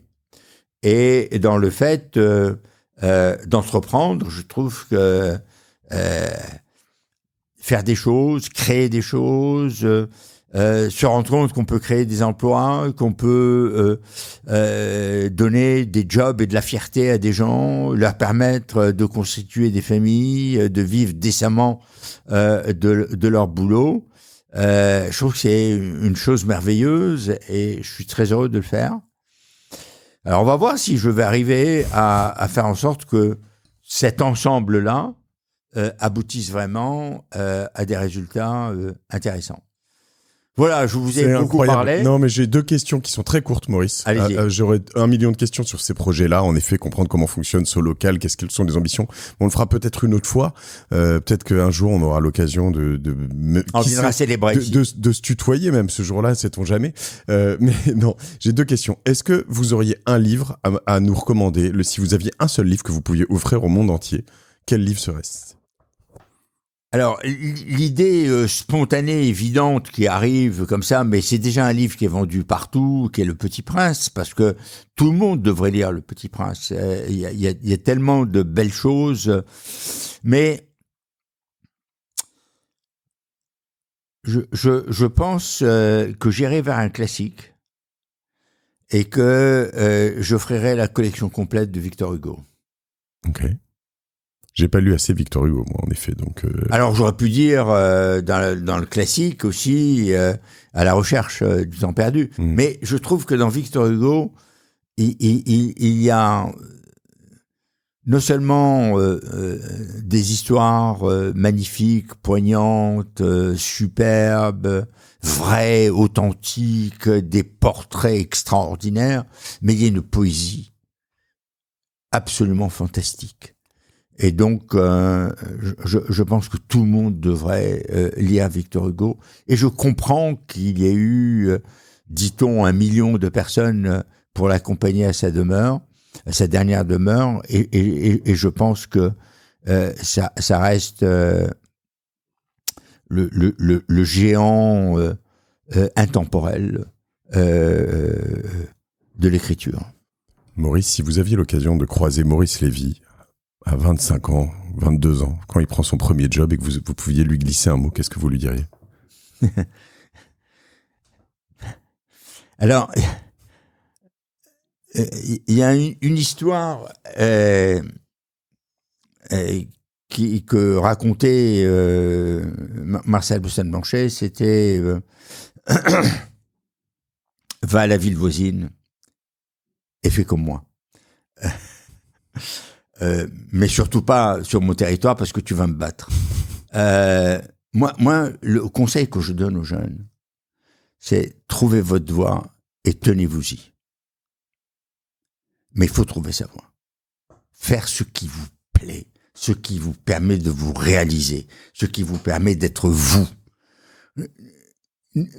Et dans le fait d'entreprendre, je trouve que faire des choses, créer des choses, se rendre compte qu'on peut créer des emplois, qu'on peut donner des jobs et de la fierté à des gens, leur permettre de constituer des familles, de vivre décemment de leur boulot. Je trouve que c'est une chose merveilleuse et je suis très heureux de le faire. Alors, on va voir si je vais arriver à faire en sorte que cet ensemble-là aboutisse vraiment à des résultats intéressants. Voilà, je vous ai beaucoup parlé. Non, mais j'ai 2 questions qui sont très courtes, Maurice. Allez-y. J'aurais 1 million de questions sur ces projets-là. En effet, comprendre comment fonctionne ce local, quelles sont les ambitions. On le fera peut-être une autre fois. Peut-être qu'un jour, on aura l'occasion on viendra célébrer de se tutoyer même ce jour-là, sait-on jamais. Mais non, j'ai 2 questions. Est-ce que vous auriez un livre à nous recommander, si vous aviez un seul livre que vous pouviez offrir au monde entier, quel livre serait-ce ? Alors, l'idée spontanée, évidente, qui arrive comme ça, mais c'est déjà un livre qui est vendu partout, qui est Le Petit Prince, parce que tout le monde devrait lire Le Petit Prince. Il y a tellement de belles choses, mais je pense que j'irai vers un classique et que je ferai la collection complète de Victor Hugo. Ok. J'ai pas lu assez Victor Hugo, moi, en effet. Donc, Alors, j'aurais pu dire dans le classique aussi, à la recherche du temps perdu. Mais je trouve que dans Victor Hugo, il y a non seulement des histoires magnifiques, poignantes, superbes, vraies, authentiques, des portraits extraordinaires, mais il y a une poésie absolument fantastique. Et donc, je pense que tout le monde devrait lire Victor Hugo. Et je comprends qu'il y ait eu, dit-on, 1 million de personnes pour l'accompagner à sa demeure, à sa dernière demeure. Et je pense que ça reste le géant intemporel de l'écriture. Maurice, si vous aviez l'occasion de croiser Maurice Lévy à 25 ans, 22 ans, quand il prend son premier job et que vous pouviez lui glisser un mot, qu'est-ce que vous lui diriez ? Alors, il y a une histoire que racontait Marcel Boussaint-Blanchet, c'était va à la ville voisine et fais comme moi. Mais surtout pas sur mon territoire parce que tu vas me battre. Moi, le conseil que je donne aux jeunes, c'est trouvez votre voie et tenez-vous-y. Mais il faut trouver sa voie. Faire ce qui vous plaît, ce qui vous permet de vous réaliser, ce qui vous permet d'être vous.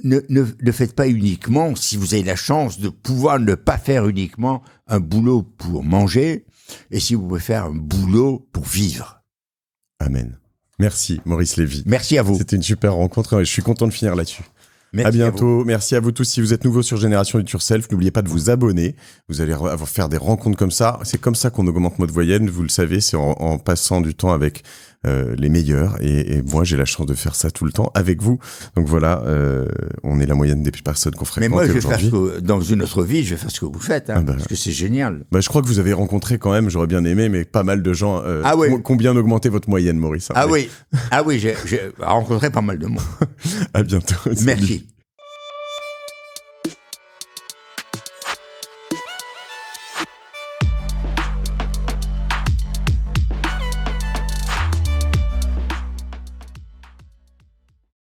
Ne faites pas uniquement, si vous avez la chance de pouvoir ne pas faire uniquement un boulot pour manger, et si vous pouvez faire un boulot pour vivre. Amen. Merci, Maurice Lévy. Merci à vous. C'était une super rencontre. Je suis content de finir là-dessus. Merci à bientôt. vous. Merci à vous tous. Si vous êtes nouveau sur Génération Do It Yourself, n'oubliez pas de vous abonner. Vous allez faire des rencontres comme ça. C'est comme ça qu'on augmente notre voyenne. Vous le savez, c'est en passant du temps avec les meilleurs. Et moi, j'ai la chance de faire ça tout le temps avec vous. Donc voilà, on est la moyenne des personnes qu'on fréquente. Mais moi, je vais aujourd'hui. faire dans une autre vie, je vais faire ce que vous faites, parce que c'est génial. Je crois que vous avez rencontré quand même, j'aurais bien aimé, mais pas mal de gens qui ont bien augmenté votre moyenne, Maurice. Oui, j'ai rencontré pas mal de monde. À bientôt. Merci.